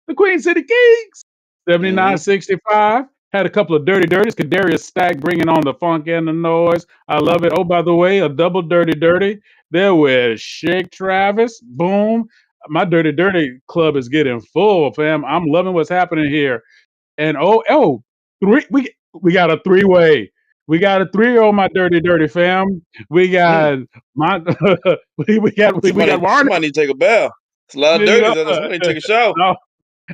the Queen City Kings. hmm 79-65. Had a couple of dirty dirties. Kadarius Stack bringing on the funk and the noise. I love it. Oh, by the way, a double dirty. There with Shake Travis. Boom. My dirty club is getting full, fam. I'm loving what's happening here. And three. We got a three-way. We got a three on my dirty fam. We Mm. got my we got Warner. Somebody need to take a bath. It's a lot of You dirties know, out there. Somebody need to take a shower. no,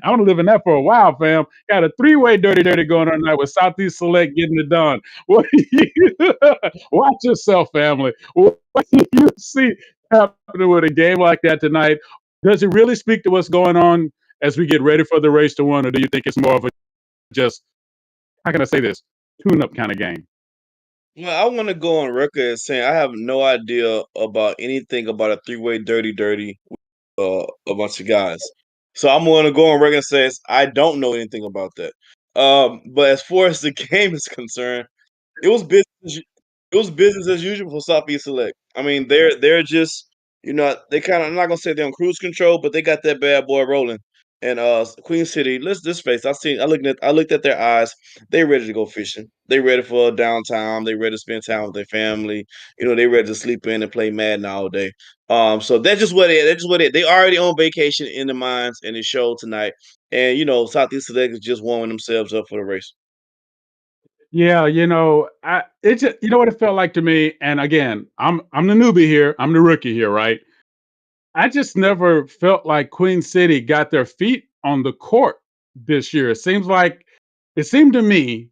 I want to live in that for a while, fam. Got a three-way dirty going on tonight with Southeast Select getting it done. What do you watch yourself, family? What do you see happening with a game like that tonight? Does it really speak to what's going on as we get ready for the race to one, or do you think it's more of a just, how can I say this, tune-up kind of game? Well, I want to go on record as saying I have no idea about anything about a three-way dirty a bunch of guys. So I'm going to go on record and say I don't know anything about that. But as far as the game is concerned, it was business. It was business as usual for Southeast Select. I mean, they're just they kind of, I'm not gonna say they're on cruise control, but they got that bad boy rolling. And Queen City, let's this face. I looked at their eyes. They ready to go fishing. They ready for a downtime. They ready to spend time with their family. They ready to sleep in and play Madden all day. So that's just what it is. That's just what it is. They already on vacation in the mines, and it showed tonight. And Southeast Select is just warming themselves up for the race. Yeah, it just, what it felt like to me. And again, I'm the newbie here. I'm the rookie here, right? I just never felt like Queen City got their feet on the court this year. It seemed to me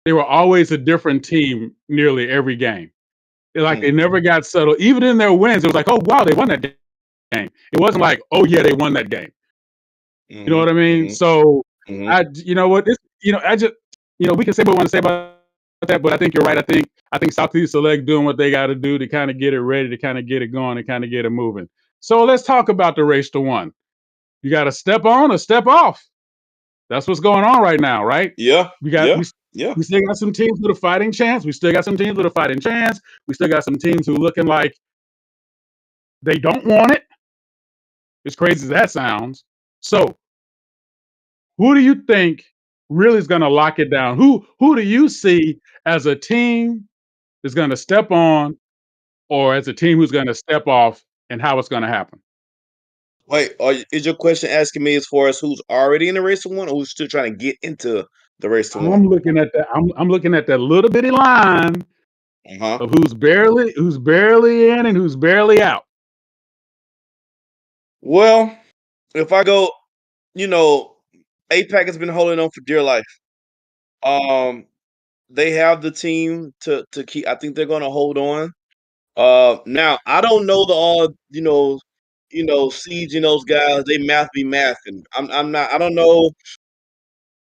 they were always a different team nearly every game. Like they Mm. never got settled. Even in their wins, it was like, oh wow, they won that game. It wasn't like, oh yeah, they won that game. You know Hmm. what I mean? Hmm. So Hmm. you know what? I just, we can say what we want to say about that, but I think you're right. I think Southeast Select doing what they got to do to kind of get it ready, to kind of get it going, and kind of get it moving. So let's talk about the race to one. You got to step on or step off. That's what's going on right now, right? Yeah. We got Yeah. we Yeah. we still got some teams with a fighting chance. We still got some teams with a fighting chance. We still got some teams who looking like they don't want it. As crazy as that sounds. So, who do you think really is going to lock it down? Who do you see as a team that's going to step on, or as a team who's going to step off, and how it's going to happen? Wait, is your question asking me as far as who's already in the race to one, or who's still trying to get into the race to one? I'm looking at that little bitty line Uh huh. of who's barely in and who's barely out. Well, if I go, you know, APAC has been holding on for dear life. Um, they have the team to keep. I think they're going to hold on. Now I don't know the all. Siege and those guys. They math be mathing. I'm not. I don't know.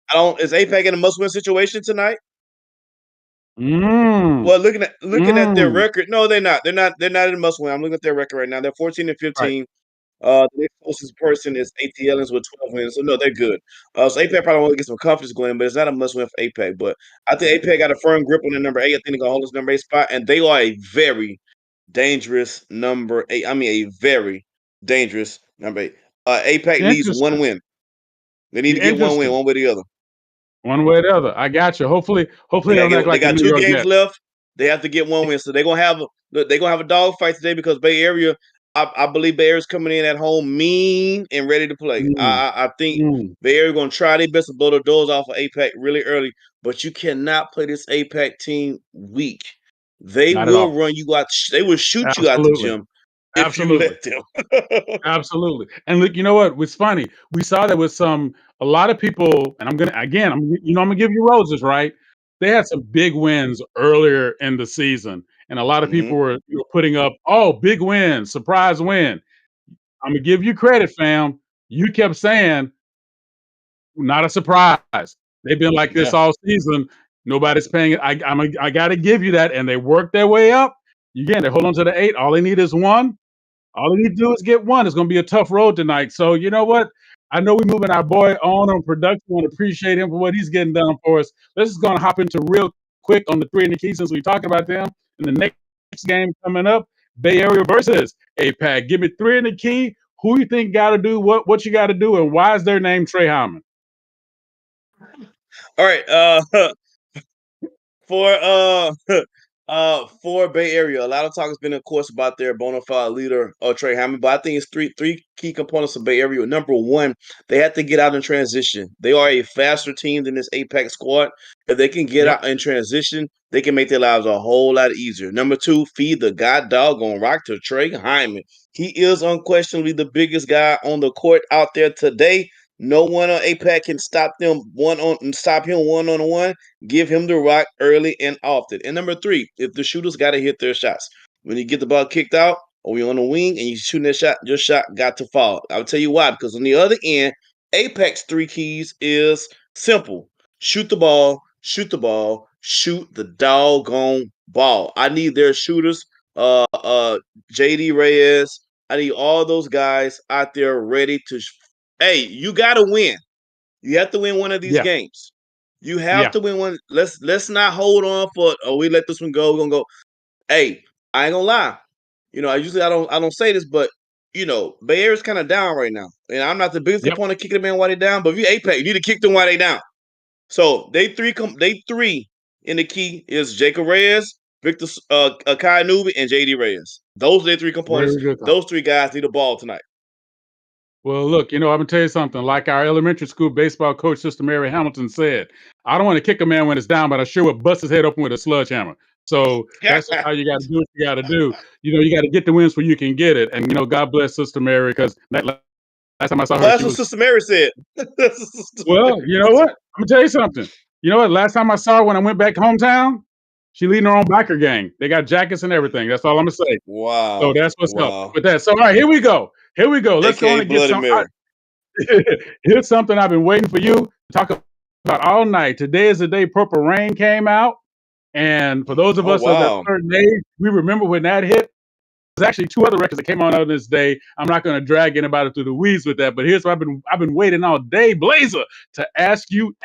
I don't. Is APAC in a must win situation tonight? Mm, Well, looking at their mm, record, no, they're not. They're not in must win. I'm looking at their record right now. They're 14 and right. 15. The next closest person is ATLians with 12 wins. So no, they're good. So APAC probably want to get some confidence going, but it's not a must win for APAC. But I think APAC got a firm grip on the number 8. I think they're gonna hold this number 8 spot, and they are a very dangerous number 8. I mean, a very dangerous number 8. APAC needs one Interesting. win. They need to get one win, Interesting. one way or the other. One way or the other. I got you. Hopefully They they got don't act they like the got New two York games Nets. left. They have to get one win, so they're gonna have a dog fight today because Bay Area. I believe Bay Area's coming in at home mean and ready to play. Mm, I think mm, Bay Area gonna try their best to blow the doors off of APAC really early, but you cannot play this APAC team weak. They not at will all. run you out. They will shoot you out the Absolutely. gym if you Absolutely. let them. Absolutely. And look, you know what? What's funny? We saw that with a lot of people, and I'm gonna give you roses, right? They had some big wins earlier in the season, and a lot of people Hmm. were putting up, oh, big win, surprise win. I'm gonna give you credit, fam. You kept saying not a surprise. They've been like this Yeah. all season. Nobody's paying it. I got to give you that, and they worked their way up. Again, they hold on to the 8. All they need is one. All they need to do is get one. It's going to be a tough road tonight. So you know what? I know we're moving our boy on production. I want to appreciate him for what he's getting done for us. Let's just going to hop into real quick on the 3 and the key since we talked about them. In the next game coming up, Bay Area versus APAC. Give me 3 in the key. Who you think got to do what you got to do, and why is their name Trey Hyman? All right. For for Bay Area, a lot of talk has been, of course, about their bona fide leader, Trey Hammond. But I think it's three key components of Bay Area. Number one, they have to get out in transition. They are a faster team than this Apex squad. If they can get Yep. out in transition, they can make their lives a whole lot easier. Number two, feed the god doggone rock to Trey Hyman. He is unquestionably the biggest guy on the court out there today. No one on APAC can stop him one on one. Give him the rock early and often. And number three, if the shooters got to hit their shots. When you get the ball kicked out or you're on the wing and you're shooting that shot, your shot got to fall. I'll tell you why. Because on the other end, Apex 3 keys is simple. Shoot the ball, shoot the ball, shoot the doggone ball. I need their shooters, JD Reyes. I need all those guys out there ready to. Hey, you got to win. You have to win one of these Yeah, games. You have yeah, to win one. Let's not hold on for we let this one go. We're gonna go. Hey, I ain't gonna lie. I don't say this, but Bay Area's kind of down right now, and I'm not the biggest yep. opponent kicking them in while they down. But if you Apex, you need to kick them while they down. So they three in the key is Jacob Reyes, Victor Akai Nubi, and JD Reyes. Those are their three components. Very good call. Those three guys need the ball tonight. Well, look, I'm gonna tell you something. Like our elementary school baseball coach, Sister Mary Hamilton said, I don't want to kick a man when it's down, but I sure would bust his head open with a sledgehammer. So that's just how you got to do what you got to do. You got to get the wins where you can get it. And God bless Sister Mary, because last time I saw her, That's she what was. Sister Mary said. Well, you know what? I'm gonna tell you something. You know what? Last time I saw her, when I went back hometown, she leading her own biker gang. They got jackets and everything. That's all I'm gonna say. So Wow. that's what's up Wow. with that. So all right, here we go. Here we go. Let's go on AKA and get Bloody some. Mary. Here's something I've been waiting for you to talk about all night. Today is the day Purple Rain came out. And for those of Oh us of that wow. certain age, we remember when that hit. There's actually two other records that came out on this day. I'm not going to drag anybody through the weeds with that, but here's what I've been waiting all day, Blazer, to ask you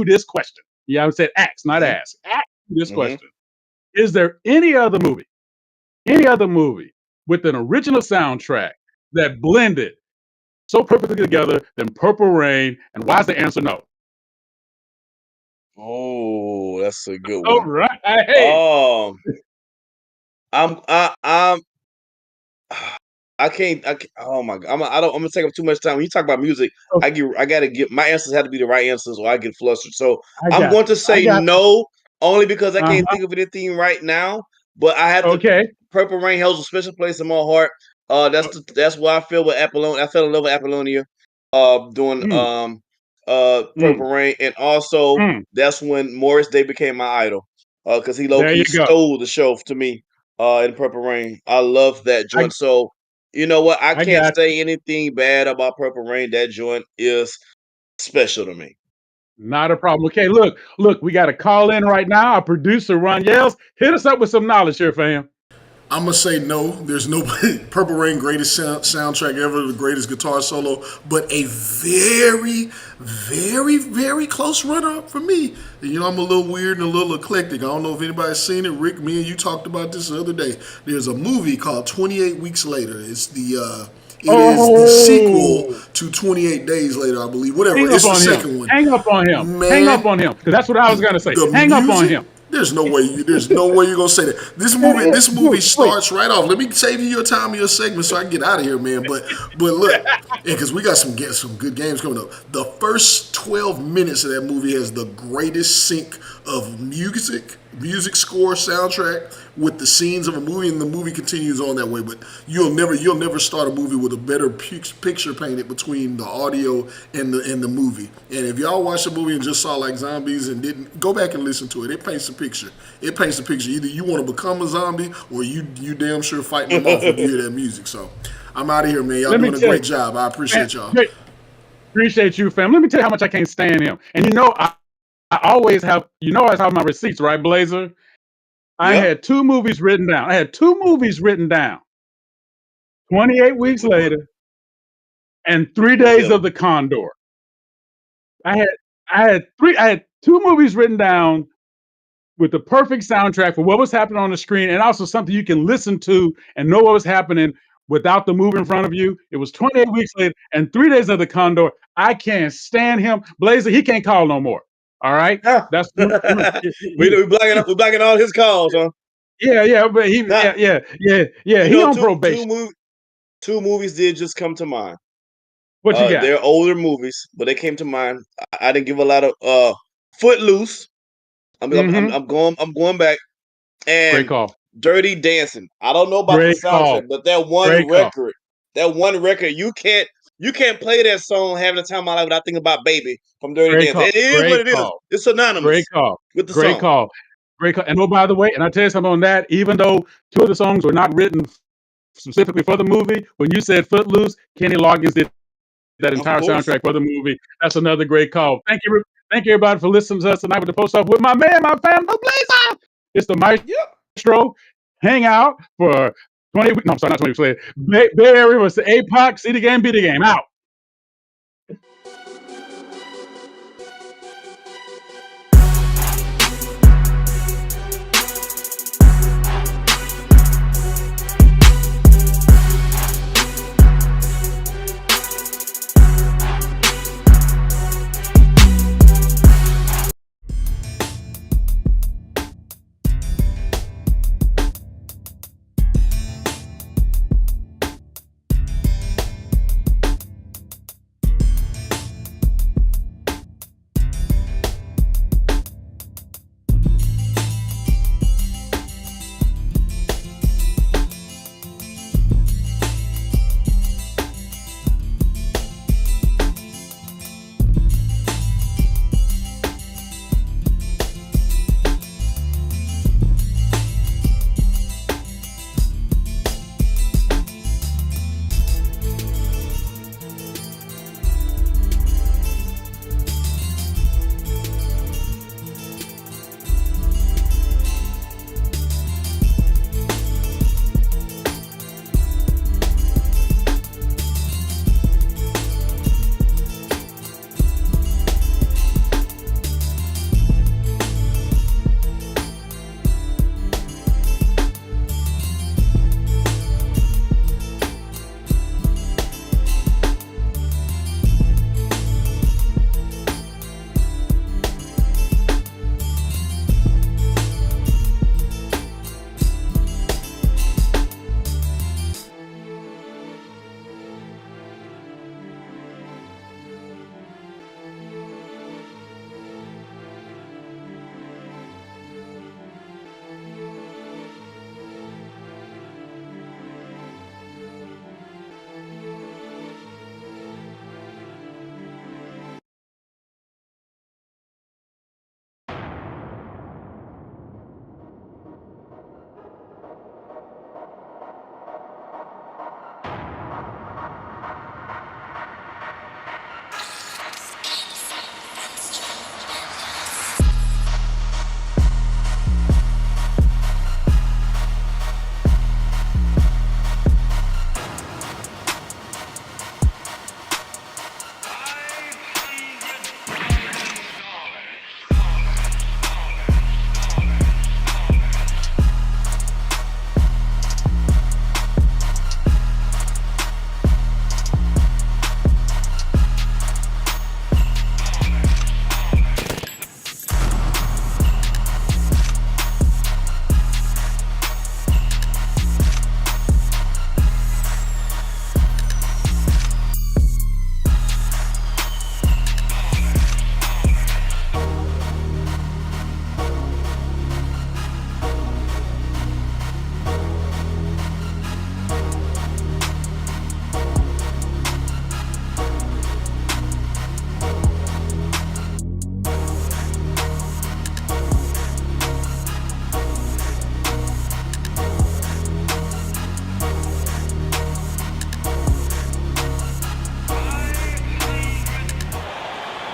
this question. Yeah, I said ask, not Mhm. ask. Ask you this Mhm. question. Is there any other movie with an original soundtrack that blended so perfectly together than Purple Rain? And why is the answer no? Oh, that's a good All one. right. Hey. Um, I'm I can't. Oh my god! I'm gonna take up too much time. When you talk about music, Okay, I gotta get my answers have to be the right answers, or I get flustered. So I I'm got going to you. I say got you. no, only because I can't Uh-huh. think of anything right now. But I have to. Okay. Purple Rain holds a special place in my heart. That's why I feel with Apollonia. I fell in love with Apollonia. Doing Mm, mm, Purple Rain, and also mm. that's when Morris Day became my idol. Because he low There you key go. stole the show to me. In Purple Rain, I love that I joint. So you know what? I I can't got you. say anything bad about Purple Rain. That joint is special to me. Not a problem. Okay, look, we got a call in right now. Our producer, Ron Yells. Hit us up with some knowledge here, fam. I'm gonna say no. There's no Purple Rain greatest soundtrack ever, the greatest guitar solo, but a very, very, very close runner up for me. I'm a little weird and a little eclectic. I don't know if anybody's seen it. Rick, me and you talked about this the other day. There's a movie called 28 Weeks Later. It is the sequel Oh, to 28 Days Later, I believe. Whatever. hang up It's the on him. second one. Hang up on him. Hang up Man, on him. Because that's what I was gonna say. the Hang up on music. him. There's no way you're gonna say that. This movie Wait. starts right off. Let me save you your time of your segment so I can get out of here, man. But look, because we got some good games coming up. The first 12 minutes of that movie has the greatest sync of music score, soundtrack with the scenes of a movie, and the movie continues on that way. But you'll never start a movie with a better picture painted between the audio and the movie. And if y'all watched the movie and just saw like zombies and didn't go back and listen to it, it paints a picture. It paints a picture. Either you want to become a zombie or you damn sure fighting them off when you hear that music. So I'm out of here, man. Y'all Let me doing a tell you, great job. I man, appreciate y'all. great. Appreciate you, fam. Let me tell you how much I can't stand him. And I always have, I always have my receipts, right, Blazer? I Yep. had two movies written down. 28 weeks later and 3 days Yep. of the Condor. I had I had two movies written down with the perfect soundtrack for what was happening on the screen, and also something you can listen to and know what was happening without the movie in front of you. It was 28 weeks later and 3 days of the Condor. I can't stand him. Blazer, he can't call no more. All right? Yeah. That's We blocking all his calls, huh? yeah, but Nah, he on probation. two movies did just come to mind. What you got? They're older movies, but they came to mind. I didn't give a lot of Footloose. Mm-hmm. I'm going back, Great and call. Dirty Dancing. I don't know about the Great call. soundtrack, but that one record, you can't play that song having the time of my life without thinking about Baby from Dirty Great Dancing. call. It is what Great it is. call. It's Great synonymous call. with the Great song. call. Great call. And oh, by the way, and I tell you something on that, even though two of the songs were not written specifically for the movie, when you said Footloose, Kenny Loggins did that Of entire course. soundtrack for the movie. That's another great call. Thank you everybody for listening to us tonight with the post off with my man, my fam, the Blazer. It's the Maestro hangout for 20 weeks. No, I'm sorry, not 20 weeks later. Bay Area was the APOC. See the game, be the game. Out.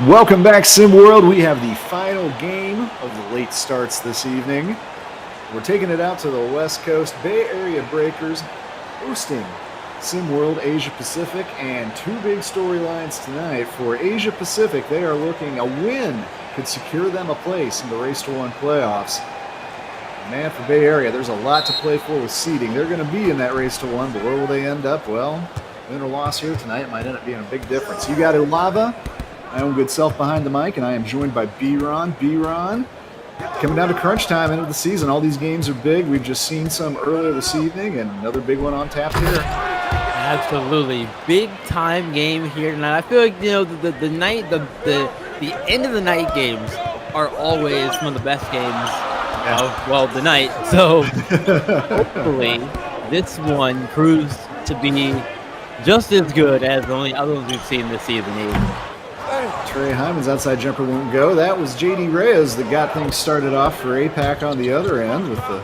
Welcome back, Sim World. We have the final game of the late starts this evening. We're taking it out to the West Coast. Bay Area Breakers hosting Sim World Asia Pacific, and two big storylines tonight. For Asia Pacific, they are looking a win could secure them a place in the Race to One playoffs. Man, for Bay Area, there's a lot to play for with seeding. They're going to be in that Race to One, but where will they end up? Well, win or loss here tonight might end up being a big difference. You got Ulava, my own good self behind the mic, and I am joined by B-Ron. B-Ron, coming down to crunch time, end of the season. All these games are big. We've just seen some earlier this evening, and another big one on tap here. Absolutely, big time game here tonight. I feel like the end of the night games are always some of the best games of the night. So hopefully this one proves to be just as good as the only other ones we've seen this season. Trey Hyman's outside jumper won't go. That was JD Reyes that got things started off for APAC on the other end with the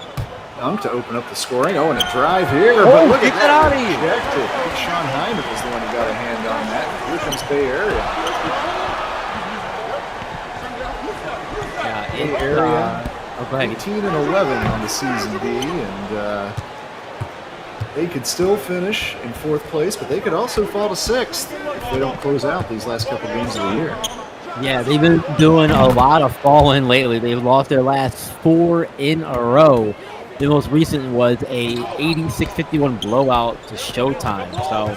dunk to open up the scoring. Oh, and a drive here. But look at that. Out of here. Rejected. I think Sean Hyman was the one who got a hand on that. Here comes Bay Area. Yeah, Oh, go ahead. 18-11 on the season, D, and they could still finish in 4th place, but they could also fall to 6th if they don't close out these last couple games of the year. Yeah, they've been doing a lot of falling lately. They've lost their last 4 in a row. The most recent was a 86-51 blowout to Showtime. So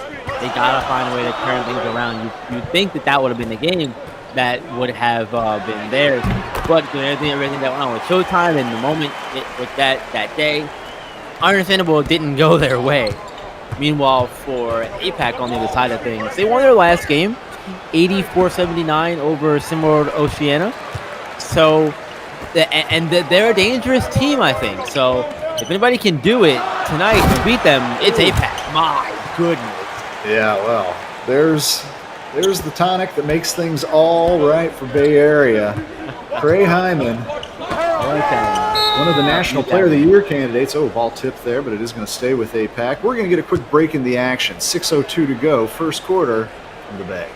they gotta find a way to turn things around. You'd think that would have been the game that would have been theirs, but everything that went on with Showtime and the moment with that day, understandable, it didn't go their way. Meanwhile, for APAC on the other side of things, they won their last game, 84-79 over SimWorld Oceania. So, they're a dangerous team, I think. So, if anybody can do it tonight and beat them, it's APAC. My goodness. Yeah, well, there's the tonic that makes things all right for Bay Area. Trey Hyman, I like that one of the National Player of the Year candidates. Oh, ball tipped there, but it is going to stay with APAC. We're going to get a quick break in the action. 6:02 to go, first quarter from the Bay.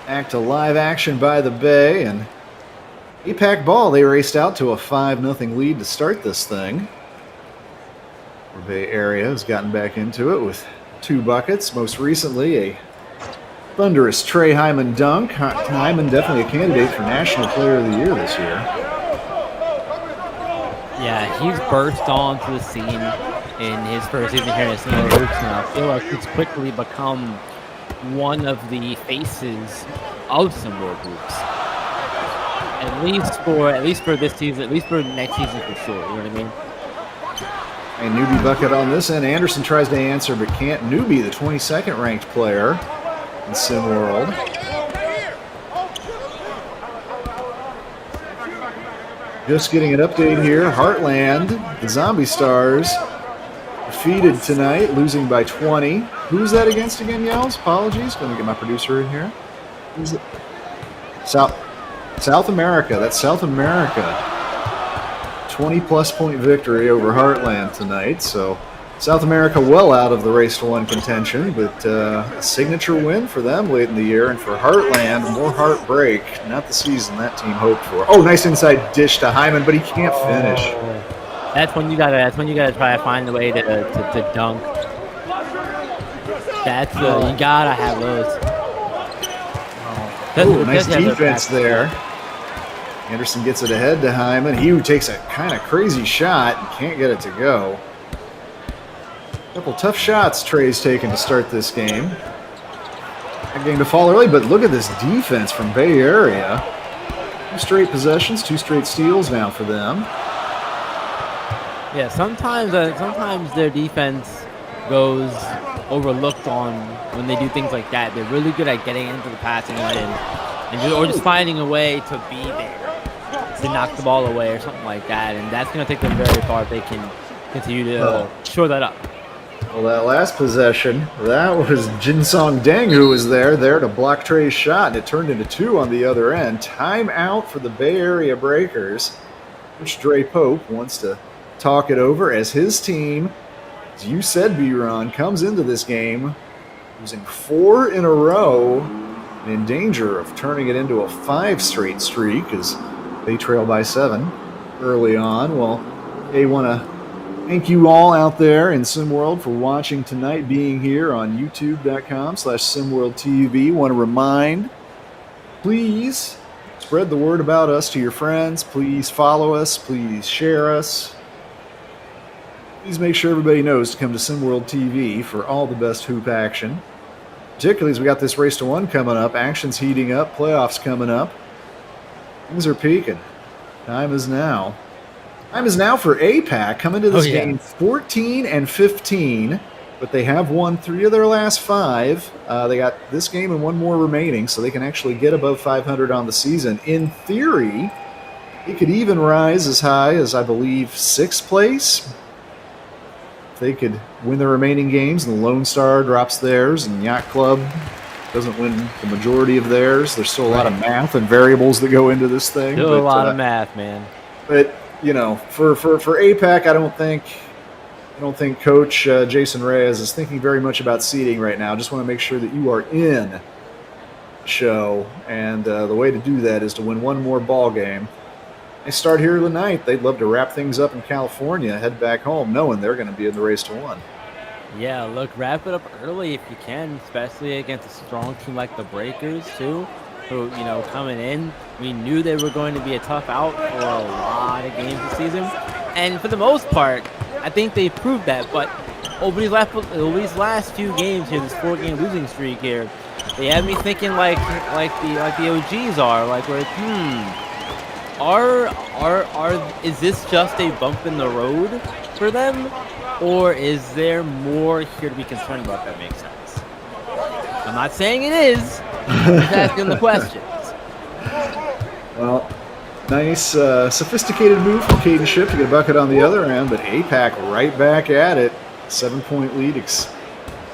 Back to live action by the Bay, and APAC ball, they raced out to a 5-0 lead to start this thing. The Bay Area has gotten back into it with 2 buckets, most recently a thunderous Trey Hyman dunk. Hyman definitely a candidate for National Player of the Year this year. Yeah, he's burst onto the scene in his first season here in SWH, and I feel like he's quickly become one of the faces of some world groups. At least for this season, at least for next season for sure. You know what I mean? A newbie bucket on this end. Anderson tries to answer but can't. Newbie, the 22nd ranked player in SimWorld. Just getting an update here. Heartland, the Zombie Stars, defeated tonight, losing by 20. Who's that against again, Yells? Apologies. Going to get my producer in here. Who's it? South America. That's South America. 20-plus point victory over Heartland tonight. So South America well out of the race to 1 contention, but a signature win for them late in the year. And for Heartland, more heartbreak. Not the season that team hoped for. Oh, nice inside dish to Hyman, but he can't finish. That's when you gotta try to find a way to dunk. You gotta have those. Oh, nice defense there. Anderson gets it ahead to Hyman. He takes a kind of crazy shot and can't get it to go. A couple tough shots Trey's taken to start this game. Not getting to fall early, but look at this defense from Bay Area. 2 straight possessions, 2 straight steals now for them. Yeah, sometimes their defense goes overlooked on when they do things like that. They're really good at getting into the passing lane or just finding a way to be there to knock the ball away or something like that. And that's going to take them very far if they can continue to shore that up. Well, that last possession, that was Jinsong Deng who was there to block Trey's shot, and it turned into 2 on the other end. Timeout for the Bay Area Breakers, which Dre Pope wants to talk it over as his team, as you said, B-Ron, comes into this game losing 4 in a row and in danger of turning it into a 5 straight streak as they trail by 7 early on. Well, I want to thank you all out there in SimWorld for watching tonight, being here on youtube.com/SimWorldTV. Want to remind, please spread the word about us to your friends. Please follow us. Please share us. Please make sure everybody knows to come to SimWorld TV for all the best hoop action. Particularly as we got this Race to 1 coming up. Action's heating up. Playoffs coming up. Things are peaking. Time is now. Time is now for APAC. Come into this game 14-15, but they have won 3 of their last 5. They got this game and 1 more remaining, so they can actually get above 500 on the season. In theory, it could even rise as high as, I believe, 6th place. If they could win the remaining games and the Lone Star drops theirs and Yacht Club doesn't win the majority of theirs, there's still a lot of math and variables that go into this thing. Still a lot of math, man. But you know, for APAC, I don't think Coach Jason Reyes is thinking very much about seeding right now. Just want to make sure that you are in the show, and the way to do that is to win 1 more ball game. They start here tonight. They'd love to wrap things up in California, head back home, knowing they're going to be in the Race to 1. Yeah, look, wrap it up early if you can, especially against a strong team like the Breakers, too, who, you know, coming in, we knew they were going to be a tough out for a lot of games this season. And for the most part, I think they proved that. But over these last few games here, this 4-game losing streak here, they have me thinking like the OGs are, like we're is this just a bump in the road for them, or is there more here to be concerned about? That makes sense. I'm not saying it is. I'm just asking the questions. Well, nice, sophisticated move from Caden Shipp to get a bucket on the other end, but APAC right back at it. 7-point lead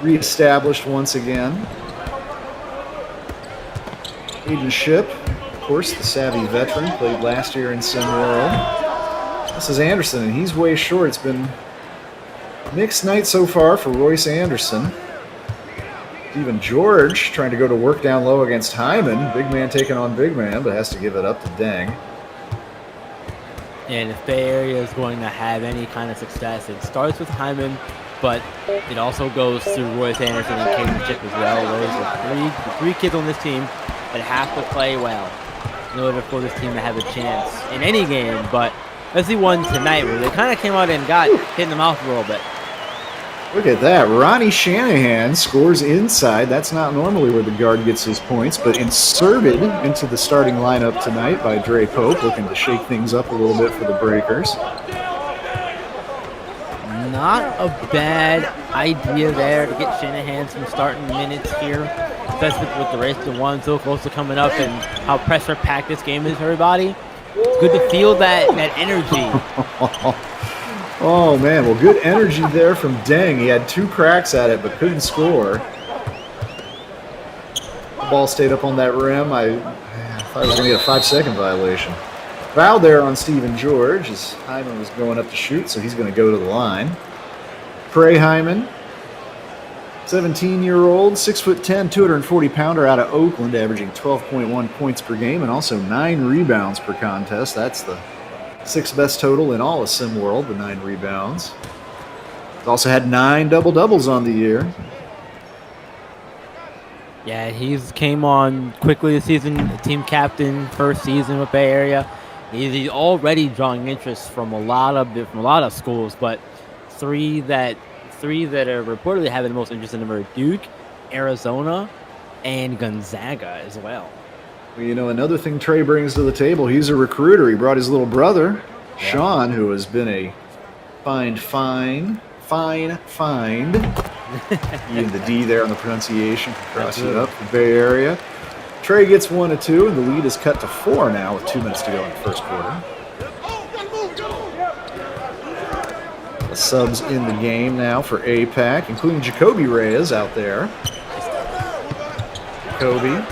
reestablished once again. Caden Shipp, of course, the savvy veteran, played last year in SimWorld. This is Anderson, and he's way short. It's been a mixed night so far for Royce Anderson. Even George trying to go to work down low against Hyman. Big man taking on big man, but has to give it up to Deng. And if Bay Area is going to have any kind of success, it starts with Hyman, but it also goes through Royce Anderson and Caden Shipp as well. Those are the 3 kids on this team that have to play well in order for this team to have a chance in any game. But let's see one tonight where they kind of came out and got hit in the mouth a little bit. Look at that. Ronnie Shanahan scores inside. That's not normally where the guard gets his points, but inserted into the starting lineup tonight by Dre Pope, looking to shake things up a little bit for the Breakers. Not a bad idea there to get Shanahan some starting minutes here, especially with the Race to 1 so close to coming up and how pressure-packed this game is for everybody. It's good to feel that energy. Oh, man. Well, good energy there from Deng. He had 2 cracks at it, but couldn't score. The ball stayed up on that rim. I thought I was going to get a 5-second violation. Foul there on Stephen George as Hyman was going up to shoot, so he's going to go to the line. Prey Hyman, 17-year-old, 6'10", 240-pounder out of Oakland, averaging 12.1 points per game and also 9 rebounds per contest. That's the 6th best total in all of SimWorld, the 9 rebounds. He's also had 9 double-doubles on the year. Yeah, he's came on quickly this season, team captain, first season with Bay Area. He's already drawing interest from a lot of schools, but three that are reportedly having the most interest in him are Duke, Arizona, and Gonzaga as well. Well, you know, another thing Trey brings to the table, he's a recruiter. He brought his little brother, Sean, who has been a find. Even the D there on the pronunciation can cross it up the Bay Area. Trey gets 1 of 2, and the lead is cut to 4 now with 2 minutes to go in the first quarter. The subs in the game now for APAC, including Jacoby Reyes out there. Jacoby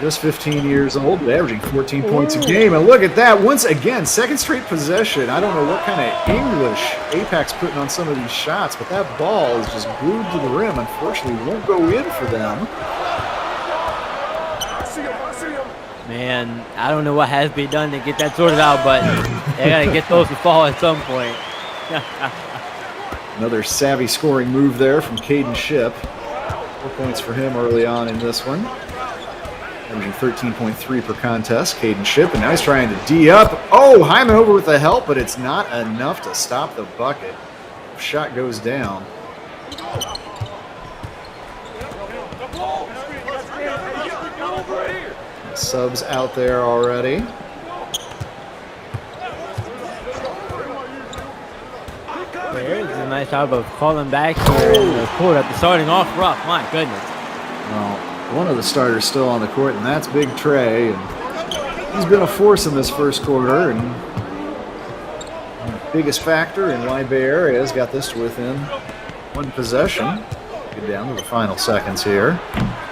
Just 15 years old, but averaging 14 points a game. And look at that. Once again, second straight possession. I don't know what kind of English APAC's putting on some of these shots, but that ball is just glued to the rim. Unfortunately, won't go in for them. Man, I don't know what has to be done to get that sorted out, but they got to get those to fall at some point. Another savvy scoring move there from Caden Shipp. 4 points for him early on in this one. Averaging 13.3 per contest, Caden Shipp, and now he's trying to D up. Oh, Hyman over with the help, but it's not enough to stop the bucket. Shot goes down. Subs out there already. There's a nice job of calling back here in the court after starting off rough. My goodness. Well, one of the starters still on the court, and that's Big Trey. And he's been a force in this first quarter, and the biggest factor in why Bay Area has got this to within one possession. Get down to the final seconds here.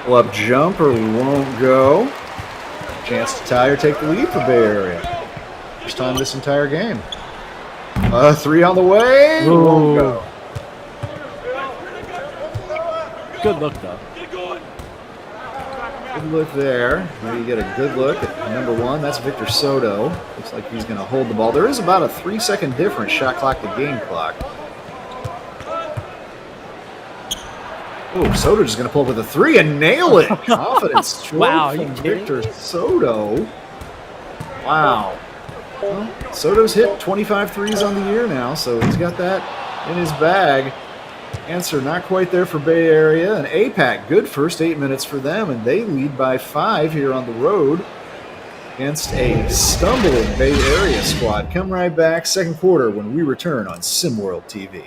Pull up jumper won't go. Chance to tie or take the lead for Bay Area. First time this entire game. Three on the way. Won't go. Good look, though. Good look there. Maybe you get a good look at number one. That's Victor Soto. Looks like he's going to hold the ball. There is about a 3-second difference, shot clock to game clock. Oh, Soto just going to pull up with a three and nail it. Confidence stroke Wow, from you kidding Victor me? Soto. Wow. Well, Soto's hit 25 threes on the year now, so he's got that in his bag. Answer not quite there for Bay Area. And APAC, good first 8 minutes for them, and they lead by 5 here on the road against a stumbling Bay Area squad. Come right back, second quarter, when we return on SimWorld TV.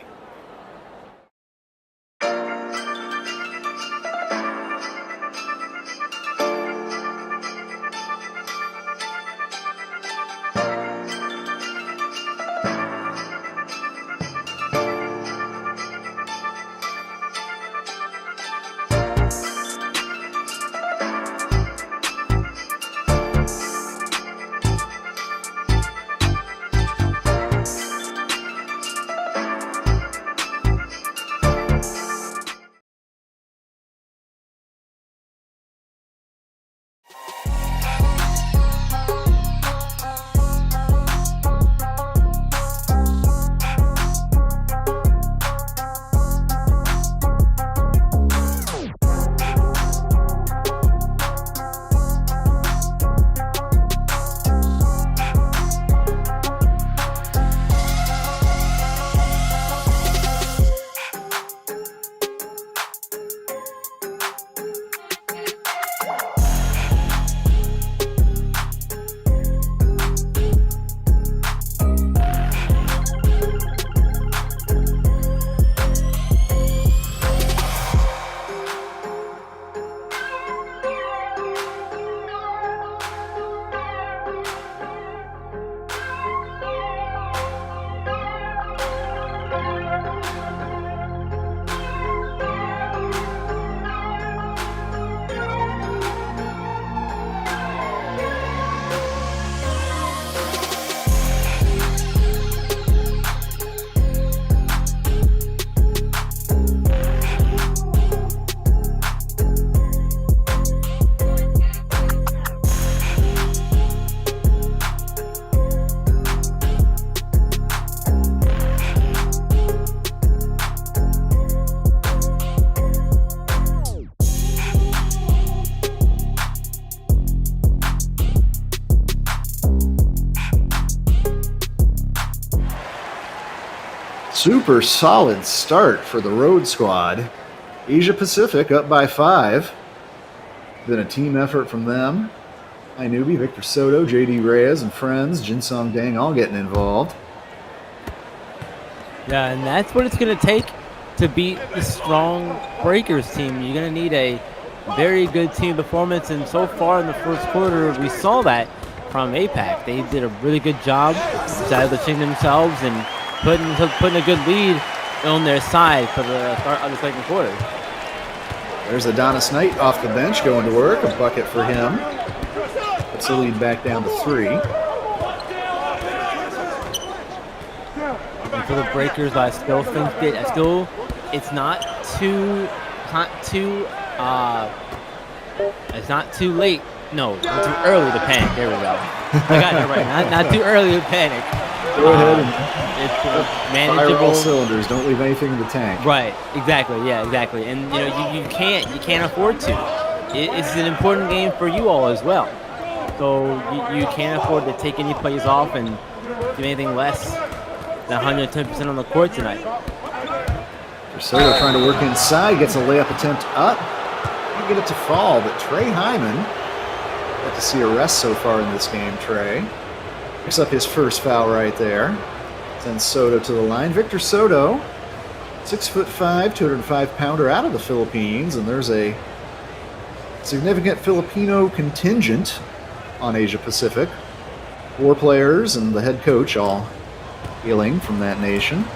Super solid start for the road squad. Asia Pacific up by 5. Been a team effort from them. Newbie, Victor Soto, JD Reyes and friends, Jinsong Dang all getting involved. Yeah, and that's what it's going to take to beat the strong Breakers team. You're going to need a very good team performance, and so far in the first quarter, we saw that from APAC. They did a really good job establishing themselves and putting a good lead on their side for the start of the second quarter. There's Adonis Knight off the bench going to work. A bucket for him. Puts the lead back down to 3. And for the Breakers, I still think that it's not too late. No, not too early to panic. There we go. I got it right. Not too early to panic. Go ahead and it's fire manageable. all cylinders. Don't leave anything in the tank. Right. Exactly. Yeah. Exactly. And you can't afford to. It's an important game for you all as well. So you can't afford to take any plays off and do anything less than 110% on the court tonight. Soto trying to work inside, gets a layup attempt up. Can't get it to fall, but Trey Hyman, got to see a rest so far in this game, Trey. Picks up his first foul right there. Sends Soto to the line. Victor Soto, 6'5", 205-pounder out of the Philippines, and there's a significant Filipino contingent on Asia Pacific. 4 players and the head coach all hailing from that nation.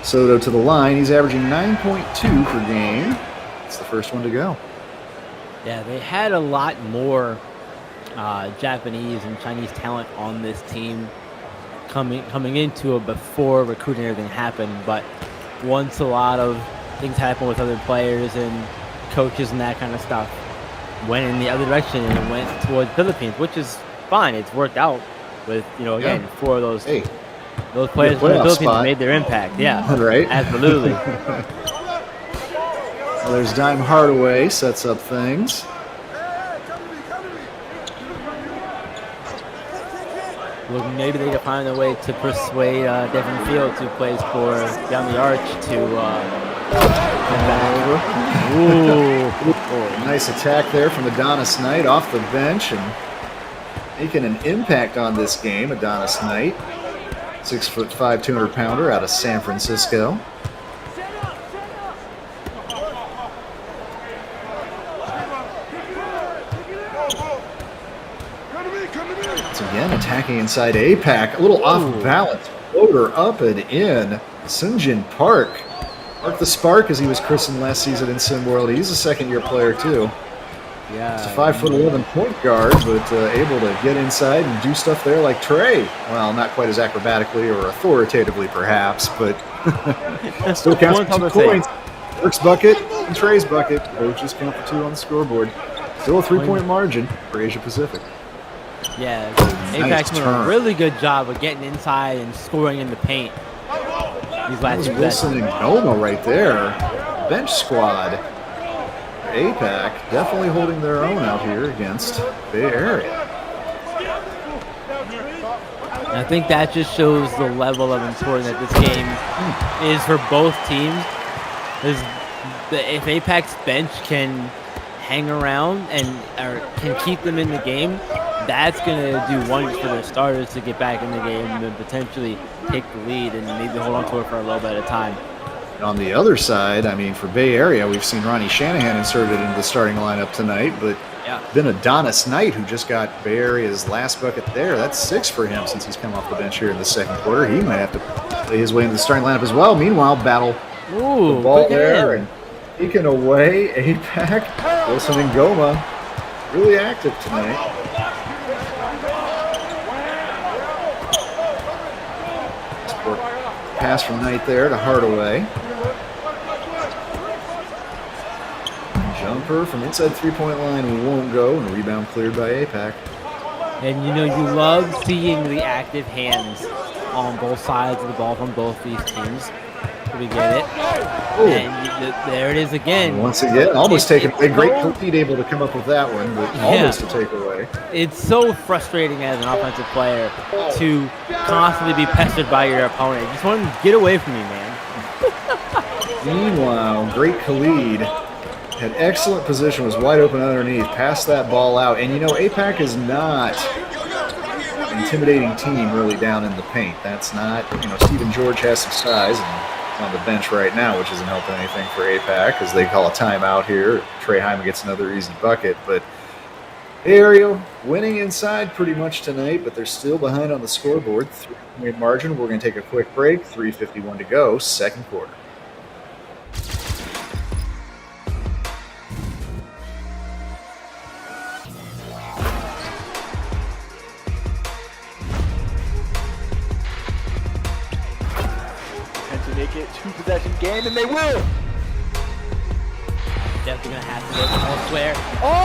Soto to the line. He's averaging 9.2 per game. It's the first one to go. Yeah, they had a lot more Japanese and Chinese talent on this team coming into it before recruiting and everything happened. But once a lot of things happen with other players and coaches and that kind of stuff, went in the other direction and it went towards Philippines, which is fine. It's worked out with, again, 4 of those. Hey. Those players from the Philippines made their impact. Yeah, right. Absolutely. Well, there's Dime Hardaway, sets up things. Look, maybe they can find a way to persuade Devin Fields, who plays for down the arch, to come back. Ooh. Nice attack there from Adonis Knight off the bench and making an impact on this game. Adonis Knight, 6'5", 200-pounder out of San Francisco. Once again, attacking inside APAC. A little off-balance. Floater up and in. Sunjin Park. Park the Spark, as he was christened last season in SimWorld. He's a second-year player, too. Yeah. He's a 5'11" point guard, but able to get inside and do stuff there like Trey. Well, not quite as acrobatically or authoritatively, perhaps, but still counts for 2 points. Works bucket and Trey's bucket. Both just count for 2 on the scoreboard. Still a 3-point margin for Asia Pacific. Yeah, APAC's doing a really good job of getting inside and scoring in the paint. These last 2 Wilson and Goma right there. Bench squad. APAC definitely holding their own out here against Bay Area. And I think that just shows the level of importance that this game is for both teams. If APAC's bench can hang around or can keep them in the game, that's going to do wonders for their starters to get back in the game and potentially take the lead and maybe hold on to it for a little bit at a time. On the other side, I mean, for Bay Area, we've seen Ronnie Shanahan inserted into the starting lineup tonight, but then Adonis Knight, who just got Bay Area's last bucket there. That's 6 for him since he's come off the bench here in the second quarter. He might have to play his way into the starting lineup as well. Meanwhile, battle the ball there and taken away. APAC, Wilson and Goma, really active tonight. Pass from Knight there to Hardaway. Jumper from inside 3-point line won't go, and a rebound cleared by APAC. And you love seeing the active hands on both sides of the ball from both these teams. We get it. Ooh. And there it is again. Once again, almost taken away. Great lead able to come up with that one, but almost a takeaway. It's so frustrating as an offensive player to constantly be pestered by your opponent. You just want to get away from me, man. Meanwhile, great Khalid had excellent position, was wide open underneath, passed that ball out. And APAC is not an intimidating team really down in the paint. That's not, Stephen George has some size and on the bench right now, which isn't helping anything for APAC as they call a timeout here. Trey Hyman gets another easy bucket, but Bay Area winning inside pretty much tonight, but they're still behind on the scoreboard. 3-point margin. We're going to take a quick break. 3:51 to go, second quarter. two-possession game, and they will. Definitely gonna have to get elsewhere. Oh!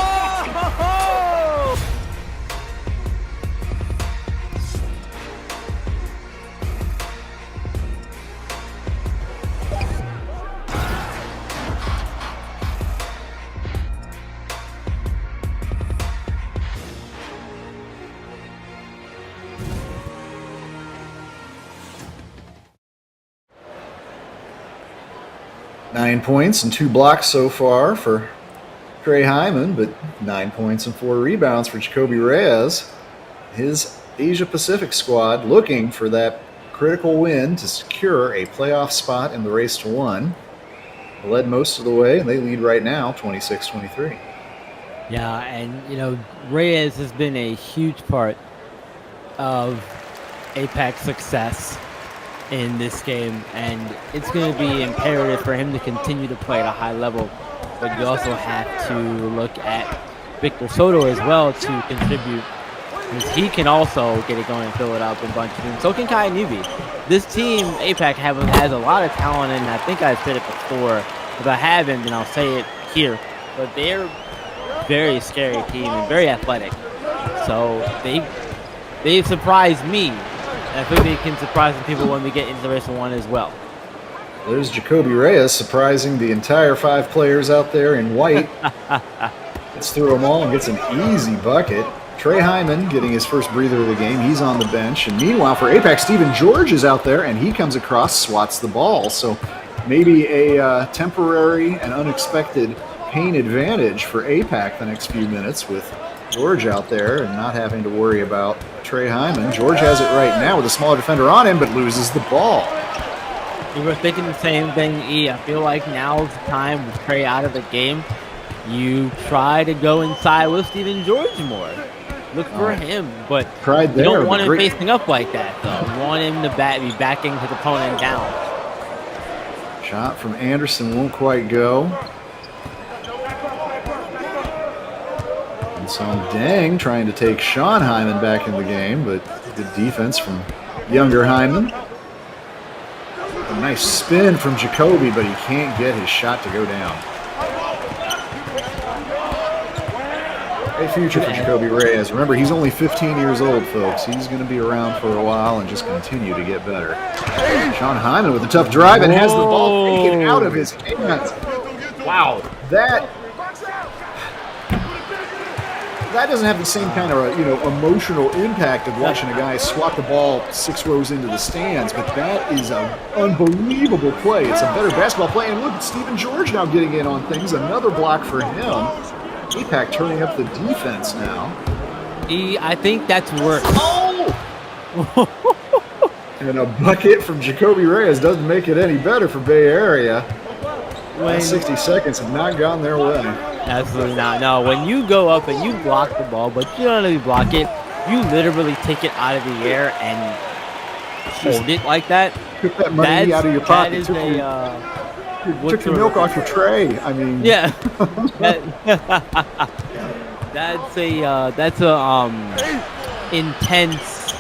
Nine points and 2 blocks so far for Trey Hyman, but 9 points and 4 rebounds for Jacoby Reyes. His Asia Pacific squad looking for that critical win to secure a playoff spot in the race to 1. They led most of the way, and they lead right now 26-23. Yeah, and Reyes has been a huge part of APAC's success in this game, and it's going to be imperative for him to continue to play at a high level. But you also have to look at Victor Soto as well to contribute, because he can also get it going and fill it up in bunches. And so can Kai Nubi. This team, APAC, has a lot of talent, and I think I've said it before. If I haven't, then I'll say it here. But they're a very scary team and very athletic. So they've surprised me. And I think they can surprise some people when we get into the race of 1 as well. There's Jacoby Reyes surprising the entire 5 players out there in white. Gets through them all and gets an easy bucket. Trey Hyman getting his first breather of the game. He's on the bench. And meanwhile, for APAC, Stephen George is out there, and he comes across, swats the ball. So maybe a temporary and unexpected paint advantage for APAC the next few minutes with George out there and not having to worry about Trey Hyman. George has it right now with a smaller defender on him, but loses the ball. We were thinking the same thing, E. I feel like now's the time with Trey out of the game. You try to go inside with Stephen George more. Look for him, but you don't want him facing up like that, though. You want him to be backing his opponent down. Shot from Anderson won't quite go. And Song Dang trying to take Sean Hyman back in the game, but good defense from younger Hyman. A nice spin from Jacoby, but he can't get his shot to go down. A future for Jacoby Reyes. Remember, he's only 15 years old, folks. He's going to be around for a while and just continue to get better. Sean Hyman with a tough drive and has the ball taken out of his hands. Wow, that doesn't have the same kind of emotional impact of watching a guy swat the ball 6 rows into the stands, but that is an unbelievable play. It's a better basketball play, and look at Stephen George now getting in on things. Another block for him. APAC turning up the defense now. I think that's worse. Oh! And a bucket from Jacoby Reyes doesn't make it any better for Bay Area. Last 60 seconds have not gone their way. Absolutely not. No, when you go up and you block the ball, but you don't really block it, you literally take it out of the air and hold it like that. Took that money out of your pocket. Took your milk off your tray. I mean, yeah. That's a intense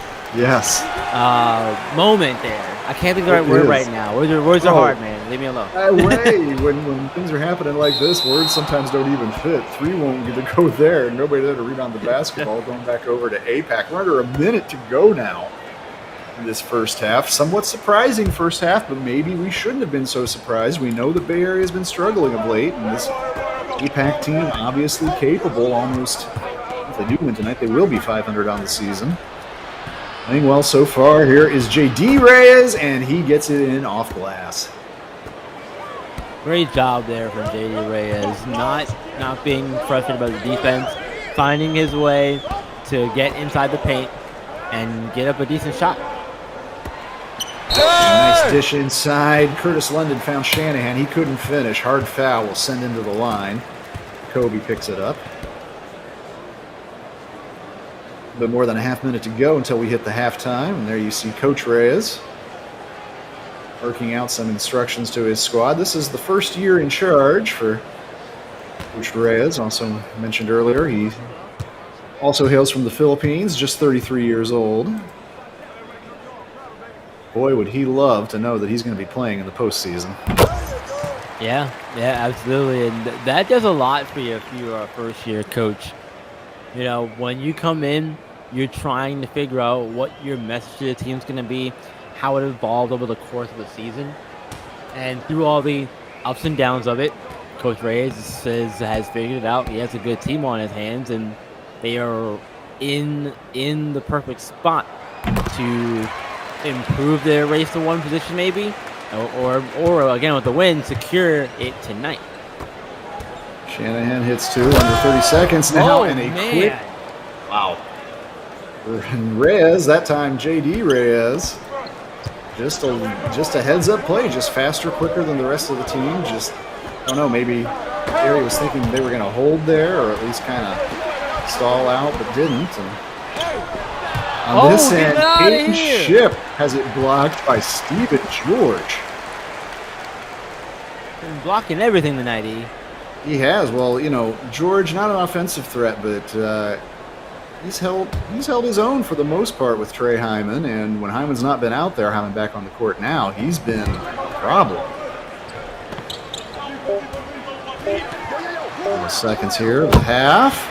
moment there. I can't think of the right word right now. Words are hard, man. Leave me alone. When things are happening like this, words sometimes don't even fit. 3 won't get to go there. Nobody there to rebound the basketball. Going back over to APAC. We're under a minute to go now in this first half. Somewhat surprising first half, but maybe we shouldn't have been so surprised. We know the Bay Area has been struggling of late, and this APAC team obviously capable almost. If they do win tonight, they will be 500 on the season. Playing well so far. Here is J.D. Reyes, and he gets it in off glass. Great job there from J.D. Reyes. Not being frustrated by the defense, finding his way to get inside the paint and get up a decent shot. Nice dish inside. Curtis London found Shanahan. He couldn't finish. Hard foul will send him to the line. Kobe picks it up. But more than a half minute to go until we hit the halftime. And there you see Coach Reyes working out some instructions to his squad. This is the first year in charge for Coach Reyes. Also mentioned earlier, he also hails from the Philippines, just 33 years old. Boy, would he love to know that he's going to be playing in the postseason. Yeah, absolutely, and that does a lot for you if you're a first-year coach. You know, when you come in, you're trying to figure out what your message to the team's going to be, how it evolved over the course of the season, and through all the ups and downs of it, Coach Reyes has figured it out. He has a good team on his hands, and they are in the perfect spot to improve their race to one position, maybe. Or again with the win, secure it tonight. Shanahan hits 2 under 30 seconds now, and a quick. Wow. And Reyes, that time JD Reyes, just a heads up play, just faster, quicker than the rest of the team. Just, I don't know, maybe Gary was thinking they were going to hold there or at least kind of stall out, but didn't. And on this end, Hayden Ship has it blocked by Stephen George. Been blocking everything tonight, E. He has. Well, you know, George, not an offensive threat, but he's held his own for the most part with Trey Hyman. And when Hyman's not been out there, Hyman back on the court now, he's been a problem. Seconds here, the half.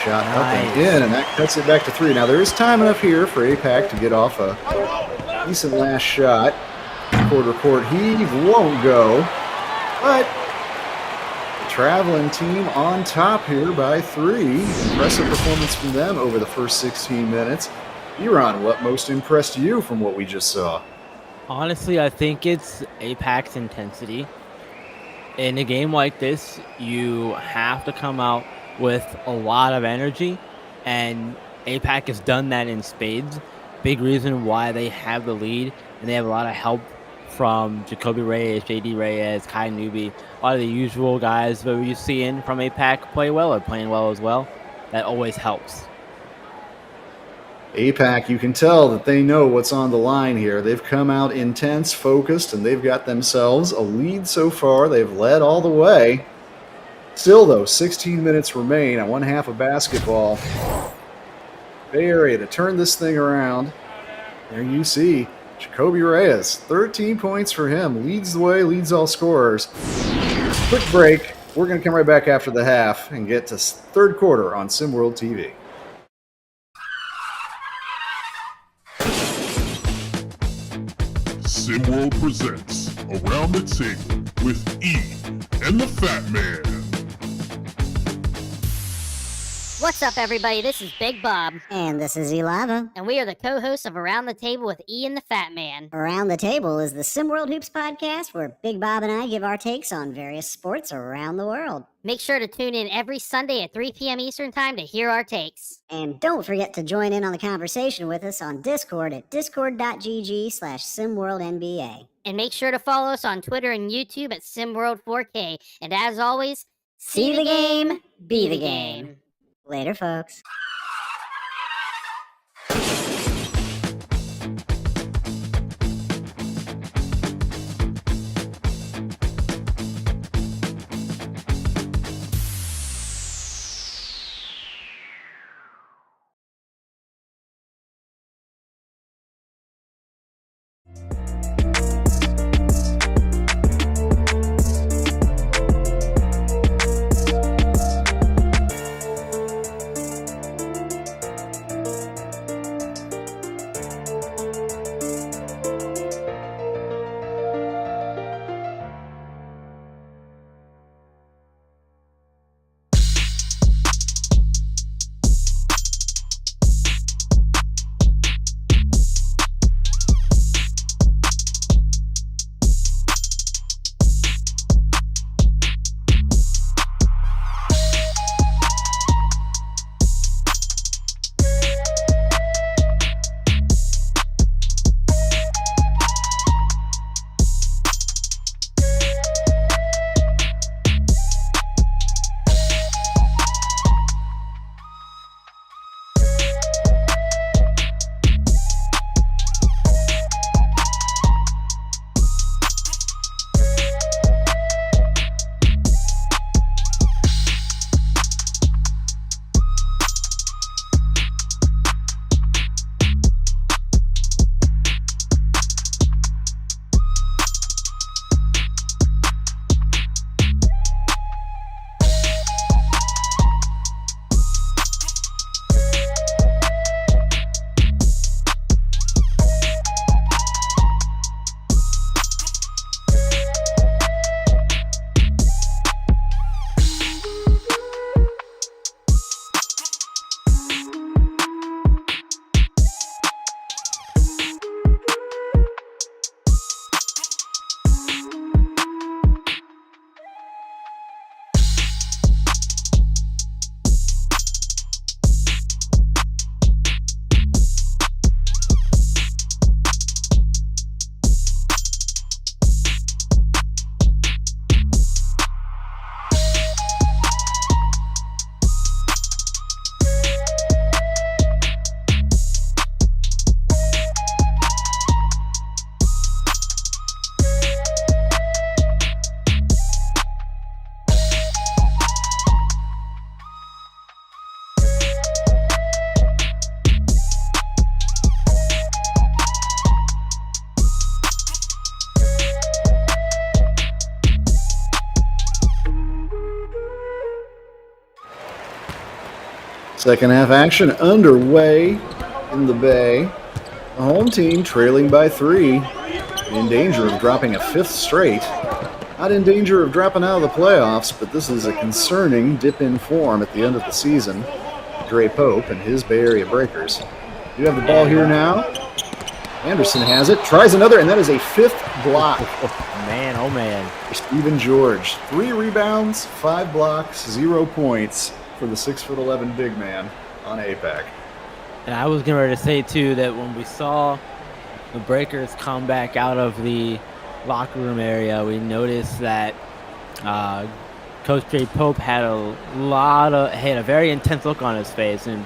Shot up and in, and that cuts it back to 3. Now, there is time enough here for APAC to get off a decent last shot. Quarter court heave won't go, but the traveling team on top here by 3. Impressive performance from them over the first 16 minutes. Iran, what most impressed you from what we just saw? Honestly, I think it's APAC's intensity. In a game like this, you have to come out with a lot of energy, and APAC has done that in spades. Big reason why they have the lead, and they have a lot of help from Jacoby Reyes, JD Reyes, Kai Newby, a lot of the usual guys that we're seeing from APAC play well or playing well as well. That always helps. APAC, you can tell that they know what's on the line here. They've come out intense, focused, and they've got themselves a lead so far. They've led all the way. Still, though, 16 minutes remain on one half of basketball. Bay Area to turn this thing around. There you see Jacoby Reyes, 13 points for him. Leads the way, leads all scorers. Quick break. We're going to come right back after the half and get to third quarter on SimWorld TV. SimWorld presents Around the Table with E and the Fat Man. What's up, everybody? This is Big Bob. And this is Elava. And we are the co-hosts of Around the Table with E and the Fat Man. Around the Table is the SimWorld Hoops podcast where Big Bob and I give our takes on various sports around the world. Make sure to tune in every Sunday at 3 p.m. Eastern Time to hear our takes. And don't forget to join in on the conversation with us on Discord at discord.gg/SimWorldNBA. And make sure to follow us on Twitter and YouTube at SimWorld4K. And as always, see the game, be the game. Later, folks. Second half action underway in the Bay. The home team trailing by 3, in danger of dropping a 5th straight. Not in danger of dropping out of the playoffs, but this is a concerning dip in form at the end of the season. Dre Pope and his Bay Area Breakers. You have the ball here now. Anderson has it, tries another, and that is a 5th block. Man, oh man. For Stephen George. 3 rebounds, 5 blocks, 0 points for the 6'11" big man on APAC. And I was getting ready to say, too, that when we saw the Breakers come back out of the locker room area, we noticed that Coach Dre Pope had a very intense look on his face, and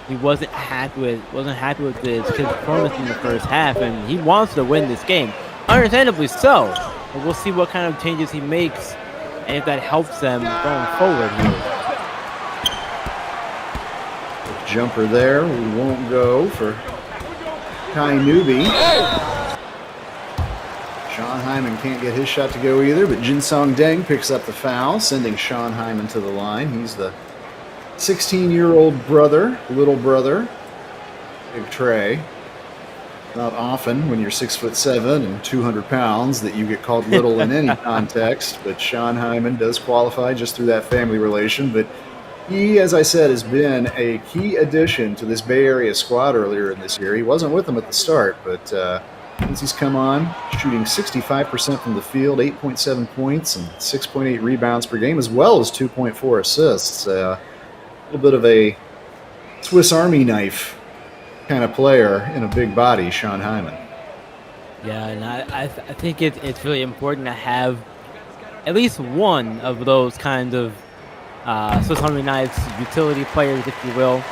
he wasn't happy with his performance in the first half, and he wants to win this game, understandably so. But we'll see what kind of changes he makes, and if that helps them going forward here. Jumper there, we won't go for Kai Newby. Sean Hyman can't get his shot to go either, but Jinsong Deng picks up the foul, sending Sean Hyman to the line. He's the 16-year-old little brother, Big Trey. Not often when you're 6'7" and 200 pounds that you get called little in any context, but Sean Hyman does qualify just through that family relation. But he, as I said, has been a key addition to this Bay Area squad earlier in this year. He wasn't with them at the start, but since he's come on, shooting 65% from the field, 8.7 points and 6.8 rebounds per game, as well as 2.4 assists. A little bit of a Swiss Army knife kind of player in a big body, Sean Hyman. Yeah, and I think it's really important to have at least one of those kinds of Swiss Army knives, utility players, if you will.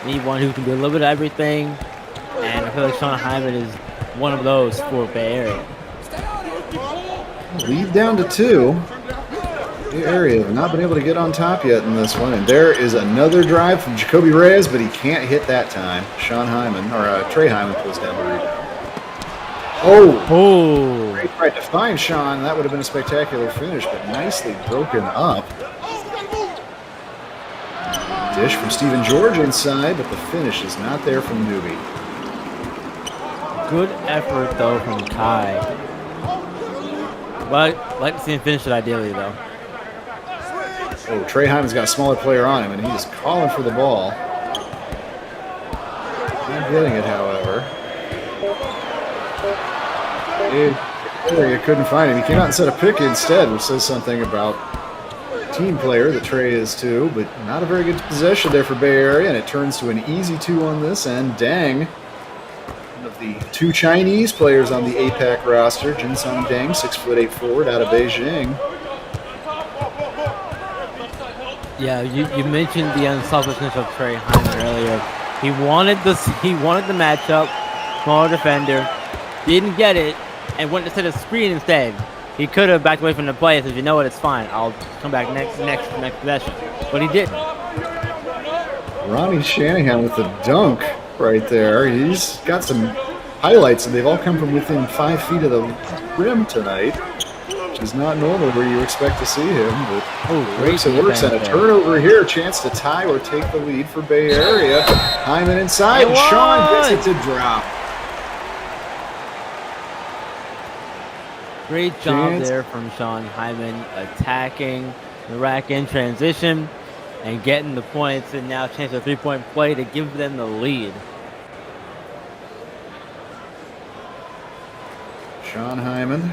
Need one who can do a little bit of everything, and I feel like Sean Hyman is one of those for Bay Area. Lead down to 2. Bay Area have not been able to get on top yet in this one, and there is another drive from Jacoby Reyes, but he can't hit that time. Sean Hyman, or Trey Hyman, pulls down the rebound. Oh! Ray tried to find Sean. That would have been a spectacular finish, but nicely broken up. Dish from Stephen George inside, but the finish is not there from Newby. Good effort, though, from Kai. But I'd like to see him finish it ideally, though. Oh, Trey Hyman's got a smaller player on him, and he is calling for the ball. Not getting it, however. He couldn't find him. He came out and set a pick instead, which says something about team player that Trey is too, but not a very good possession there for Bay Area, and it turns to an easy 2 on this end. Deng, one of the 2 Chinese players on the APAC roster, Jinsong Deng, 6'8" forward out of Beijing. Yeah, you mentioned the unselfishness of Trey Hyman earlier. He wanted the matchup, smaller defender, didn't get it, and went to set a screen instead. He could have backed away from the play and said, you know what, it's fine. I'll come back next possession. But he didn't. Ronnie Shanahan with the dunk right there. He's got some highlights, and they've all come from within 5 feet of the rim tonight, which is not normal where you expect to see him. But it works. And a turnover here, chance to tie or take the lead for Bay Area. Hyman inside, and Sean gets it to drop. Great job there from Sean Hyman, attacking the rack in transition and getting the points, and now chance a 3-point play to give them the lead. Sean Hyman,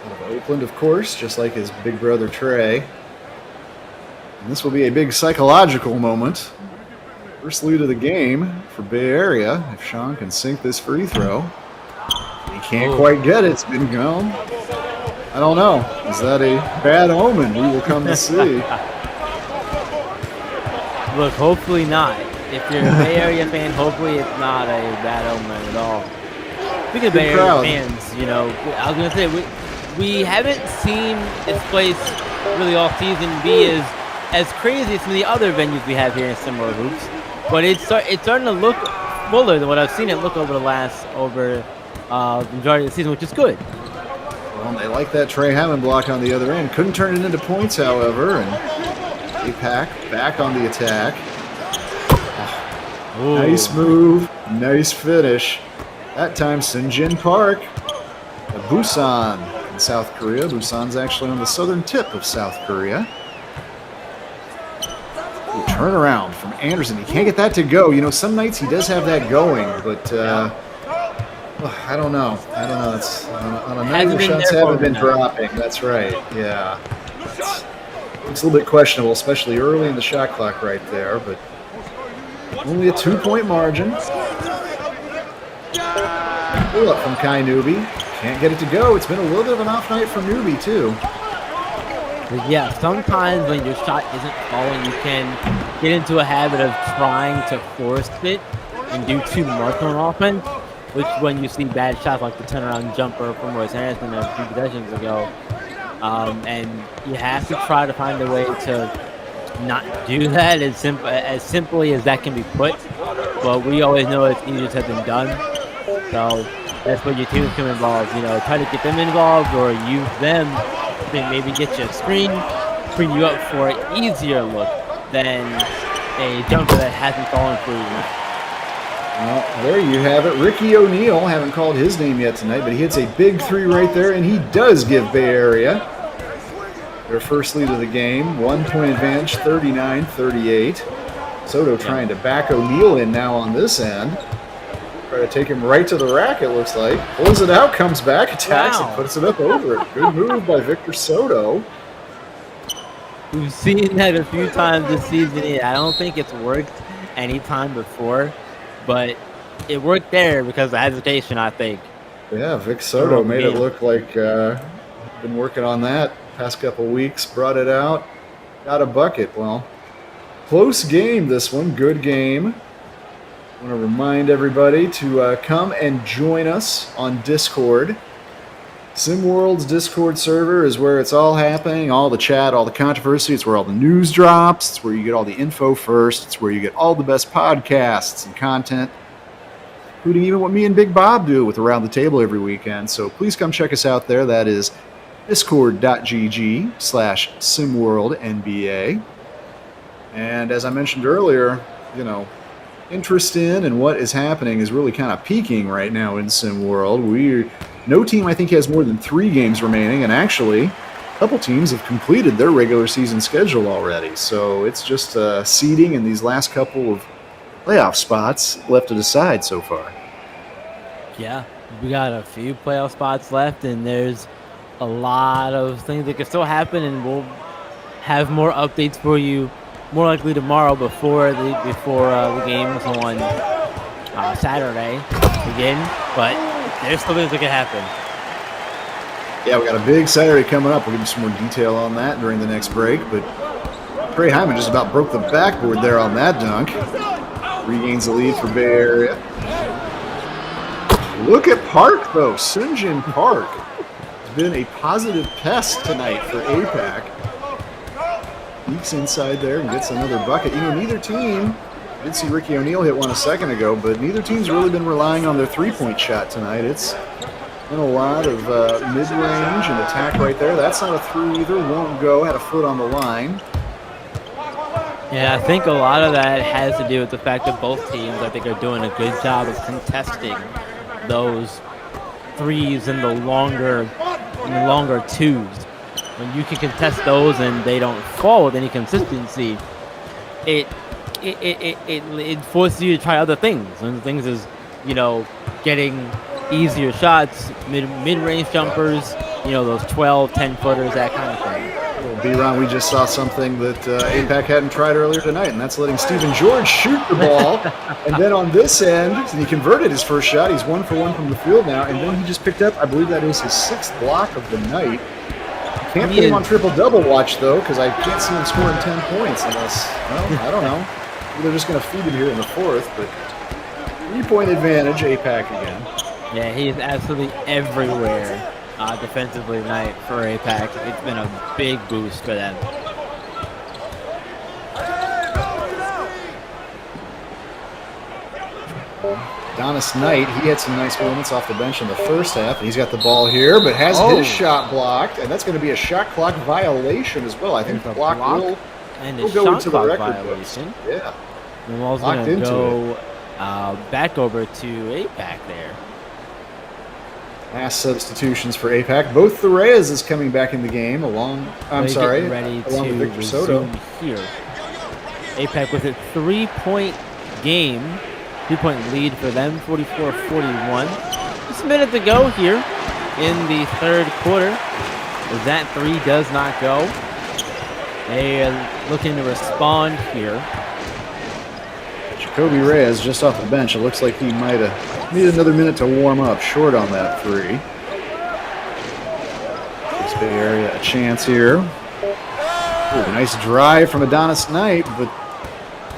out of Oakland, of course, just like his big brother Trey. And this will be a big psychological moment. First lead of the game for Bay Area, if Sean can sink this free throw. He can't quite get it. It's been gone. I don't know. Is that a bad omen? We will come to see. Look, hopefully not. If you're a Bay Area fan, hopefully it's not a bad omen at all. Speaking of Bay Area fans, you know, I was going to say, we haven't seen this place really all season be as crazy as some of the other venues we have here in Similar Hoops. But it's starting to look fuller than what I've seen it look over the majority of the season, which is good. Well, they like that Trey Hyman block on the other end. Couldn't turn it into points, however. And APAC back on the attack. Ooh. Nice move. Nice finish. That time, Sinjin Park. Busan in South Korea. Busan's actually on the southern tip of South Korea. Ooh, turn around from Anderson. He can't get that to go. You know, some nights he does have that going, but I don't know. It's on a night where shots haven't been dropping. That's right. Yeah. It's a little bit questionable, especially early in the shot clock right there, but only a 2-point margin. Pull up from Kai Newby. Can't get it to go. It's been a little bit of an off night for Newby, too. But yeah, sometimes when your shot isn't falling, you can get into a habit of trying to force it and do too much on offense, which when you see bad shots like the turnaround jumper from Royce Anderson a few possessions ago, and you have to try to find a way to not do that as simply as that can be put. But we always know it's easier said than done. So that's where your team come involved. You know, try to get them involved or use them to maybe get you a screen you up for an easier look than a jumper that hasn't fallen for you. Well, there you have it. Ricky O'Neal, haven't called his name yet tonight, but he hits a big three right there, and he does give Bay Area their first lead of the game. 1-point advantage, 39-38. Soto trying to back O'Neal in now on this end. Try to take him right to the rack, it looks like. Pulls it out, comes back, attacks, and puts it up over it. Good move by Victor Soto. We've seen that a few times this season. I don't think it's worked any time before, but it worked there because of hesitation, I think. Yeah, Vic Soto made it look like been working on that past couple weeks. Brought it out, got a bucket. Well, close game this one. Good game. I want to remind everybody to come and join us on Discord. SimWorld's Discord server is where it's all happening, all the chat, all the controversy. It's where all the news drops. It's where you get all the info first. It's where you get all the best podcasts and content, including even what me and Big Bob do with Around the Table every weekend. So please come check us out there. That is discord.gg/SimWorldNBA. And as I mentioned earlier, you know, interest in and what is happening is really kind of peaking right now in SimWorld. No team, I think, has more than 3 games remaining, and actually, a couple teams have completed their regular season schedule already. So it's just seeding in these last couple of playoff spots left to decide so far. Yeah, we got a few playoff spots left, and there's a lot of things that can still happen, and we'll have more updates for you more likely tomorrow before the games on Saturday begin, but there's still things that can happen. Yeah, we got a big Saturday coming up. We'll give you some more detail on that during the next break, but Trey Hyman just about broke the backboard there on that dunk. Regains the lead for Bay Area. Look at Park, though. Sinjin Park has been a positive pest tonight for APAC. Peeks inside there and gets another bucket. You know, neither team, I did see Ricky O'Neal hit one a second ago, but neither team's really been relying on their three-point shot tonight. It's been a lot of mid-range and attack right there. That's not a three either. Won't go. Had a foot on the line. Yeah, I think a lot of that has to do with the fact that both teams, I think, are doing a good job of contesting those threes and the longer twos. When you can contest those and they don't fall with any consistency, it forces you to try other things. And the things is, you know, getting easier shots, mid-range jumpers, you know, those 12, 10-footers, that kind of thing. Well, B-Ron, we just saw something that APAC hadn't tried earlier tonight, and that's letting Stephen George shoot the ball. And then on this end, he converted his first shot. He's 1 for 1 from the field now, and then he just picked up, I believe that is his 6th block of the night. Can't put him on triple-double watch, though, because I can't see him scoring 10 points unless, well, I don't know. They're just going to feed him here in the 4th, but 3-point advantage, APAC again. Yeah, he is absolutely everywhere defensively tonight for APAC. It's been a big boost for them. Donis Knight, he had some nice moments off the bench in the first half. He's got the ball here, but has his shot blocked, and that's going to be a shot clock violation as well. I think the block will And a We'll go shot into the clock record books. violation. Yeah. And Wall's Locked going to into go back over to APAC there. Mass substitutions for APAC. Both the Reyes is coming back in the game along. I'm They're sorry, getting ready along to with Victor Soto. resume here. APAC with a 3-point game, 3-point lead for them, 44-41. Just a minute to go here in the third quarter. That three does not go. They are looking to respond here. Jacoby Reyes just off the bench. It looks like he might have needed another minute to warm up. Short on that three. Gives Bay Area a chance here. Ooh, nice drive from Adonis Knight, but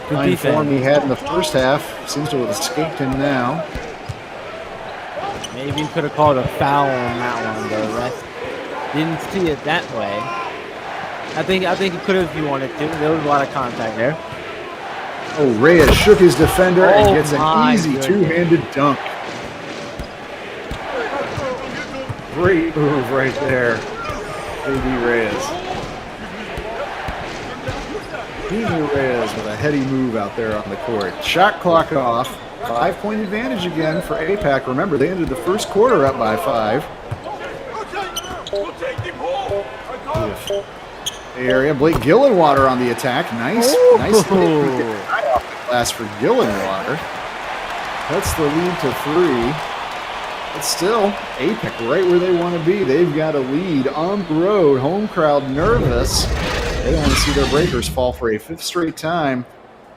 fine form he had in the first half seems to have escaped him now. Maybe you could have called a foul on that one, though. Ref didn't see it that way. I think you could have if you wanted to. There was a lot of contact there. Oh, Reyes shook his defender and Oh gets an my easy goodness. two-handed dunk. Great move right there. JD Reyes. JD Reyes with a heady move out there on the court. Shot clock off. 5-point advantage again for APAC. Remember, they ended the first quarter up by 5. Bay Area. Blake Gillenwater on the attack. Nice hit with the eye off the glass for Gillenwater. Cuts the lead to 3. But still, APAC right where they want to be. They've got a lead on the road. Home crowd nervous. They don't want to see their breakers fall for a 5th straight time.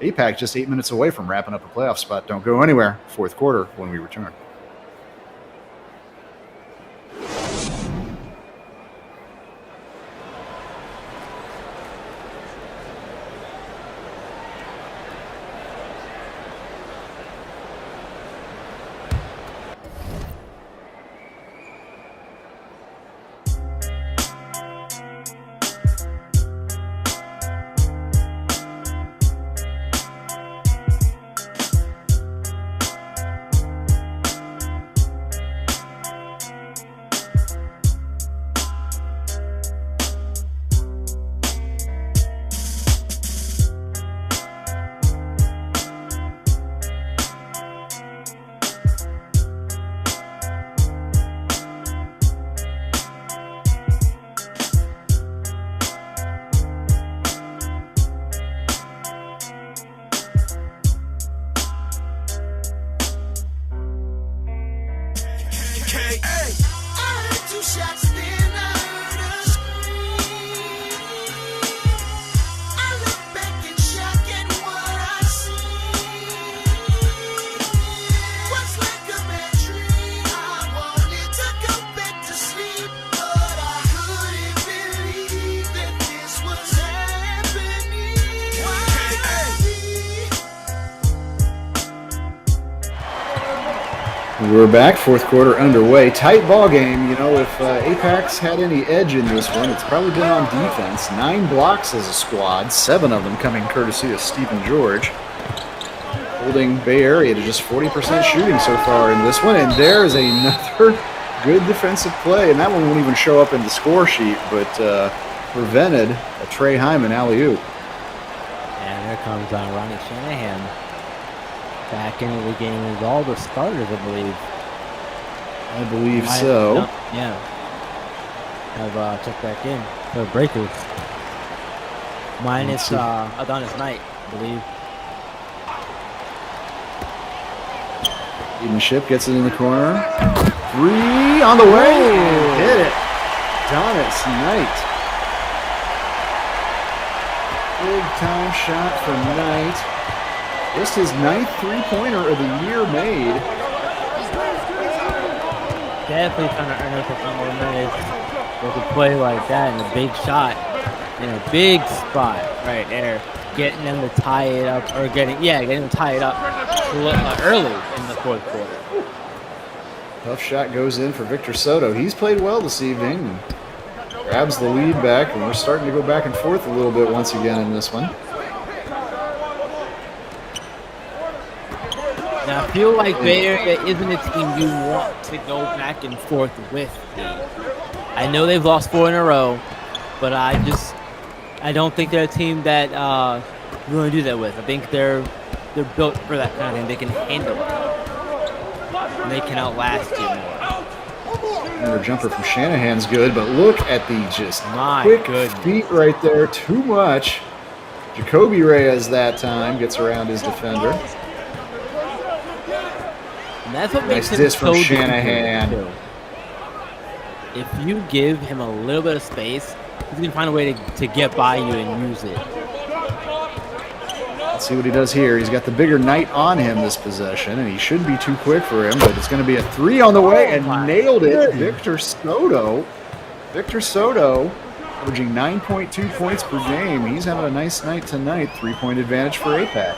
APAC just 8 minutes away from wrapping up a playoff spot. Don't go anywhere. 4th quarter when we return. We're back, 4th quarter underway. Tight ball game. You know, if APAC's had any edge in this one, it's probably been on defense. 9 blocks as a squad, 7 of them coming courtesy of Stephen George. Holding Bay Area to just 40% shooting so far in this one. And there's another good defensive play. And that one won't even show up in the score sheet, but prevented a Trey Hyman alley-oop. And here comes Ronnie Shanahan. Back into the game with all the starters, I believe. I believe so. Yeah. Have checked back in for breakers. Minus Adonis Knight, I believe. Eden Ship gets it in the corner. 3 on the way. And hit it. Adonis Knight. Big time shot from Knight. Just his 9th 3-pointer of the year made. Definitely trying to earn up a few more minutes with a play like that and a big shot in a big spot right there. Getting them to tie it up, or getting them to tie it up early in the 4th quarter. Tough shot goes in for Victor Soto. He's played well this evening and grabs the lead back, and we're starting to go back and forth a little bit once again in this one. Now, I feel like Bay Area isn't a team you want to go back and forth with. I know they've lost 4 in a row, but I I don't think they're a team that we're going to do that with. I think they're built for that kind of thing. They can handle it. And they can outlast you more. Another jumper from Shanahan's good, but look at the just quick feet right there. Too much. Jacoby Reyes that time gets around his defender. And that's what Nice makes him disc from so Shanahan. difficult, too. If you give him a little bit of space, he's going to find a way to get by you and use it. Let's see what he does here. He's got the bigger knight on him this possession, and he shouldn't be too quick for him, but it's going to be a 3 on the way, and nailed it. Victor Soto, averaging 9.2 points per game. He's having a nice night tonight. 3-point advantage for APAC.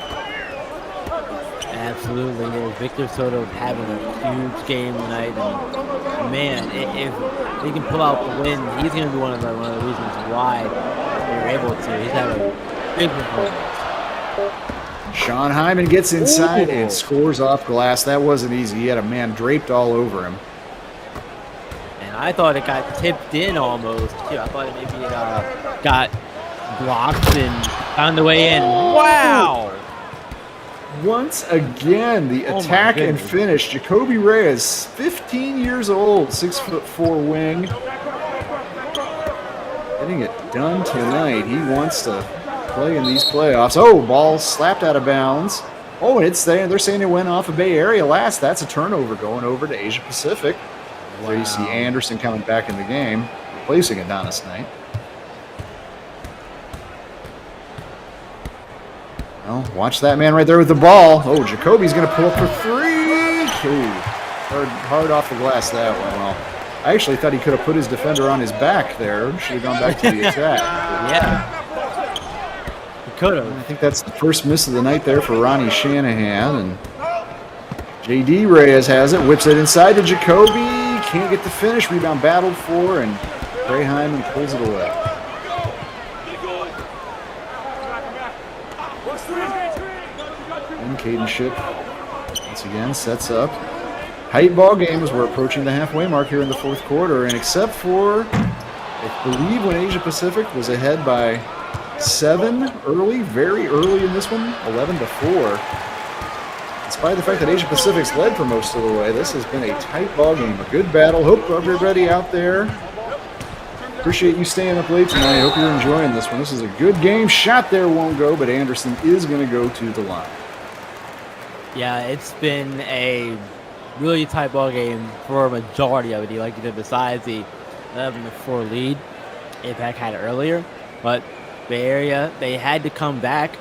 Absolutely. Yeah. Victor Soto having a huge game tonight. And man, if they can pull out the win, he's going to be one of the reasons why they're able to. He's having a big performance. Sean Hyman gets inside and scores off glass. That wasn't easy. He had a man draped all over him. And I thought it got tipped in almost, too. I thought it maybe got blocked and found the way in. Wow! Once again, the attack and finish. Jacoby Reyes, 15 years old, 6'4" wing. Getting it done tonight. He wants to play in these playoffs. Oh, ball slapped out of bounds. Oh, and they're saying it went off of Bay Area last. That's a turnover going over to Asia Pacific. Wow. There you see Anderson coming back in the game, replacing Adonis Knight. Well, watch that man right there with the ball. Oh, Jacoby's going to pull up for 3. Ooh, hard off the glass that one. Well, I actually thought he could have put his defender on his back there. Should have gone back to the attack. Yeah. Could have. I think that's the first miss of the night there for Ronnie Shanahan. And J.D. Reyes has it, whips it inside to Jacoby. Can't get the finish. Rebound battled for, and Trey Hyman pulls it away. And Caden Ship once again sets up. Tight ball game as we're approaching the halfway mark here in the fourth quarter. And except for, I believe when Asia Pacific was ahead by 7 early, very early in this one, 11-4. Despite the fact that Asia Pacific's led for most of the way, this has been a tight ball game, a good battle. Hope everybody out there, appreciate you staying up late tonight. Hope you're enjoying this one. This is a good game. Shot there won't go, but Anderson is going to go to the line. Yeah, it's been a really tight ball game for a majority of it. Like you did, besides the 11-4 lead APAC had earlier, but Bay Area, they had to come back,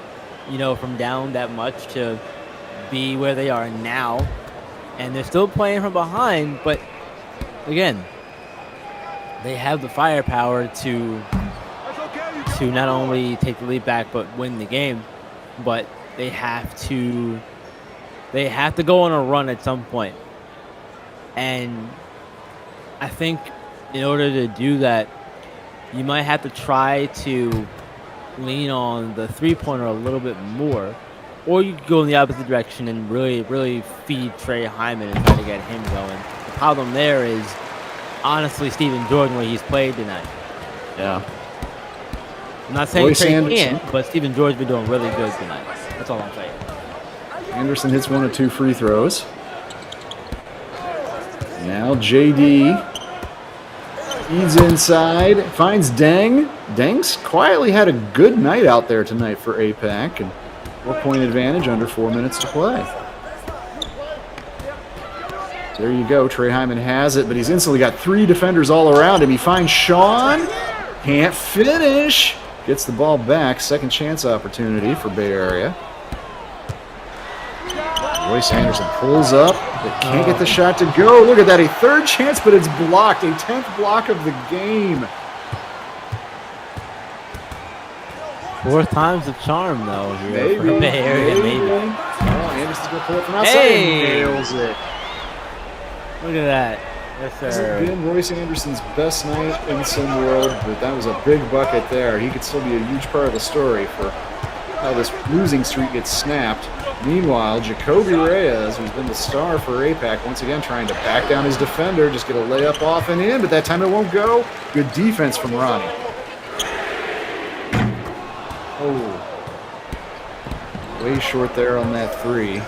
from down that much to be where they are now. And they're still playing from behind, but again, they have the firepower to not only take the lead back but win the game. But they have to go on a run at some point. And I think in order to do that, you might have to try to lean on the three-pointer a little bit more, or you could go in the opposite direction and really feed Trey Hyman and try to get him going. The problem there is, honestly, Stephen Jordan, where he's played tonight. Yeah. I'm not saying Trey can't, but Stephen Jordan's been doing really good tonight. That's all I'm saying. Anderson hits 1 of 2 free throws. Now JD feeds inside, finds Deng. Deng's quietly had a good night out there tonight for APAC, and 4-point advantage under 4 minutes to play. There you go. Trey Hyman has it, but he's instantly got 3 defenders all around him. He finds Sean. Can't finish. Gets the ball back. Second chance opportunity for Bay Area. Royce Anderson pulls up, but can't get the shot to go. Look at that, a third chance, but it's blocked. A 10th block of the game. 4th time's the charm, though, here for Bay Area, maybe. Oh, Anderson's going to pull it from outside and nails it. Look at that. Yes, sir. This has been Royce Anderson's best night in SimWorld, but that was a big bucket there. He could still be a huge part of the story for how this losing streak gets snapped. Meanwhile, Jacoby Reyes, who's been the star for APAC, once again trying to back down his defender, just get a layup off and in, but that time it won't go. Good defense from Ronnie. Way short there on that three.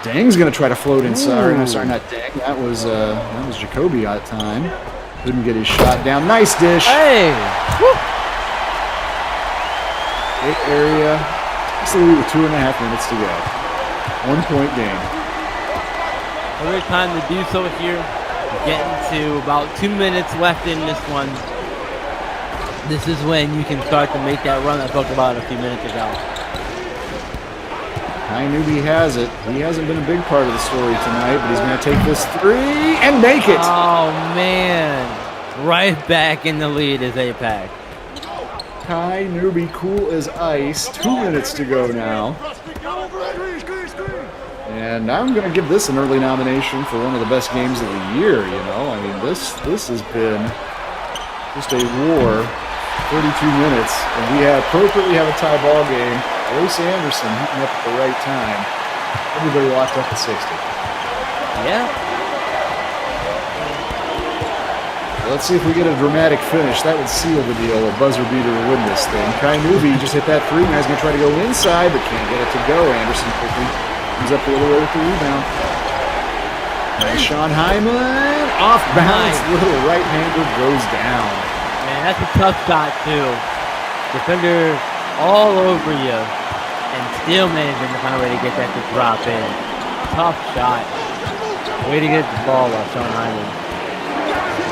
Dang's going to try to float inside. No, sorry, not Dang. That was Jacoby at the time. Couldn't get his shot down. Nice dish. Hey! Woo. Hit area. It's the lead with 2.5 minutes to go. 1 point game. Every time to do so here. Getting to about 2 minutes left in this one. This is when you can start to make that run I talked about a few minutes ago. Kai Newby has it. He hasn't been a big part of the story tonight, but he's going to take this three and make it. Oh, man. Right back in the lead is APAC. Kai Newby cool as ice. 2 minutes to go now. And I'm going to give this an early nomination for one of the best games of the year, you know. I mean, this has been just a war. 32 minutes, and we appropriately have a tie ball game. Royce Anderson heating up at the right time. Everybody locked up at 60. Yeah. Let's see if we get a dramatic finish. That would seal the deal. A buzzer beater to win this thing. Kai Newby just hit that three. Now he's going to try to go inside, but can't get it to go. Anderson quickly comes up the other way with the rebound. And Sean Hyman, off balance, little right-hander goes down. Man, that's a tough shot, too. Defender all over you, and still managing to find a way to get that to drop in. Tough shot. Way to get the ball off Sean Hyman.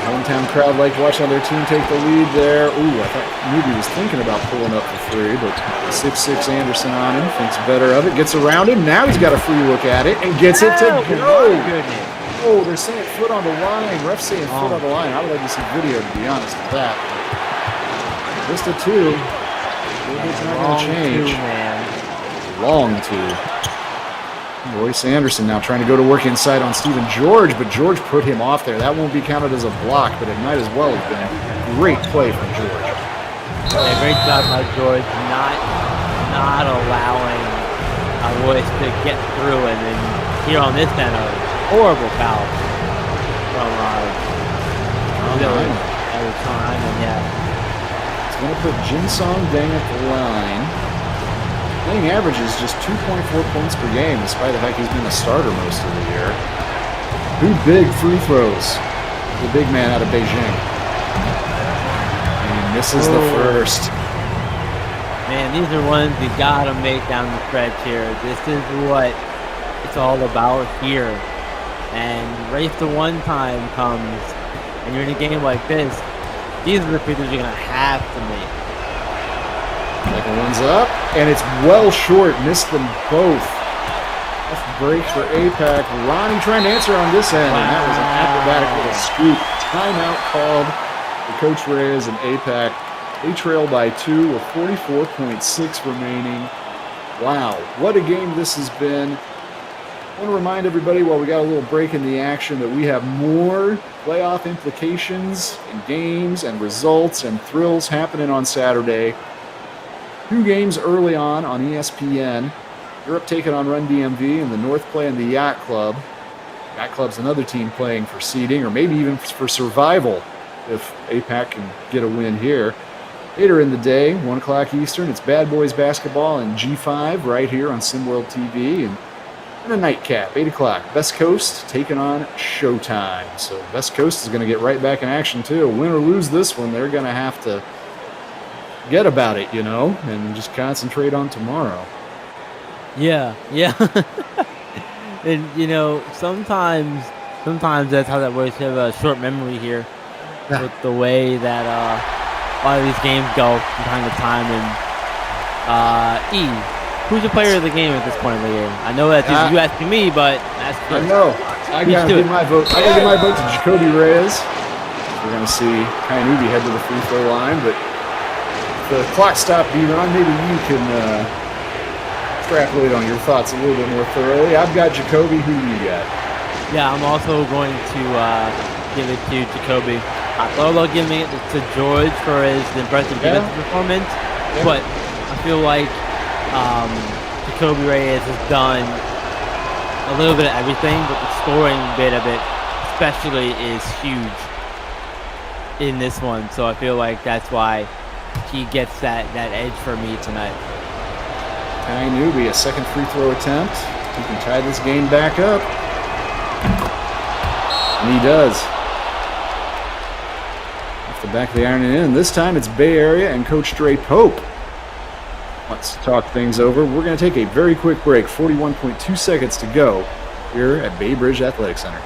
Hometown crowd liked watching their team take the lead there. Ooh, I thought Newby was thinking about pulling up for three, but 6'6" Anderson on him, thinks better of it, gets around him. Now he's got a free look at it and gets it to go. Goodness. Oh, they're saying foot on the line. Ref's saying foot on the line. I would like to see video, to be honest with that. Just a two. It's not going to change. Long two. Royce Anderson now trying to go to work inside on Stephen George, but George put him off there. That won't be counted as a block, but it might as well have been a great play from George. Yeah, great job by George, not allowing Royce to get through, and then here on this end, a horrible foul from Hyman, yeah. It's going to put Jinsong Dang at the line. Dang averages just 2.4 points per game, despite the fact he's been a starter most of the year. 2 big free throws. The big man out of Beijing. And he misses the first. Man, these are ones you gotta make down the stretch here. This is what it's all about here. And right if the one time comes, and you're in a game like this, these are the free throws you're gonna have to make. Second one's up, and it's well short. Missed them both. Off break for APAC. Ronnie trying to answer on this end, and that was an acrobatic little scoop. Timeout called for Coach Reyes and APAC. They trail by 2 with 44.6 remaining. Wow, what a game this has been. I want to remind everybody while we got a little break in the action that we have more playoff implications and games and results and thrills happening on Saturday. 2 games early on ESPN. Europe taking on Run DMV, and the North playing the Yacht Club. Yacht Club's another team playing for seeding or maybe even for survival if APAC can get a win here. Later in the day, 1 o'clock Eastern, it's Bad Boys Basketball and G5 right here on SimWorld TV. And a nightcap, 8 o'clock. Best Coast taking on Showtime. So Best Coast is going to get right back in action too. Win or lose this one, they're going to have to forget about it, you know, and just concentrate on tomorrow. Yeah. And, you know, sometimes that's how that works. You have a short memory here with the way that a lot of these games go from time to time. And who's the player of the game at this point in the game? I know that's you asking me, but that's I know. I gotta give my vote. I gotta give my vote to Jacoby Reyes. We're gonna see Kai Newby head to the free throw line, but the clock stopped, D-Ron. Maybe you can extrapolate on your thoughts a little bit more thoroughly. I've got Jacoby. Who do you got? Yeah, I'm also going to give it to Jacoby. I thought about giving it to George for his impressive defensive performance, but I feel like Jacoby Reyes has done a little bit of everything, but the scoring bit of it especially is huge in this one. So I feel like that's why he gets that edge for me tonight. Kai Newby, a second free throw attempt. He can tie this game back up. And he does. Off the back of the iron and in. This time it's Bay Area and Coach Dre Pope wants to talk things over. We're going to take a very quick break. 41.2 seconds to go here at Bay Bridge Athletic Center.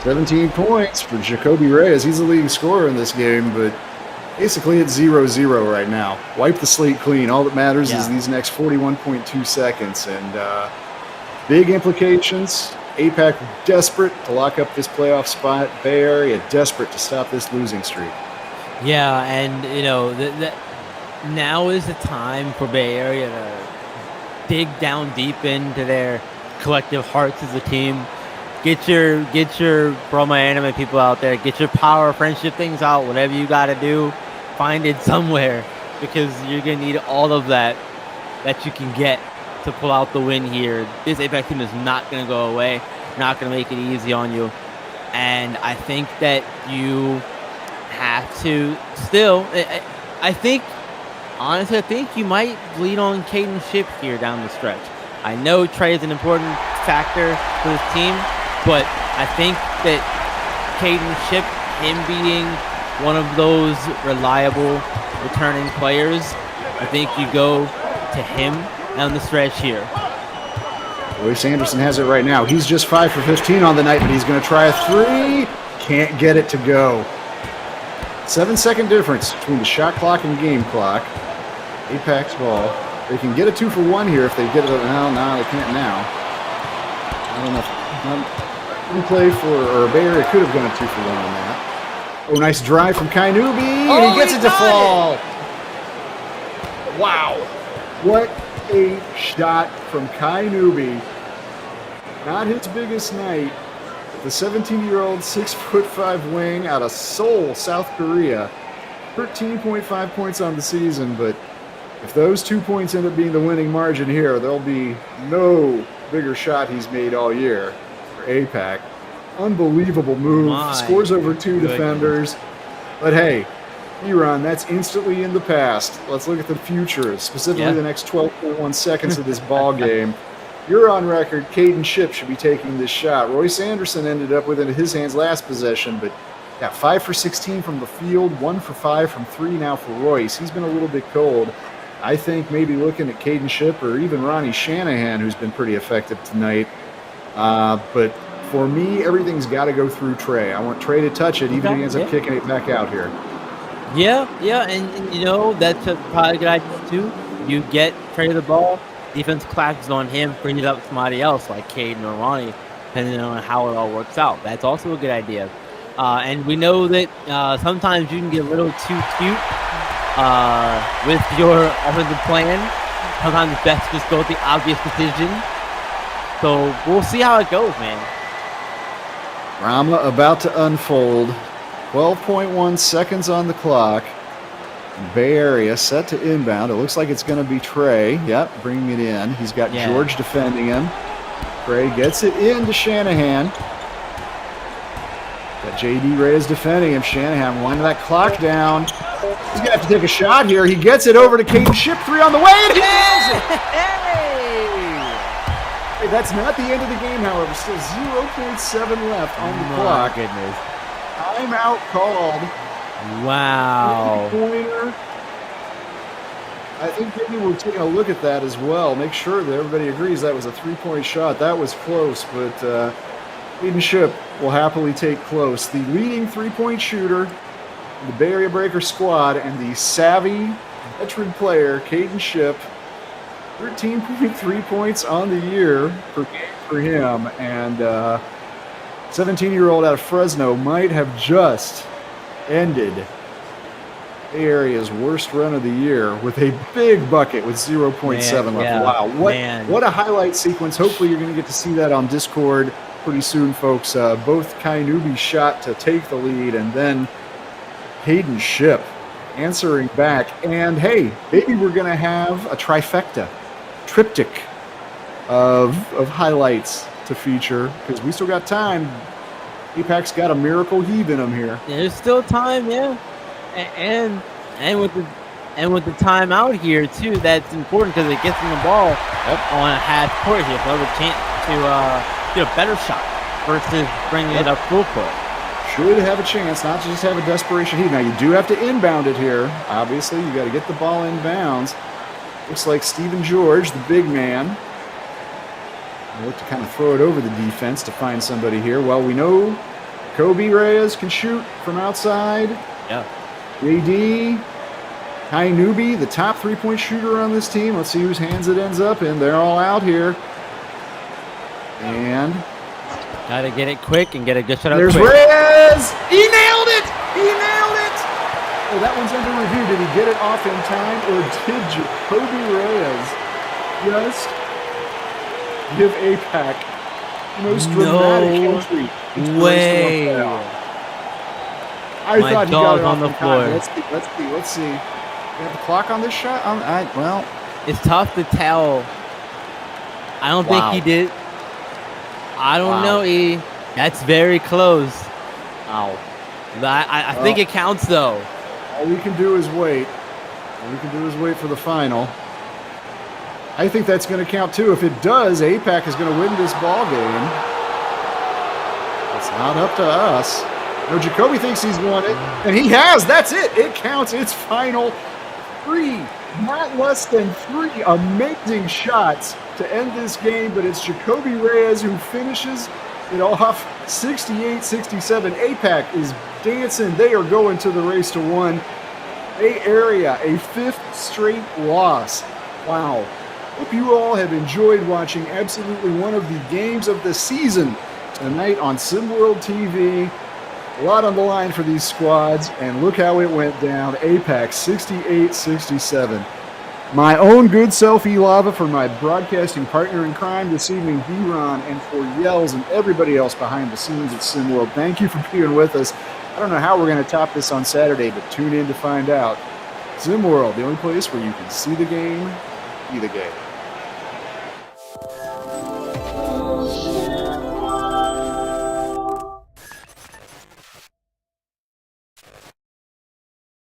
$17 points for Jacoby Reyes. He's the leading scorer in this game, but basically it's 0-0 right now. Wipe the slate clean. All that matters is these next 41.2 seconds. And big implications. APAC desperate to lock up this playoff spot. Bay Area desperate to stop this losing streak. Yeah, and, you know, now is the time for Bay Area to dig down deep into their collective hearts as a team. Get your Broma anime people out there. Get your power friendship things out. Whatever you got to do, find it somewhere, because you're gonna need all of that you can get to pull out the win here. This APAC team is not gonna go away. Not gonna make it easy on you. And I think that you have to still. I think you might lean on Caden Shipp here down the stretch. I know Trey is an important factor for this team, but I think that Caden Shipp, him being one of those reliable returning players, I think you go to him down the stretch here. Royce Anderson has it right now. He's just 5 for 15 on the night, but he's going to try a three. Can't get it to go. 7-second difference between the shot clock and game clock. APAC's ball. They can get a 2 for 1 here if they get it now. No, they can't now. I don't know. One play for Bay Area could have gone a 2 for 1 on that. Oh, nice drive from Kai Newby, and he gets it to fall. Wow. What a shot from Kai Newby. Not his biggest night. The 17-year-old 6'5" wing out of Seoul, South Korea. 13.5 points on the season, but if those 2 points end up being the winning margin here, there'll be no bigger shot he's made all year for APAC. Unbelievable move. Scores over 2 defenders. But hey, Eron, that's instantly in the past. Let's look at the future, specifically the next 12.1 seconds of this ball game. you're on record. Caden Shipp should be taking this shot. Royce Anderson ended up with it in his hands last possession, but got 5 for 16 from the field, 1 for 5 from 3 now for Royce. He's been a little bit cold. I think maybe looking at Caden Shipp or even Ronnie Shanahan, who's been pretty effective tonight. But for me, everything's got to go through Trey. I want Trey to touch it, even if he ends up kicking it back out here. Yeah, and you know, that's probably a good idea too. You get Trey the ball, defense collapses on him, bring it up to somebody else like Caden or Ronnie, depending on how it all works out. That's also a good idea. And we know that sometimes you can get a little too cute with your offensive plan. Sometimes it's best to just go with the obvious decision. So we'll see how it goes, man. Drama about to unfold. 12.1 seconds on the clock. Bay Area set to inbound. It looks like it's going to be Trey. Yep, bringing it in. He's got George defending him. Trey gets it into Shanahan. Got J.D. Reyes defending him. Shanahan winding that clock down. He's going to have to take a shot here. He gets it over to Caden Shipp. 3 on the way. It is! Hey, that's not the end of the game, however. Still 0.7 left on the clock. Goodness. Timeout called. Wow. Pointer. I think maybe we're taking a look at that as well. Make sure that everybody agrees that was a 3-point shot. That was close, but Caden Shipp will happily take close. The leading 3-point shooter in the Bay Area Breaker squad and the savvy veteran player, Caden Shipp. 13.3 points on the year per game for him. And 17-year-old out of Fresno might have just ended Bay Area's worst run of the year with a big bucket with 0.7 left. Yeah, wow, what a highlight sequence. Hopefully you're going to get to see that on Discord pretty soon, folks. Both Kai Newby shot to take the lead, and then Caden Shipp answering back. And hey, maybe we're going to have a triptych of highlights to feature, because we still got time. APAC's got a miracle heave in him here. There's still time, yeah. And with the timeout here too, that's important because it gets them the ball on a half court here, so a chance to get a better shot versus bringing it up full court. Should have a chance, not just have a desperation heave. Now you do have to inbound it here. Obviously, you got to get the ball in bounds. Looks like Stephen George, the big man, will look to kind of throw it over the defense to find somebody here. Well, we know Kobe Reyes can shoot from outside. Yeah. JD, Kai Newby, the top 3-point shooter on this team. Let's see whose hands it ends up in. They're all out here. And got to get it quick and get a good shot. There's Reyes. He nailed it. He nailed it. Oh, that one's under review. Did he get it off in time, or did Kobe Reyes just give APAC the most dramatic entry? Way. I thought he got it on the floor. Let's see. You have the clock on this shot? Well, it's tough to tell. I don't think he did. I don't know, E. That's very close. Wow. I think it counts, though. All we can do is wait. All we can do is wait for the final. I think that's going to count, too. If it does, APAC is going to win this ball game. It's not up to us. No, Jacoby thinks he's won it, and he has. That's it. It counts. It's final. 3, not less than 3 amazing shots to end this game, but it's Jacoby Reyes who finishes it off 68-67. APAC is dancing. They are going to the race to 1. Bay Area, a 5th straight loss. Wow. Hope you all have enjoyed watching absolutely one of the games of the season tonight on SimWorld TV. A lot on the line for these squads, and look how it went down. APAC 68-67. My own good self, E-Lava, for my broadcasting partner in crime this evening, D-Ron, and for Yells and everybody else behind the scenes at SimWorld. Thank you for being with us. I don't know how we're going to top this on Saturday, but tune in to find out. SimWorld, the only place where you can see the game, be the game.